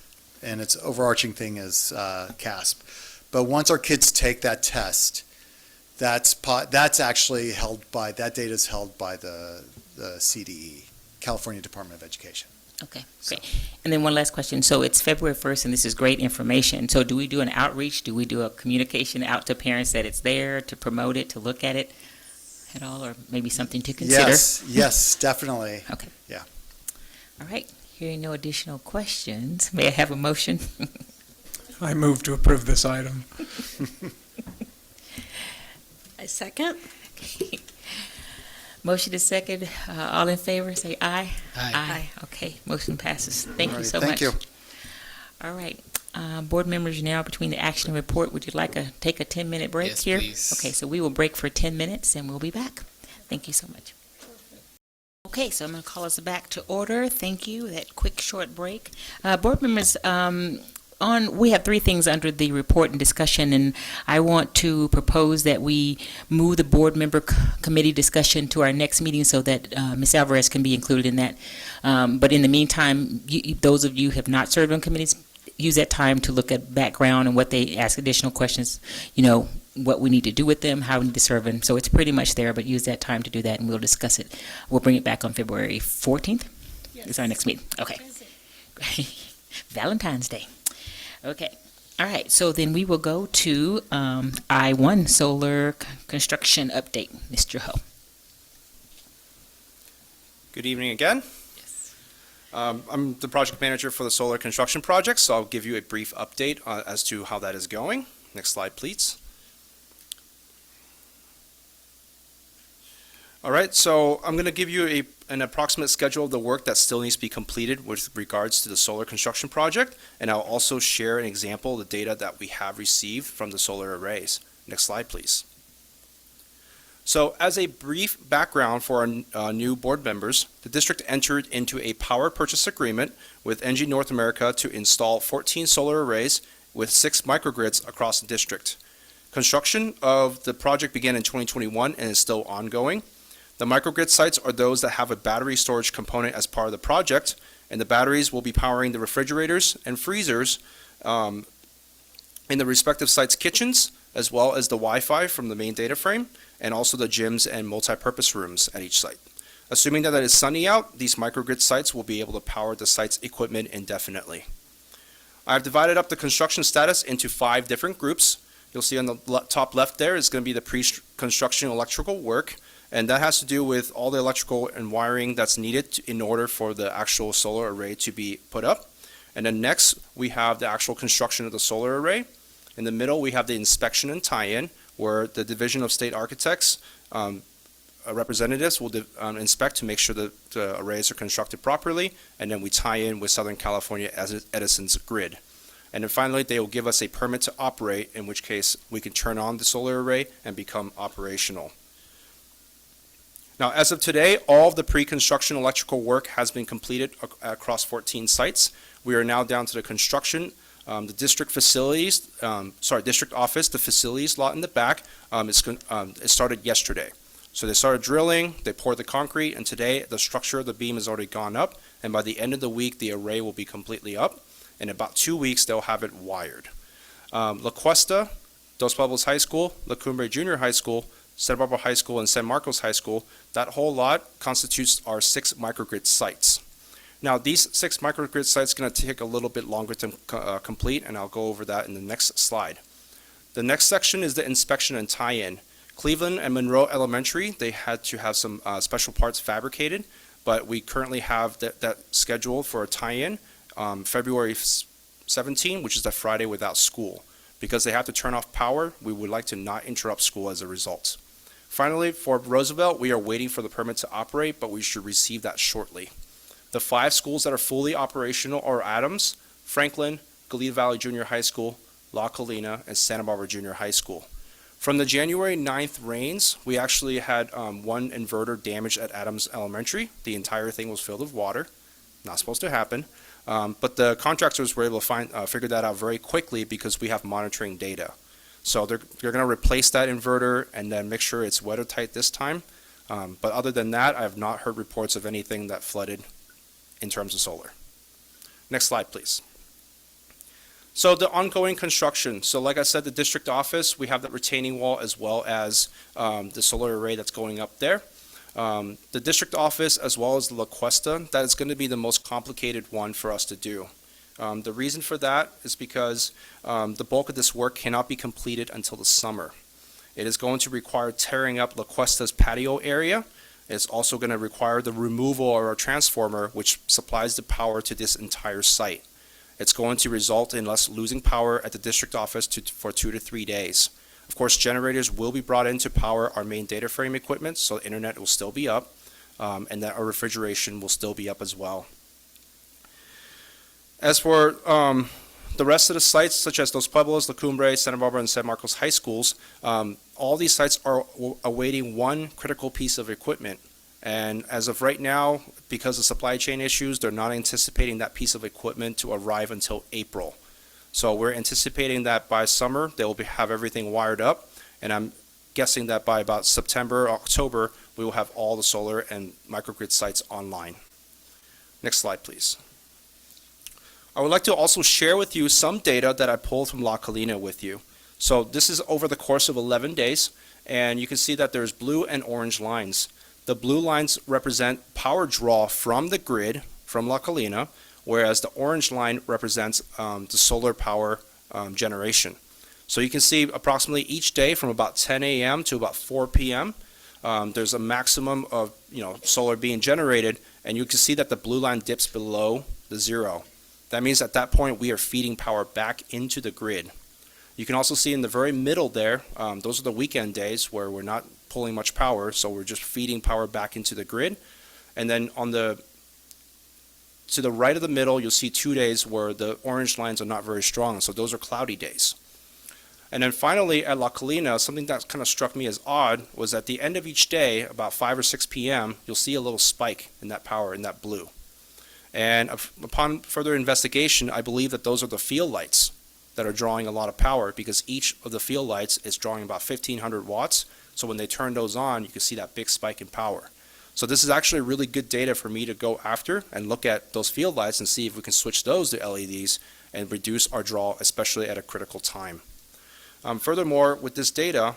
and its overarching thing is CASP. But once our kids take that test, that's actually held by, that data is held by the CDE, California Department of Education. Okay, great. And then one last question. So it's February 1st, and this is great information. So do we do an outreach? Do we do a communication out to parents that it's there, to promote it, to look at it at all, or maybe something to consider? Yes, definitely. Okay. Yeah. All right. Hearing no additional questions, may I have a motion? I move to approve this item. I second. Motion is second. All in favor, say aye. Aye. Okay, motion passes. Thank All you right, so thank much. you. All right. Board members, now between the action and report, would you like to take a 10-minute break Yes, here? please. Okay, so we will break for 10 minutes, and we'll be back. Thank you so much. Okay, so I'm going to call us back to order. Thank you. That quick, short break. Board members, we have 3 things under the report and discussion, and I want to propose that we move the board member committee discussion to our next meeting so that Ms. Alvarez can be included in that. But in the meantime, those of you who have not served on committees, use that time to look at background and what they ask additional questions, what we need to do with them, how we need to serve them. So it's pretty much there, but use that time to do that, and we'll discuss it. We'll bring it back on February 14th. Yes. Is our next meeting. Okay. Valentine's Day. Okay. All right. So then we will go to I-1 solar construction update. Mr. Ho. Good evening again. Yes. I'm the project manager for the solar construction project, so I'll give you a brief update as to how that is going. Next slide, please. All right, so I'm going to give you an approximate schedule of the work that still needs to be completed with regards to the solar construction project, and I'll also share an example of the data that we have received from the solar arrays. Next slide, please. So as a brief background for our new board members, the district entered into a power purchase agreement with ENGIE North America to install 14 solar arrays with 6 microgrids across the district. Construction of the project began in 2021 and is still ongoing. The microgrid sites are those that have a battery storage component as part of the project, and the batteries will be powering the refrigerators and freezers in the respective sites' kitchens, as well as the Wi-Fi from the main data frame, and also the gyms and multi-purpose rooms at each site. Assuming that it is sunny out, these microgrid sites will be able to power the site's equipment indefinitely. I've divided up the construction status into 5 different groups. You'll see on the top left there is going to be the pre-construction electrical work, and that has to do with all the electrical and wiring that's needed in order for the actual solar array to be put up. And then next, we have the actual construction of the solar array. In the middle, we have the inspection and tie-in, where the Division of State Architects representatives will inspect to make sure that the arrays are constructed properly, and then we tie in with Southern California Edison's grid. And then finally, they will give us a permit to operate, in which case we can turn on the solar array and become operational. Now, as of today, all of the pre-construction electrical work has been completed across 14 sites. We are now down to the construction. The district facilities, district office, the facilities lot in the back, it started yesterday. So they started drilling, they poured the concrete, and today the structure of the beam has already gone up, and by the end of the week, the array will be completely up. In about 2 weeks, they'll have it wired. La Cuesta, Dos Pueblos High School, La Cumbre Junior High School, Santa Barbara High School, and San Marcos High School, that whole lot constitutes our 6 microgrid sites. Now, these 6 microgrid sites are going to take a little bit longer to complete, and I'll go over that in the next slide. The next section is the inspection and tie-in. Cleveland and Monroe Elementary, they had to have some special parts fabricated, but we currently have that scheduled for a tie-in February 17, which is the Friday without school. Because they have to turn off power, we would like to not interrupt school as a result. Finally, for Roosevelt, we are waiting for the permit to operate, but we should receive that shortly. The 5 schools that are fully operational are Adams, Franklin, Galita Valley Junior High School, La Colina, and Santa Barbara Junior High School. From the January 9th rains, we actually had 1 inverter damaged at Adams Elementary. The entire thing was filled with water. Not supposed to happen. But the contractors were able to figure that out very quickly because we have monitoring data. So they're going to replace that inverter and then make sure it's weather-tight this time. But other than that, I have not heard reports of anything that flooded in terms of solar. Next slide, please. So the ongoing construction. So like I said, the district office, we have the retaining wall as well as the solar array that's going up there. The district office as well as La Cuesta, that is going to be the most complicated one for us to do. The reason for that is because the bulk of this work cannot be completed until the summer. It is going to require tearing up La Cuesta's patio area. It's also going to require the removal of our transformer, which supplies the power to this entire site. It's going to result in us losing power at the district office for 2 to 3 days. Of course, generators will be brought in to power our main data frame equipment, so the internet will still be up, and that our refrigeration will still be up as well. As for the rest of the sites, such as Los Pueblos, La Cumbre, Santa Barbara, and San Marcos high schools, all these sites are awaiting one critical piece of equipment. And as of right now, because of supply chain issues, they're not anticipating that piece of equipment to arrive until April. So we're anticipating that by summer, they will have everything wired up. And I'm guessing that by about September, October, we will have all the solar and microgrid sites online. Next slide, please. I would like to also share with you some data that I pulled from La Colina with you. So this is over the course of 11 days, and you can see that there's blue and orange lines. The blue lines represent power draw from the grid from La Colina, whereas the orange line represents the solar power generation. So you can see approximately each day from about 10 a.m. to about 4 p.m. There's a maximum of solar being generated, and you can see that the blue line dips below the zero. That means at that point we are feeding power back into the grid. You can also see in the very middle there, those are the weekend days where we're not pulling much power, so we're just feeding power back into the grid. And then to the right of the middle, you'll see 2 days where the orange lines are not very strong, so those are cloudy days. And then finally at La Colina, something that kind of struck me as odd was at the end of each day, about 5 or 6 p.m., you'll see a little spike in that power, in that blue. And upon further investigation, I believe that those are the field lights that are drawing a lot of power, because each of the field lights is drawing about 1,500 watts. So when they turn those on, you can see that big spike in power. So this is actually really good data for me to go after and look at those field lights and see if we can switch those to LEDs and reduce our draw, especially at a critical time. Furthermore, with this data,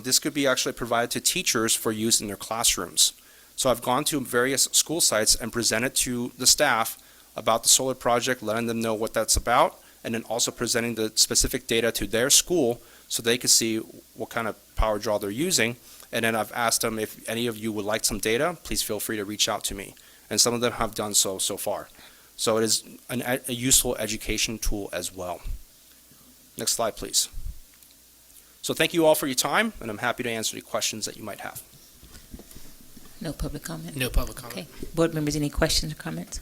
this could be actually provided to teachers for use in their classrooms. So I've gone to various school sites and presented to the staff about the solar project, letting them know what that's about, and then also presenting the specific data to their school so they can see what kind of power draw they're using. And then I've asked them, if any of you would like some data, please feel free to reach out to me. And some of them have done so far. So it is a useful education tool as well. Next slide, please. So thank you all for your time, and I'm happy to answer any questions that you might have. No public comment? No public comment. Okay. Board members, any questions or comments?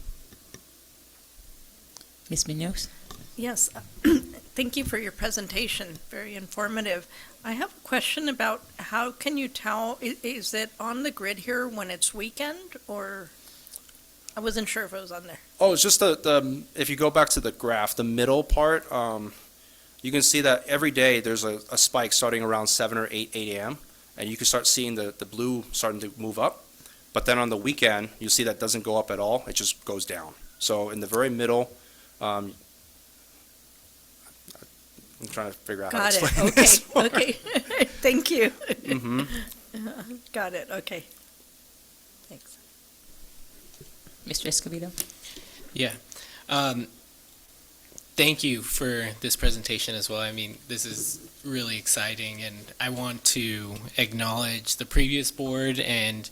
Ms. Munoz? Yes, thank you for your presentation, very informative. I have a question about how can you tell, is it on the grid here when it's weekend, or I wasn't sure if it was on there. Oh, it's just if you go back to the graph, the middle part, you can see that every day there's a spike starting around 7 or 8 a.m., and you can start seeing the blue starting to move up. But then on the weekend, you see that doesn't go up at all, it just goes down. So in the very middle, I'm trying to figure out how to explain this. Got it, okay, okay. Thank you. Mm-hmm. Got it, okay. Thanks. Mr. Escobedo? Yeah. Thank you for this presentation as well. I mean, this is really exciting, and I want to acknowledge the previous board and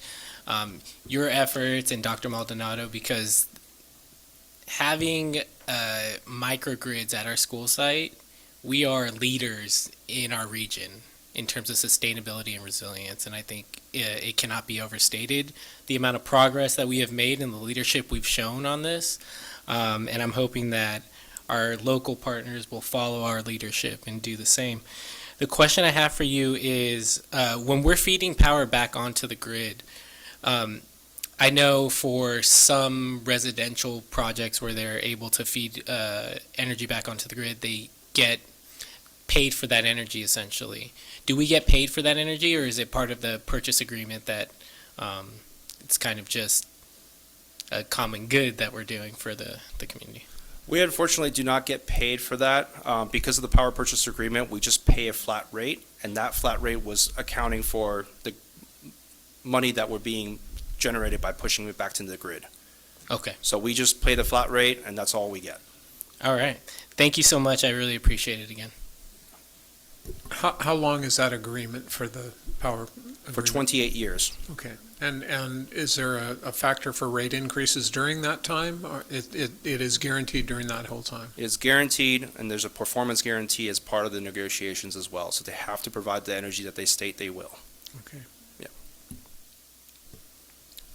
your efforts and Dr. Maldonado, because having microgrids at our school site, we are leaders in our region in terms of sustainability and resilience, and I think it cannot be overstated the amount of progress that we have made and the leadership we've shown on this, and I'm hoping that our local partners will follow our leadership and do the same. The question I have for you is, when we're feeding power back onto the grid, I know for some residential projects where they're able to feed energy back onto the grid, they get paid for that energy essentially. Do we get paid for that energy, or is it part of the purchase agreement that it's kind of just a common good that we're doing for the community? We unfortunately do not get paid for that. Because of the power purchase agreement, we just pay a flat rate, and that flat rate was accounting for the money that we're being generated by pushing it back to the grid. Okay. So we just pay the flat rate, and that's all we get. All right. Thank you so much. I really appreciate it again. How long is that agreement for the power? For 28 years. Okay. And is there a factor for rate increases during that time, or it is guaranteed during that whole time? It's guaranteed, and there's a performance guarantee as part of the negotiations as well. So they have to provide the energy that they state they will. Okay. Yeah.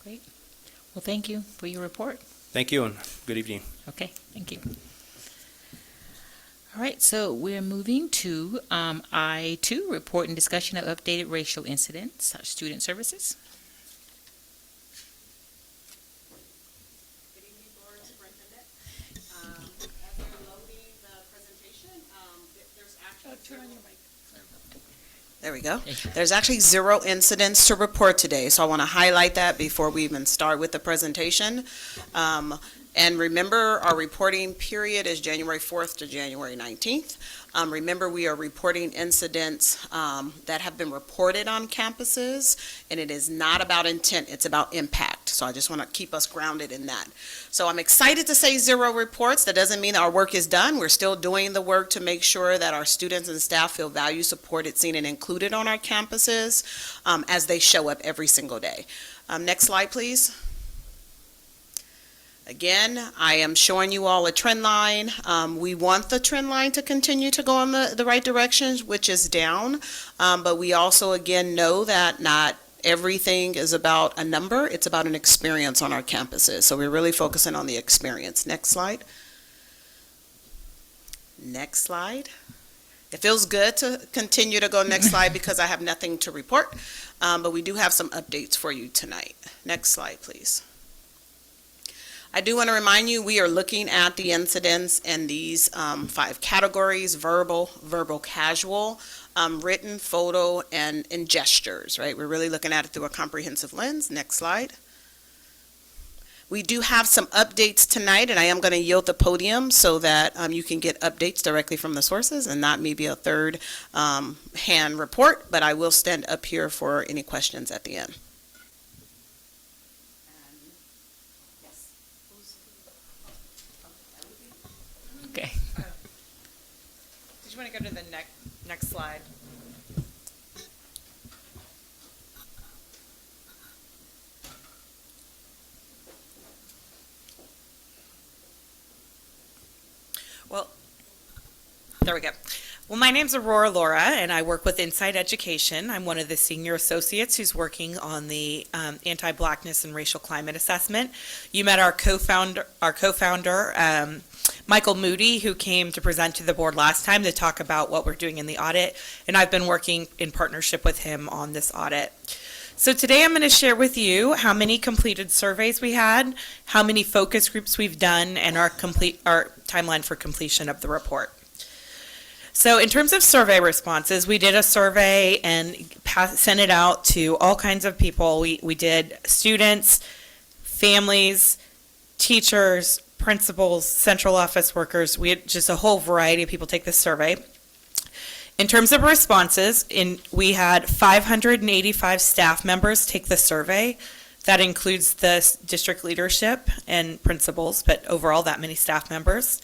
Great. Well, thank you for your report. Thank you, and good evening. Okay, thank you. All right, so we're moving to I2, report and discussion of updated racial incidents, student services. Good evening, Board Superintendent. As we're loading the presentation, there's actually There we go. There's actually 0 incidents to report today, so I want to highlight that before we even start with the presentation. And remember, our reporting period is January 4th to January 19th. Remember, we are reporting incidents that have been reported on campuses, and it is not about intent, it's about impact. So I just want to keep us grounded in that. So I'm excited to say 0 reports. That doesn't mean our work is done. We're still doing the work to make sure that our students and staff feel valued, supported, seen, and included on our campuses as they show up every single day. Next slide, please. Again, I am showing you all a trend line. We want the trend line to continue to go in the right direction, which is down. But we also, again, know that not everything is about a number. It's about an experience on our campuses. So we're really focusing on the experience. Next slide. Next slide. It feels good to continue to go next slide because I have nothing to report. But we do have some updates for you tonight. Next slide, please. I do want to remind you, we are looking at the incidents in these 5 categories: verbal, casual, written, photo, and gestures, right? We're really looking at it through a comprehensive lens. Next slide. We do have some updates tonight, and I am going to yield the podium so that you can get updates directly from the sources and not maybe a third hand report, but I will stand up here for any questions at the end. Okay. Did you want to go to the next slide? Well, there we go. Well, my name's Aurora Laura, and I work with Insight Education. I'm one of the senior associates who's working on the anti-Blackness and racial climate assessment. You met our co-founder, Michael Moody, who came to present to the board last time to talk about what we're doing in the audit, and I've been working in partnership with him on this audit. So today I'm going to share with you how many completed surveys we had, how many focus groups we've done, and our timeline for completion of the report. So in terms of survey responses, we did a survey and sent it out to all kinds of people. We did students, families, teachers, principals, central office workers. We had just a whole variety of people take this survey. In terms of responses, we had 585 staff members take the survey. That includes the district leadership and principals, but overall that many staff members.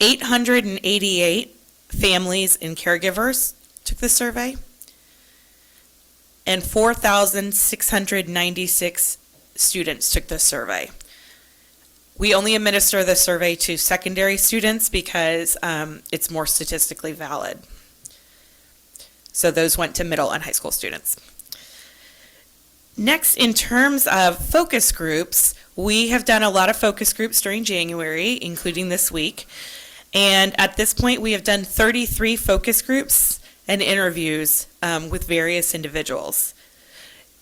888 families and caregivers took the survey. And 4,696 students took the survey. We only administer the survey to secondary students because it's more statistically valid. So those went to middle and high school students. Next, in terms of focus groups, we have done a lot of focus groups during January, including this week. And at this point, we have done 33 focus groups and interviews with various individuals.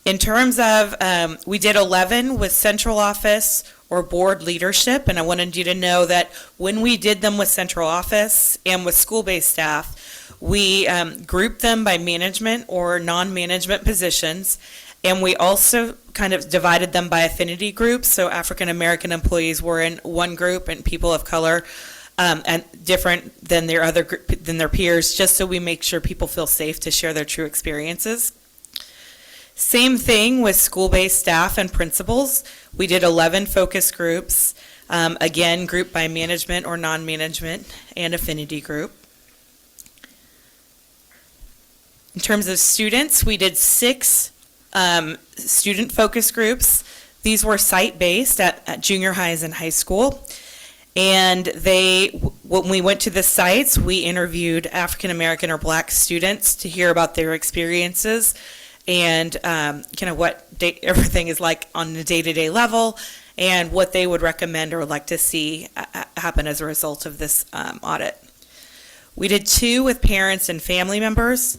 In terms of, we did 11 with central office or board leadership, and I wanted you to know that when we did them with central office and with school-based staff, we grouped them by management or non-management positions, and we also kind of divided them by affinity groups. So African American employees were in one group and people of color and different than their peers, just so we make sure people feel safe to share their true experiences. Same thing with school-based staff and principals. We did 11 focus groups, again, grouped by management or non-management and affinity group. In terms of students, we did 6 student focus groups. These were site-based at junior highs and high school. And when we went to the sites, we interviewed African American or Black students to hear about their experiences and kind of what everything is like on a day-to-day level and what they would recommend or would like to see happen as a result of this audit. We did 2 with parents and family members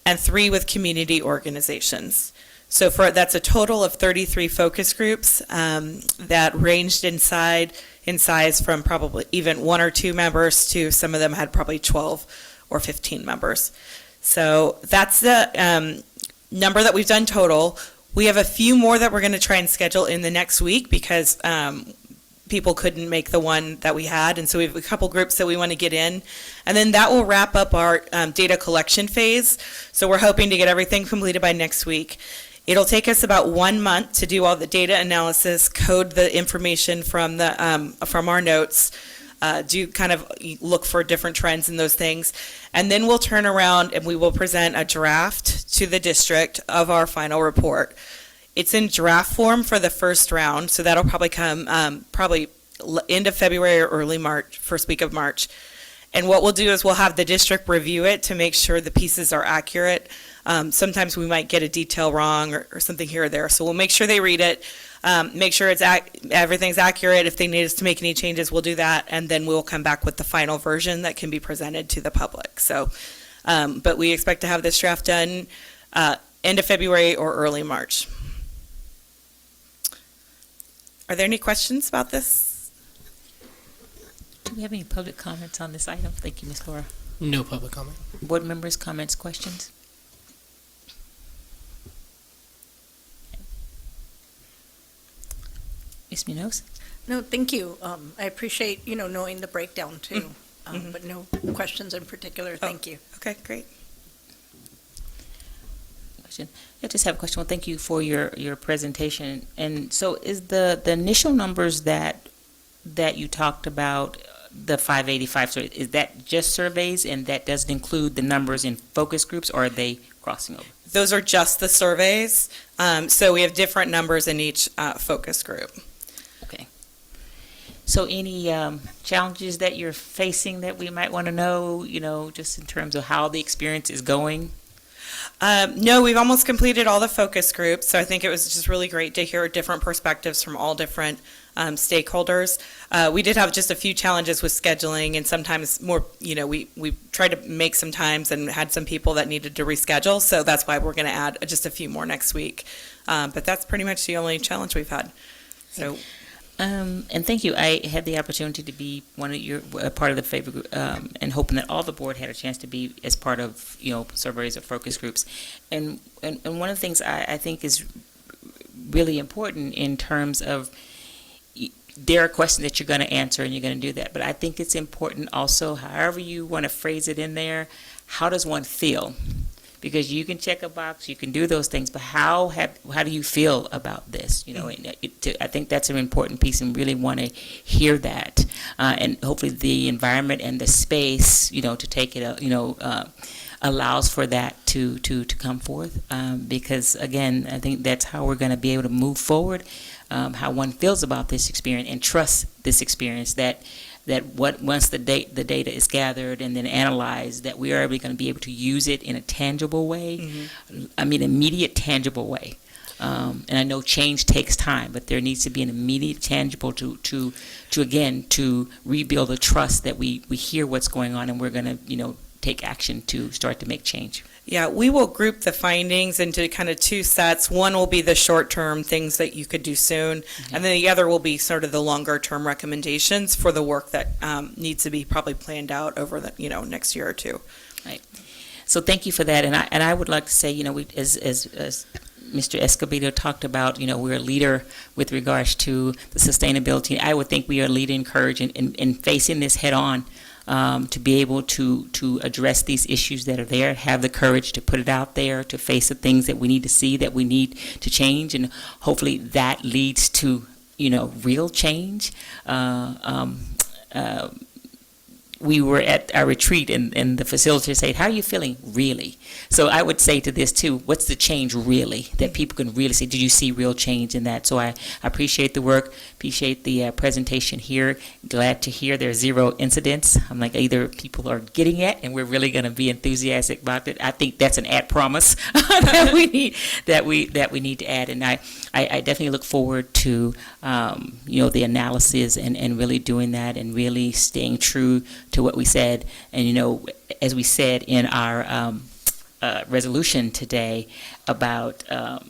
and 3 with community organizations. So that's a total of 33 focus groups that ranged in size from probably even 1 or 2 members to some of them had probably 12 or 15 members. So that's the number that we've done total. We have a few more that we're going to try and schedule in the next week because people couldn't make the one that we had, and so we have a couple groups that we want to get in, and then that will wrap up our data collection phase. So we're hoping to get everything completed by next week. It'll take us about 1 month to do all the data analysis, code the information from our notes, do kind of look for different trends in those things, and then we'll turn around and we will present a draft to the district of our final report. It's in draft form for the first round, so that'll probably come probably end of February or early March, first week of March. And what we'll do is we'll have the district review it to make sure the pieces are accurate. Sometimes we might get a detail wrong or something here or there, so we'll make sure they read it, make sure everything's accurate. If they need us to make any changes, we'll do that, and then we'll come back with the final version that can be presented to the public. So, but we expect to have this draft done end of February or early March. Are there any questions about this? Do we have any public comments on this item? Thank you, Ms. Laura. No public comment. Board members, comments, questions? Ms. Munoz? No, thank you. I appreciate, knowing the breakdown too, but no questions in particular. Thank you. Okay, great. Question. I just have a question. Well, thank you for your presentation. And so is the initial numbers that you talked about, the 585, so is that just surveys and that doesn't include the numbers in focus groups, or are they crossing over? Those are just the surveys. So we have different numbers in each focus group. Okay. So any challenges that you're facing that we might want to know, just in terms of how the experience is going? No, we've almost completed all the focus groups, so I think it was just really great to hear different perspectives from all different stakeholders. We did have just a few challenges with scheduling, and sometimes more, we tried to make some times and had some people that needed to reschedule, so that's why we're going to add just a few more next week. But that's pretty much the only challenge we've had. So. And thank you. I had the opportunity to be part of the favor group, and hoping that all the board had a chance to be as part of, surveys or focus groups. And one of the things I think is really important in terms of, there are questions that you're going to answer and you're going to do that. But I think it's important also, however you want to phrase it in there, how does one feel? Because you can check a box, you can do those things, but how do you feel about this? I think that's an important piece, and really want to hear that, and hopefully the environment and the space, to take it, allows for that to come forth. Because again, I think that's how we're going to be able to move forward. How one feels about this experience and trust this experience, that once the data is gathered and then analyzed, that we are going to be able to use it in a tangible way. Mm-hmm. I mean, immediate tangible way. And I know change takes time, but there needs to be an immediate tangible to rebuild the trust that we hear what's going on, and we're going to take action to start to make change. Yeah, we will group the findings into kind of 2 sets. One will be the short-term things that you could do soon, and then the other will be sort of the longer-term recommendations for the work that needs to be probably planned out over the next year or 2. Right. So thank you for that, and I would like to say, we as Mr. Escobedo talked about, we're a leader with regards to the sustainability. I would think we are a leader in courage in facing this head on. to be able to address these issues that are there, have the courage to put it out there, to face the things that we need to see, that we need to change, and hopefully that leads to, real change. We were at our retreat, and the facilitator said, "How are you feeling, really?" So I would say to this too, what's the change really, that people can really see? Did you see real change in that? So I appreciate the work, appreciate the presentation here. Glad to hear there's 0 incidents. I'm like, either people are getting it, and we're really going to be enthusiastic about it. I think that's an ad promise that we need to add, and I definitely look forward to the analysis and really doing that and really staying true to what we said. And as we said in our resolution today about our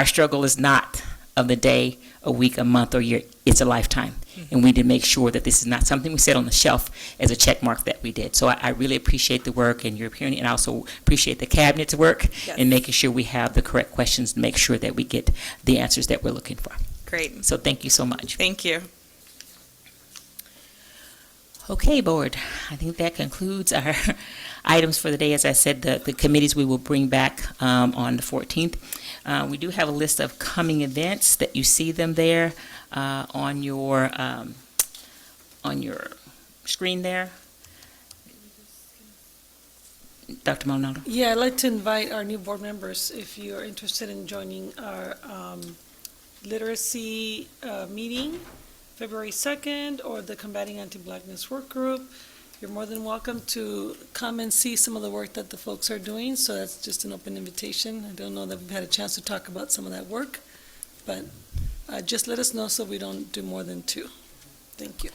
struggle is not of the day, a week, a month, or year. It's a lifetime. And we need to make sure that this is not something we set on the shelf as a check mark that we did. So I really appreciate the work and your opinion, and I also appreciate the cabinet's work in making sure we have the correct questions to make sure that we get the answers that we're looking for. Great. So thank you so much. Thank you. Okay, board. I think that concludes our items for the day. As I said, the committees we will bring back on the 14th. We do have a list of coming events that you see them there on your screen there. Dr. Maldonado. Yeah, I'd like to invite our new board members, if you are interested in joining our literacy meeting, February 2nd, or the Combating Anti-Blackness Work Group. You're more than welcome to come and see some of the work that the folks are doing, so that's just an open invitation. I don't know that we've had a chance to talk about some of that work, but just let us know so we don't do more than 2. Thank you.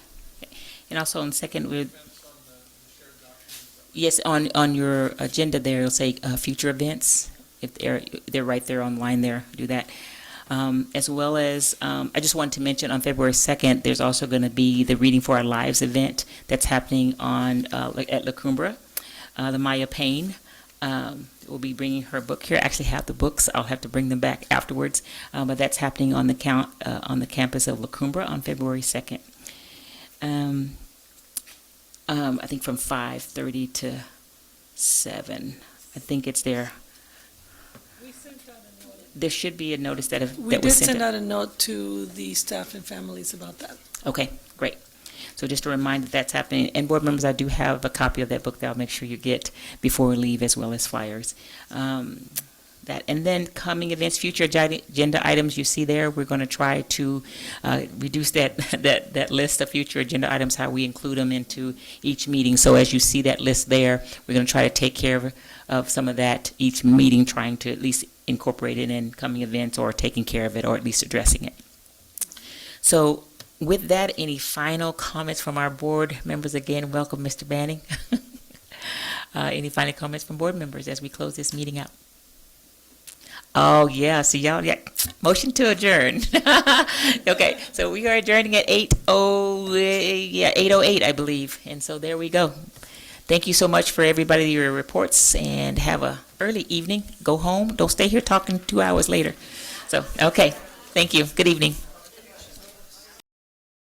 And also on the second, yes, on your agenda there, it'll say future events. If they're right there online there, do that. As well as, I just wanted to mention on February 2nd, there's also going to be the Reading for Our Lives event that's happening at La Cumbra. The Maya Payne will be bringing her book here. I actually have the books. I'll have to bring them back afterwards. But that's happening on the campus of La Cumbra on February 2nd. I think from 5:30 to 7. I think it's there. There should be a notice that was sent. We did send out a note to the staff and families about that. Okay, great. So just a reminder that's happening. And board members, I do have a copy of that book that I'll make sure you get before we leave, as well as flyers. And then coming events, future agenda items you see there, we're going to try to reduce that list of future agenda items, how we include them into each meeting. So as you see that list there, we're going to try to take care of some of that each meeting, trying to at least incorporate it in coming events, or taking care of it, or at least addressing it. So with that, any final comments from our board members? Again, welcome, Mr. Banning. Any final comments from board members as we close this meeting out? Oh, yeah, so y'all, motion to adjourn. Okay, so we are adjourning at 8:08, I believe. And so there we go. Thank you so much for everybody, your reports, and have a early evening. Go home. Don't stay here talking 2 hours later. So, okay, thank you. Good evening.